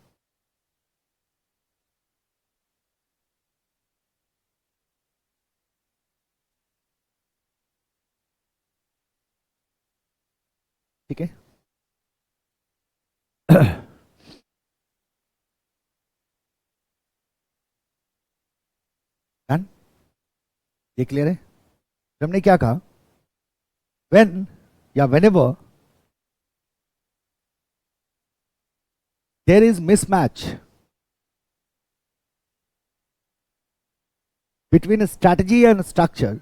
ठीक है? डन? ये क्लियर है? हमने क्या कहा? when या whenever there is mismatch between a strategy and structure,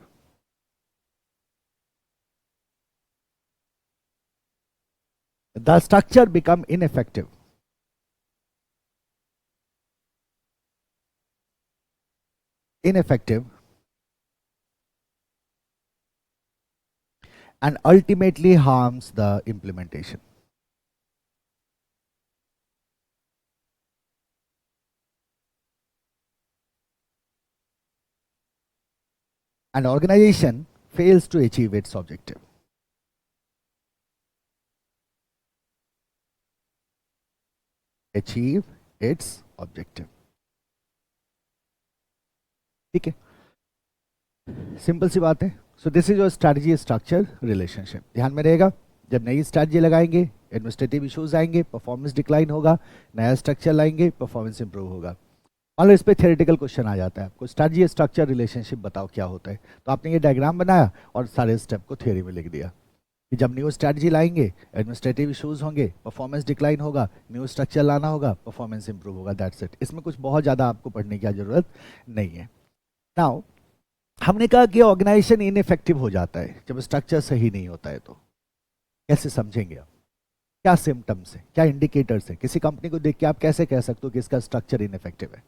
the structure become ineffective. And ultimately harms the implementation. An organization fails to achieve its objective. Achieve its objective. ठीक है? सिंपल सी बात है। सो this is your strategy structure relationship. ध्यान में रहेगा, जब नई स्ट्रैटेजी लगाएंगे एडमिनिस्ट्रेटिव इश्यूज आएंगे, परफॉर्मेंस डिक्लाइन होगा, नया स्ट्रक्चर लाएंगे, परफॉर्मेंस इंप्रूव होगा। मान लो इस पे थ्योरेटिकल क्वेश्चन आ जाता है आपको, स्ट्रैटेजी स्ट्रक्चर रिलेशनशिप बताओ क्या होता है, तो आपने ये डायग्राम बनाया और सारे स्टेप को थ्योरी में लिख दिया कि जब न्यू स्ट्रैटेजी लाएंगे एडमिनिस्ट्रेटिव इश्यूज होंगे, परफॉर्मेंस डिक्लाइन होगा, न्यू स्ट्रक्चर लाना होगा, परफॉर्मेंस इंप्रूव होगा, दैट्स इट। इसमें कुछ बहुत ज़्यादा आपको पढ़ने की जरूरत नहीं है। नाउ हमने कहा कि ऑर्गेनाइजेशन इनइफेक्टिव हो जाता है जब स्ट्रक्चर सही नहीं होता है, तो कैसे समझेंगे आप? क्या सिम्टम्स है, क्या इंडिकेटर्स है? किसी कंपनी को देख के आप कैसे कह सकते हो कि इसका स्ट्रक्चर इनइफेक्टिव है?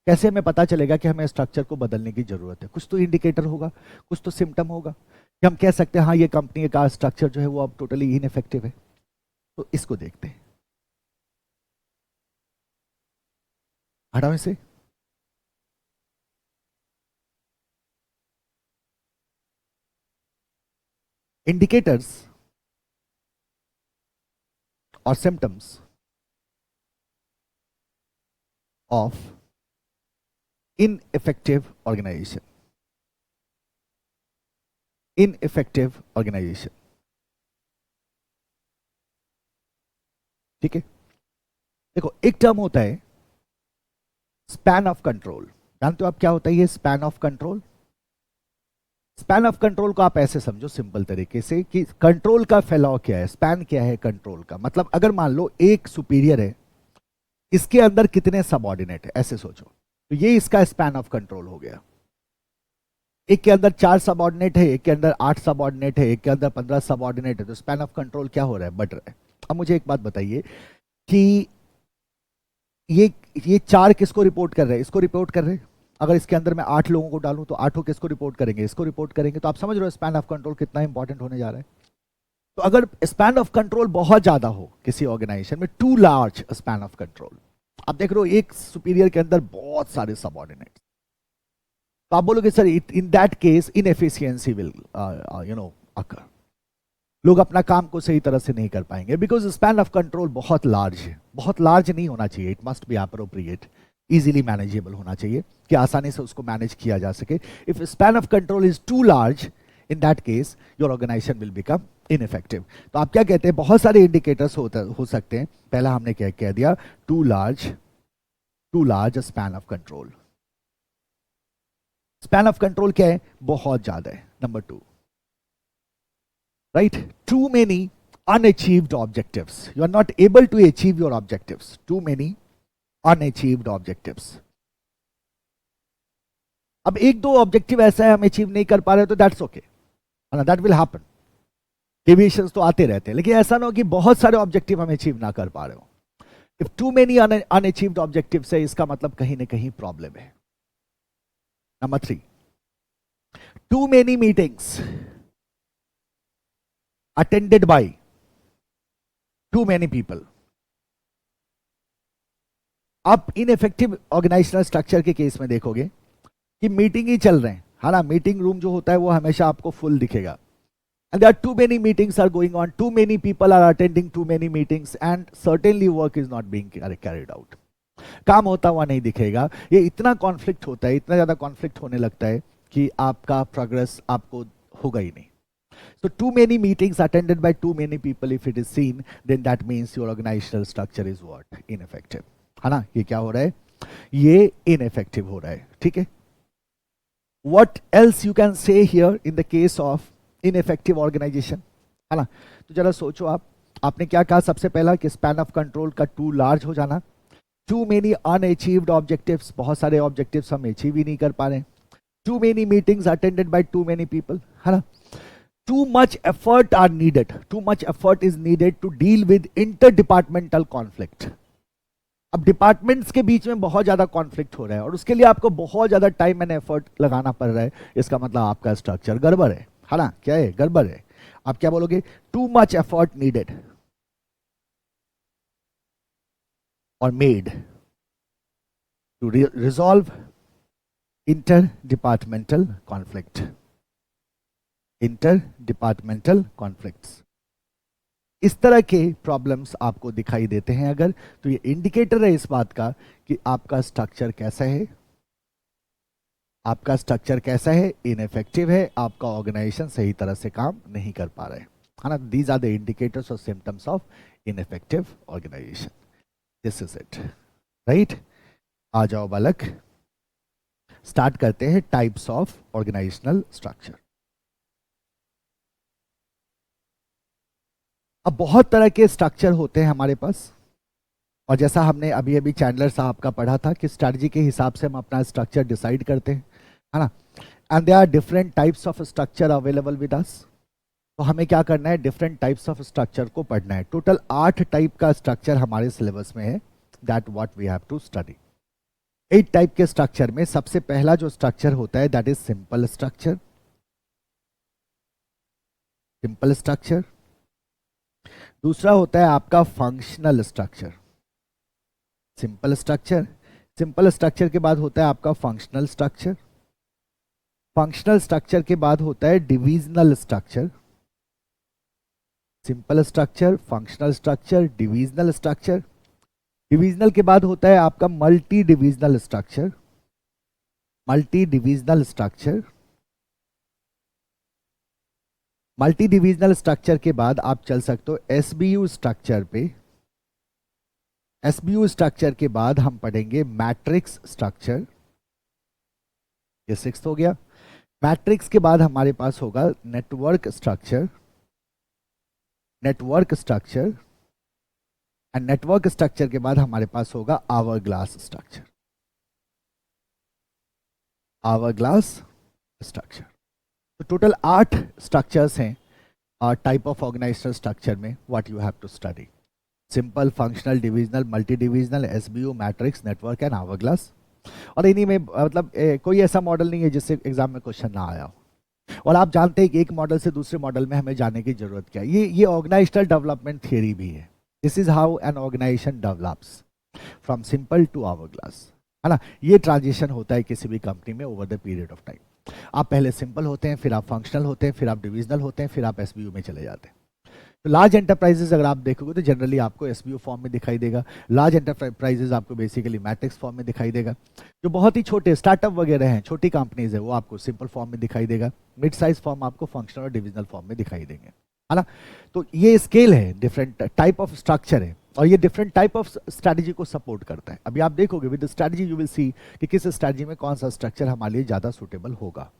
कैसे हमें पता चलेगा कि हमें स्ट्रक्चर को बदलने की जरूरत है? कुछ तो इंडिकेटर होगा, कुछ तो सिम्टम होगा कि हम कह सकते हैं हाँ ये कंपनी का स्ट्रक्चर जो है वो अब टोटली इनइफेक्टिव है। तो इसको देखते हैं, हटाओ इसे। इंडिकेटर्स और symptoms of ineffective organization. Ineffective organization. ठीक है? देखो, एक टर्म होता है स्पैन ऑफ कंट्रोल। जानते हो आप क्या होता है ये span of control? Span of control को आप ऐसे समझो सिंपल तरीके से कि कंट्रोल का फैलाव क्या है, स्पैन क्या है कंट्रोल का। मतलब अगर मान लो एक सुपीरियर है, इसके अंदर कितने सबऑर्डिनेट है, ऐसे सोचो, तो ये इसका स्पैन ऑफ कंट्रोल हो गया। एक के अंदर 4 सबऑर्डिनेट है, एक के अंदर 8 सबऑर्डिनेट है, एक के अंदर 15 सबऑर्डिनेट है, तो स्पैन ऑफ कंट्रोल क्या हो रहा है? बढ़ रहा है। अब मुझे एक बात बताइए कि ये 4 किसको रिपोर्ट कर रहे हैं? इसको रिपोर्ट कर रहे हैं। अगर इसके अंदर मैं 8 लोगों को डालूं तो 8 किसको रिपोर्ट करेंगे? इसको रिपोर्ट करेंगे। तो आप समझ रहे हो स्पैन ऑफ कंट्रोल कितना इंपॉर्टेंट होने जा रहा है। तो अगर स्पैन ऑफ कंट्रोल बहुत ज्यादा हो किसी ऑर्गेनाइजेशन में, too large span of control, आप देख रहे हो एक सुपीरियर के अंदर बहुत सारे सबऑर्डिनेट, तो आप बोलोगे sir in that case inefficiency will occur. लोग अपना काम को सही तरह से नहीं कर पाएंगे बिकॉज स्पैन ऑफ कंट्रोल बहुत लार्ज है। बहुत लार्ज नहीं होना चाहिए, it must be appropriate, easily manageable होना चाहिए कि आसानी से उसको मैनेज किया जा सके। If span of control is too large, in that case your organization will become ineffective. तो आप क्या कहते हैं? बहुत सारे इंडिकेटर्स हो सकते हैं। पहला हमने क्या कह दिया? Too large too large span of control. Span of control क्या है? बहुत ज्यादा है। Number 2, right, too many unachieved objectives. You are not able to achieve your objectives. Too many unachieved objectives. अब एक दो ऑब्जेक्टिव ऐसा है हम अचीव नहीं कर पा रहे तो that's okay, that will happen, deviations तो आते रहते हैं, लेकिन ऐसा ना हो कि बहुत सारे ऑब्जेक्टिव हम अचीव ना कर पा रहे हो। If too many unachieved objectives है, इसका मतलब कहीं ना कहीं प्रॉब्लम है। Number 3, too many meetings attended by too many people. आप इनइफेक्टिव ऑर्गेनाइजेशनल स्ट्रक्चर के केस में देखोगे कि मीटिंग ही चल रहे हैं, है ना, मीटिंग रूम जो होता है वो हमेशा आपको फुल दिखेगा, and there are too many meetings are going on, too many people are attending too many meetings, and certainly work is not being carried out. काम होता हुआ नहीं दिखेगा। ये इतना कॉन्फ्लिक्ट होता है, इतना ज्यादा कॉन्फ्लिक्ट होने लगता है कि आपका प्रोग्रेस आपको होगा ही नहीं। So too many meetings attended by too many people, if it is seen, then that means your organizational structure is what? Ineffective, है ना। ये क्या हो रहा है? ये ineffective हो रहा है, ठीक है। What else you can say here in the case of ineffective organization, है ना। तो जरा सोचो आपने क्या कहा सबसे पहला कि स्पैन ऑफ कंट्रोल का टू लार्ज हो जाना, टू मेनी अनअचीव्ड ऑब्जेक्टिव्स, बहुत सारे ऑब्जेक्टिव्स हम अचीव ही नहीं कर पा रहे, too many meetings attended by too many people, है ना। Too much effort are needed. Too much effort is needed to deal with interdepartmental conflict. अब डिपार्टमेंट्स के बीच में बहुत ज्यादा कॉन्फ्लिक्ट हो रहा है और उसके लिए आपको बहुत ज्यादा टाइम एंड एफर्ट लगाना पड़ रहा है। इसका मतलब आपका स्ट्रक्चर गड़बड़ है ना। क्या है? गड़बड़ है। आप क्या बोलोगे? टू मच एफर्ट नीडेड और made to resolve inter departmental conflict. Inter departmental conflicts, इस तरह के प्रॉब्लम्स आपको दिखाई देते हैं अगर, तो ये इंडिकेटर है इस बात का कि आपका स्ट्रक्चर कैसा है, आपका स्ट्रक्चर कैसा है, इनइफेक्टिव है, आपका ऑर्गेनाइजेशन सही तरह से काम नहीं कर पा रहा है ना। दीज आर द इंडिकेटर्स और symptoms of ineffective organization. This is it, right. आ जाओ बालक, स्टार्ट करते हैं टाइप्स ऑफ ऑर्गेनाइजेशनल स्ट्रक्चर। अब बहुत तरह के स्ट्रक्चर होते हैं हमारे पास, और जैसा हमने अभी अभी चैंडलर साहब का पढ़ा था कि स्ट्रैटेजी के हिसाब से हम अपना स्ट्रक्चर डिसाइड करते हैं, है ना। And there are different types of structure available with us. तो हमें क्या करना है? डिफरेंट टाइप्स ऑफ स्ट्रक्चर को पढ़ना है। टोटल 8 टाइप का स्ट्रक्चर हमारे सिलेबस में है, that what we have to study. 8 type के स्ट्रक्चर में सबसे पहला जो स्ट्रक्चर होता है that is simple structure. Simple structure. दूसरा होता है आपका functional structure. Simple structure, simple structure के बाद होता है आपका फंक्शनल स्ट्रक्चर। फंक्शनल स्ट्रक्चर के बाद होता है divisional structure. Simple structure, functional structure, divisional structure. Divisional के बाद होता है आपका multi divisional structure. Multi divisional structure. Multi divisional structure के बाद आप चल सकते हो एसबीयू स्ट्रक्चर पे। एसबीयू स्ट्रक्चर के बाद हम पढ़ेंगे मैट्रिक्स स्ट्रक्चर, ये 6th हो गया। मैट्रिक्स के बाद हमारे पास होगा network structure. Network structure and network structure के बाद हमारे पास होगा hourglass structure. Hourglass structure. तो टोटल 8 स्ट्रक्चर्स हैं टाइप ऑफ ऑर्गेनाइजेशनल स्ट्रक्चर में, what you have to study. Simple, functional, divisional, multi divisional, SBU, matrix, network and hourglass. और इन्हीं में मतलब कोई ऐसा मॉडल नहीं है जिससे एग्जाम में क्वेश्चन ना आया हो। और आप जानते हैं कि एक मॉडल से दूसरे मॉडल में हमें जाने की जरूरत क्या है। ये ऑर्गेनाइजेशनल डेवलपमेंट थियरी भी है। This is how an organization develops from simple to hourglass, है ना। ये ट्रांजिशन होता है किसी भी कंपनी में over the period of time. आप पहले सिंपल होते हैं, फिर आप फंक्शनल होते हैं, फिर आप डिविजनल होते हैं, फिर आप एसबीयू में चले जाते हैं। तो लार्ज एंटरप्राइजेज अगर आप देखोगे तो जनरली आपको एसबीयू फॉर्म में दिखाई देगा। लार्ज एंटरप्राइजेज आपको बेसिकली मैट्रिक्स फॉर्म में दिखाई देगा। जो बहुत ही छोटे स्टार्टअप वगैरह हैं, छोटी कंपनीज है, वो आपको सिंपल फॉर्म में दिखाई देगा। मिड साइज फॉर्म आपको फंक्शनल और डिविजनल फॉर्म में दिखाई देंगे, है ना। तो ये स्केल है, डिफरेंट टाइप ऑफ स्ट्रक्चर है। और ये डिफरेंट टाइप ऑफ स्ट्रैटेजी को सपोर्ट करता है। अभी आप देखोगे with strategy you will see कि किस स्ट्रैटेजी में कौन सा स्ट्रक्चर हमारे लिए ज़्यादा सूटेबल होगा,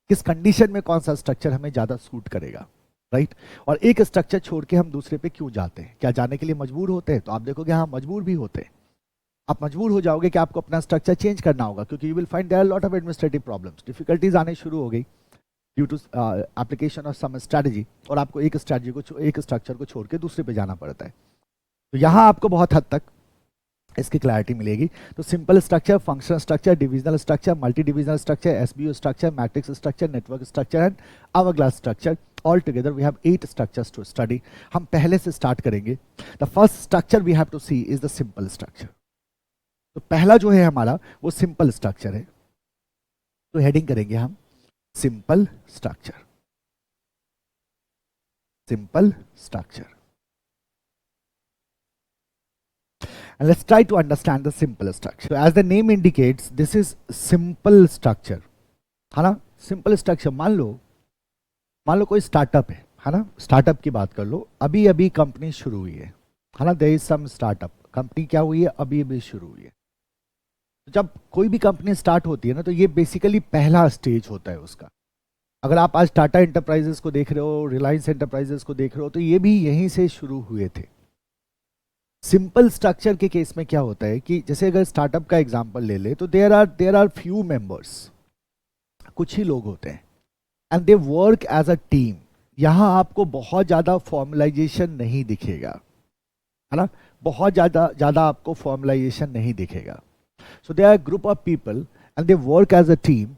किस कंडीशन में कौन सा स्ट्रक्चर हमें ज़्यादा सूट करेगा, राइट। और एक स्ट्रक्चर छोड़ के हम दूसरे पे क्यों जाते हैं, क्या जाने के लिए मजबूर होते हैं? तो आप देखोगे हाँ मजबूर भी होते हैं। आप मजबूर हो जाओगे कि आपको अपना स्ट्रक्चर चेंज करना होगा, क्योंकि you will find there are lot of administrative problems, difficulties आने शुरू हो गई due to application of some strategy, और आपको एक स्ट्रैटेजी को एक स्ट्रक्चर को छोड़ के दूसरे पे जाना पड़ता है। तो यहाँ आपको बहुत हद तक इसकी क्लैरिटी मिलेगी। तो simple structure, functional structure, divisional structure, multi divisional structure, SBU structure, matrix structure, network structure and hourglass structure, all together we have 8 structures to study. हम पहले से स्टार्ट करेंगे। The first structure we have to see is the simple structure. तो पहला जो है हमारा वो सिंपल स्ट्रक्चर है, तो हेडिंग करेंगे हम simple structure, simple structure. And let's try to understand the simple structure. So as the name indicates, this is simple structure, है ना। सिंपल स्ट्रक्चर, मान लो कोई स्टार्टअप है ना। स्टार्टअप की बात कर लो, अभी अभी कंपनी शुरू हुई है ना। There is some startup, company क्या हुई है, अभी अभी शुरू हुई है। तो जब कोई भी कंपनी स्टार्ट होती है ना, तो ये बेसिकली पहला स्टेज होता है उसका। अगर आप आज टाटा एंटरप्राइजेस को देख रहे हो, रिलायंस एंटरप्राइजेस को देख रहे हो, तो ये भी यहीं से शुरू हुए थे। सिंपल स्ट्रक्चर के केस में क्या होता है कि जैसे अगर स्टार्टअप का एग्जांपल ले ले, तो देयर आर फ्यू मेंबर्स, कुछ ही लोग होते हैं, and they work as a team. यहां आपको बहुत ज्यादा फॉर्मलाइजेशन नहीं दिखेगा, है ना। बहुत ज्यादा आपको फॉर्मलाइजेशन नहीं दिखेगा। So they are group of people and they work as a team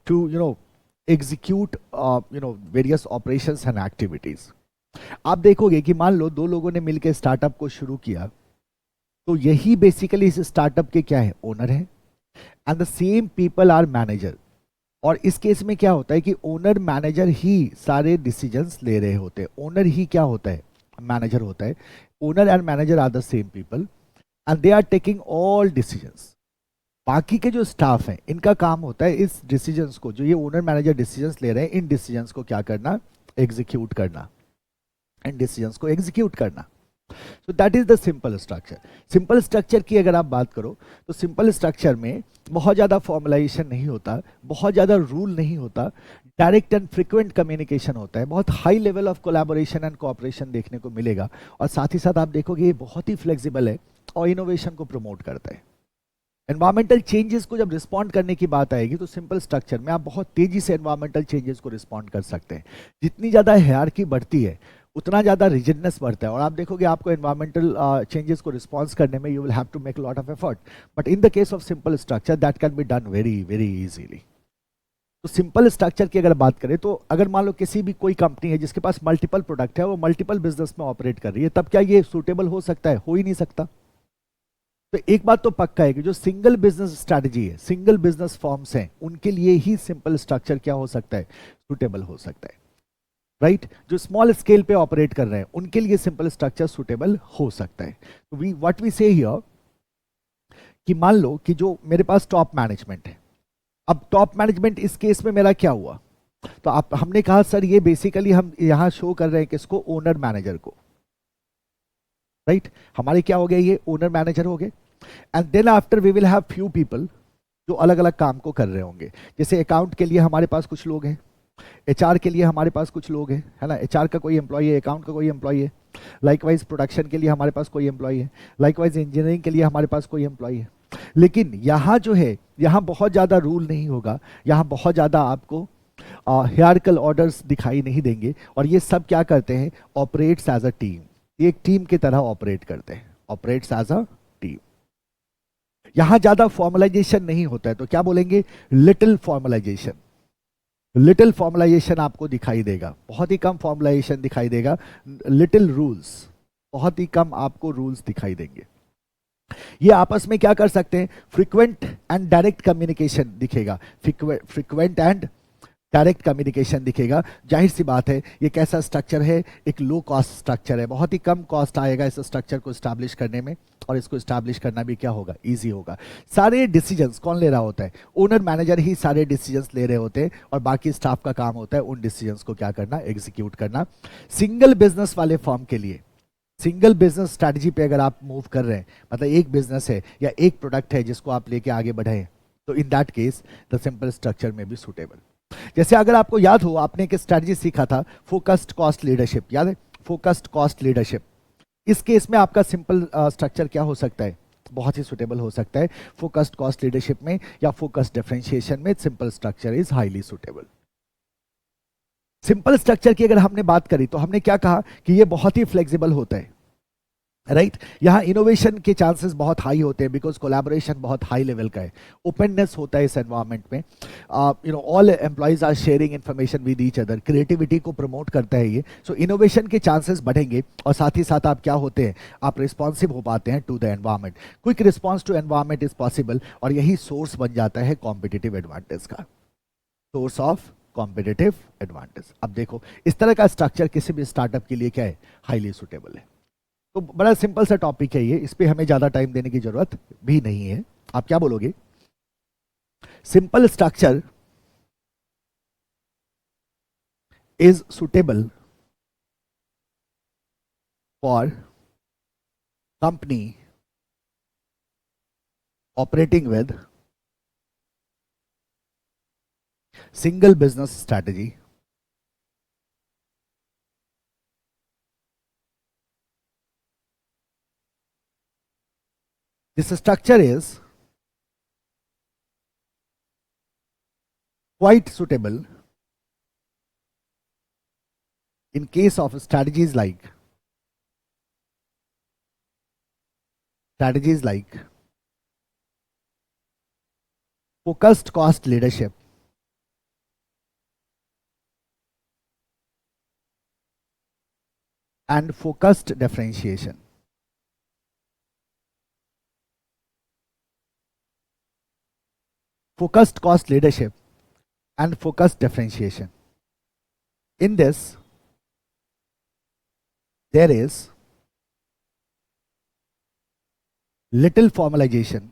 to execute various operations and activities. आप देखोगे कि मान लो 2 लोगों ने मिलकर स्टार्टअप को शुरू किया, तो यही बेसिकली इस स्टार्टअप के क्या है, ओनर है, and the same people are manager. और इस केस में क्या होता है कि ओनर मैनेजर ही सारे डिसीजंस ले रहे होते हैं। ओनर ही क्या होता है, मैनेजर होता है। Owner and manager are the same people and they are taking all decisions. बाकी के जो स्टाफ हैं, इनका काम होता है इस डिसीजंस को, जो ये ओनर मैनेजर डिसीजंस ले रहे हैं, इन डिसीजंस को क्या करना, एग्जीक्यूट करना, एंड डिसीजंस को एग्जीक्यूट करना। So that is the simple structure. Simple structure की अगर आप बात करो, तो सिंपल स्ट्रक्चर में बहुत ज़्यादा फॉर्मुलाइजेशन नहीं होता, बहुत ज़्यादा रूल नहीं होता, डायरेक्ट एंड फ्रिक्वेंट कम्युनिकेशन होता है, बहुत high level of collaboration and cooperation देखने को मिलेगा। और साथ ही साथ आप देखोगे ये बहुत ही फ्लेक्सिबल है और इनोवेशन को प्रमोट करता है। एनवायरमेंटल चेंजेस को जब रिस्पॉन्ड करने की बात आएगी, तो सिंपल स्ट्रक्चर में आप बहुत तेजी से एनवायरमेंटल चेंजेस को रिस्पॉन्ड कर सकते हैं। जितनी ज़्यादा हायरार्की बढ़ती है, उतना ज़्यादा रिजिडनेस बढ़ता है, और आप देखोगे आपको एनवायरमेंटल चेंजेस को रिस्पॉन्स करने में you will have to make lot of effort, but in the case of simple structure that can be done very very easily. तो सिंपल स्ट्रक्चर की अगर बात करें, तो अगर मान लो किसी भी कोई कंपनी है जिसके पास मल्टीपल प्रोडक्ट है, वो मल्टीपल बिजनेस में ऑपरेट कर रही है, तब क्या ये सूटेबल हो सकता है? हो ही नहीं सकता। तो एक बात तो पक्का है कि जो सिंगल बिजनेस स्ट्रैटेजी है, सिंगल बिजनेस फॉर्म्स हैं, उनके लिए ही सिंपल स्ट्रक्चर क्या हो सकता है, सूटेबल हो सकता है, राइट। जो स्मॉल स्केल पे ऑपरेट कर रहे हैं, उनके लिए सिंपल स्ट्रक्चर सूटेबल हो सकता है। तो व्हाट वी से हियर कि मान लो कि जो मेरे पास टॉप मैनेजमेंट है, अब टॉप मैनेजमेंट इस केस में मेरा क्या हुआ, तो आप हमने कहा सर ये बेसिकली हम यहां शो कर रहे हैं किसको, ओनर मैनेजर को, राइट। हमारे क्या हो गए, ये ओनर मैनेजर हो गए। And then after we will have few people जो अलग अलग काम को कर रहे होंगे। जैसे अकाउंट के लिए हमारे पास कुछ लोग हैं, एचआर के लिए हमारे पास कुछ लोग हैं, है ना। एचआर का कोई एम्प्लॉय है, अकाउंट का कोई एम्प्लॉय है, लाइकवाइज प्रोडक्शन के लिए हमारे पास कोई एम्प्लॉय है, लाइकवाइज इंजीनियरिंग के लिए हमारे पास कोई एम्प्लॉय है। लेकिन यहाँ जो है, यहाँ बहुत ज़्यादा रूल नहीं होगा, यहाँ बहुत ज़्यादा आपको हियरार्किकल ऑर्डर्स दिखाई नहीं देंगे, और ये सब क्या करते हैं, ऑपरेट्स एज अ टीम, एक टीम की तरह ऑपरेट करते हैं, ऑपरेट्स एज अ टीम। यहां ज्यादा फॉर्मलाइजेशन नहीं होता है, तो क्या बोलेंगे, लिटिल फॉर्मलाइजेशन। लिटिल फॉर्मलाइजेशन आपको दिखाई देगा, बहुत ही कम फॉर्मलाइजेशन दिखाई देगा, लिटिल रूल्स, बहुत ही कम आपको रूल्स दिखाई देंगे। ये आपस में क्या कर सकते हैं, फ्रीक्वेंट एंड डायरेक्ट कम्युनिकेशन दिखेगा, फ्रीक्वेंट एंड डायरेक्ट कम्युनिकेशन दिखेगा। जाहिर सी बात है, ये कैसा स्ट्रक्चर है, एक लो कॉस्ट स्ट्रक्चर है, बहुत ही कम कॉस्ट आएगा इस स्ट्रक्चर को स्टैब्लिश करने में, और इसको स्टैब्लिश करना भी क्या होगा, इजी होगा। सारे डिसीजंस कौन ले रहा होता है, ओनर मैनेजर ही सारे डिसीजंस ले रहे होते हैं, और बाकी स्टाफ का काम होता है उन डिसीजंस को क्या करना, एग्जीक्यूट करना। सिंगल बिजनेस वाले फर्म के लिए सिंगल बिजनेस स्ट्रैटेजी पे अगर आप मूव कर रहे हैं, मतलब एक बिजनेस है या एक प्रोडक्ट है जिसको आप लेके आगे बढ़े, तो इन that case the simple structure में भी सुटेबल। जैसे अगर आपको याद हो, आपने एक स्ट्रैटेजी सीखा था, फोकस्ड कॉस्ट लीडरशिप, याद है? Focused cost leadership. इस केस में आपका सिंपल स्ट्रक्चर क्या हो सकता है? बहुत ही सुटेबल हो सकता है। फोकस्ड कॉस्ट लीडरशिप में या फोकस्ड डिफरेंशिएशन में simple structure is highly suitable. Simple structure की अगर हमने बात करी तो हमने क्या कहा कि ये बहुत ही फ्लेक्सिबल होता है, राइट? यहाँ इनोवेशन के चांसेस बहुत हाई होते हैं बिकॉज कोलैबोरेशन बहुत हाई लेवल का है, ओपननेस होता है इस एनवायरनमेंट में, all employees are sharing information with each other, creativity को प्रमोट करता है ये। सो इनोवेशन के चांसेस बढ़ेंगे और साथ ही साथ आप क्या होते हैं, आप रिस्पॉन्सिव हो पाते हैं to the environment. Quick response to environment is possible और यही सोर्स बन जाता है कॉम्पिटिटिव एडवांटेज का, सोर्स ऑफ कॉम्पिटिटिव एडवांटेज। अब देखो, इस तरह का स्ट्रक्चर किसी भी स्टार्टअप के लिए क्या है, हाईली सुटेबल है। तो बड़ा सिंपल सा टॉपिक है ये, इस पे हमें ज्यादा टाइम देने की जरूरत भी नहीं है। आप क्या बोलोगे? Simple structure is suitable for company operating with single business strategy this structure is quite suitable in case of strategies like focused cost leadership and focused differentiation. Focused cost leadership and focused differentiation. In this, there is little formalization,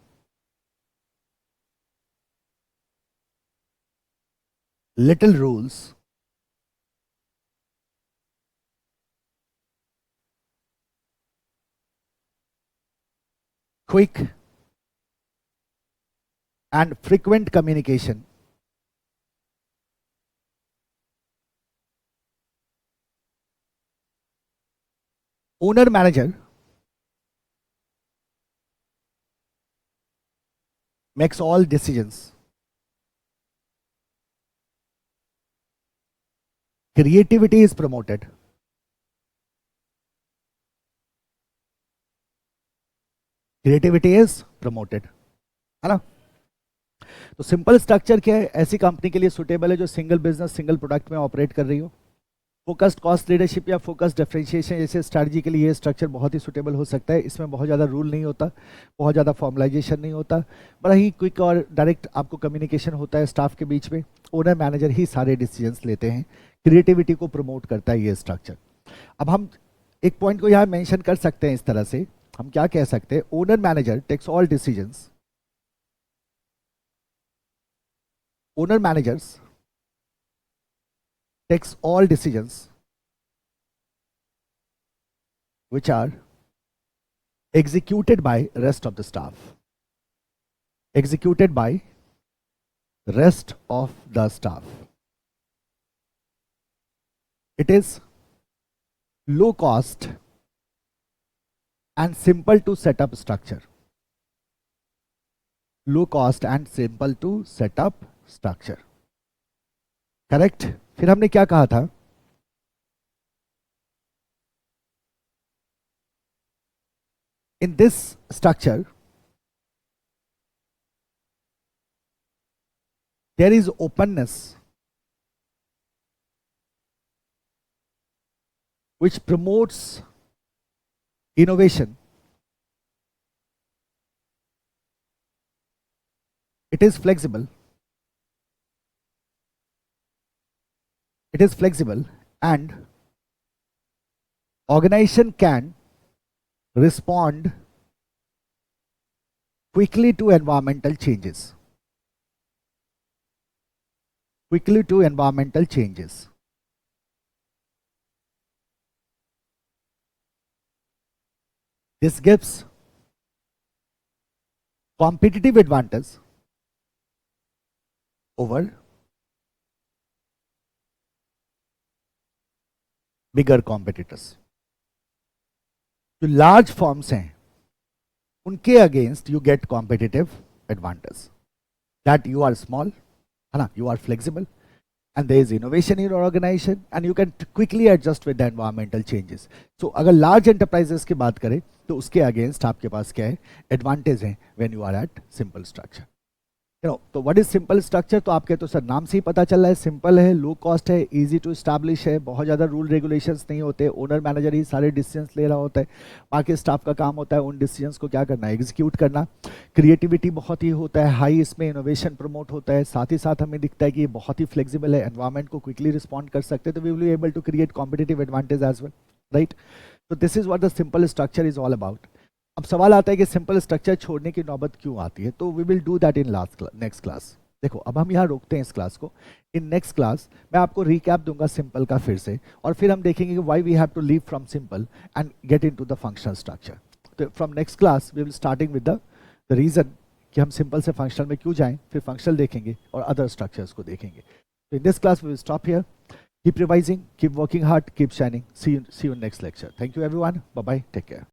little rules, quick and frequent communication, owner manager makes all decisions, creativity is promoted, creativity is promoted, है ना? तो सिंपल स्ट्रक्चर क्या है? ऐसी कंपनी के लिए सुटेबल है जो सिंगल बिजनेस सिंगल प्रोडक्ट में ऑपरेट कर रही हो। फोकस्ड कॉस्ट लीडरशिप या फोकस्ड डिफरेंशिएशन जैसे स्ट्रैटेजी के लिए ये स्ट्रक्चर बहुत ही सुटेबल हो सकता है। इसमें बहुत ज़्यादा रूल नहीं होता, बहुत ज़्यादा फॉर्मलाइजेशन नहीं होता, बड़ा ही क्विक और डायरेक्ट आपको कम्युनिकेशन होता है स्टाफ के बीच में। ओनर मैनेजर ही सारे डिसीजंस लेते हैं, क्रिएटिविटी को प्रमोट करता है ये स्ट्रक्चर। अब हम एक पॉइंट को यहाँ मेंशन कर सकते हैं इस तरह से, हम क्या कह सकते हैं? Owner manager takes all decisions, owner managers takes all decisions which are executed by rest of the staff, executed by rest of the staff. It is low cost and simple to set up structure, low cost and simple to set up structure, correct? फिर हमने क्या कहा था? In this structure there is openness which promotes innovation. It is flexible. It is flexible and organization can respond quickly to environmental changes. Quickly to environmental changes. This gives competitive advantage over bigger competitors. जो लार्ज फॉर्म्स हैं उनके against you get competitive advantage, that you are small, है ना, you are flexible and there is innovation in your organization and you can quickly adjust with the environmental changes. So अगर large enterprises की बात करें तो उसके अगेंस्ट आपके पास क्या है, एडवांटेज है when you are at simple structure. तो व्हाट इज सिंपल स्ट्रक्चर, तो आपके तो सर नाम से ही पता चल रहा है, सिंपल है, लो कॉस्ट है, इजी टू स्टैब्लिश है, बहुत ज़्यादा रूल रेगुलेशंस नहीं होते, ओनर मैनेजर ही सारे डिसीजंस ले रहा होता है, बाकी स्टाफ का काम होता है उन डिसीजंस को क्या करना है, एग्जीक्यूट करना. क्रिएटिविटी बहुत ही होता है हाई, इसमें इनोवेशन प्रमोट होता है, साथ ही साथ हमें दिखता है कि ये बहुत ही फ्लेक्सिबल है, एनवायरमेंट को क्विकली रिस्पॉन्ड कर सकते हैं, तो we will be able to create competitive advantage as well, right. तो this is what the simple structure is all about. अब सवाल आता है कि सिंपल स्ट्रक्चर छोड़ने की नौबत क्यों आती है, तो we will do that in next class. देखो अब हम यहाँ रोकते हैं इस क्लास को. इन नेक्स्ट क्लास मैं आपको रिकैप दूंगा सिंपल का फिर से, और फिर हम देखेंगे कि why we have to leave from simple and get into the functional structure. तो from next class we will starting with the reason कि हम सिंपल से फंक्शनल में क्यों जाएं, फिर फंक्शनल देखेंगे और अदर स्ट्रक्चर्स को देखेंगे. तो in this class we will stop here. Keep revising, keep working hard, keep shining. See you next lecture. Thank you everyone. Bye bye, take care.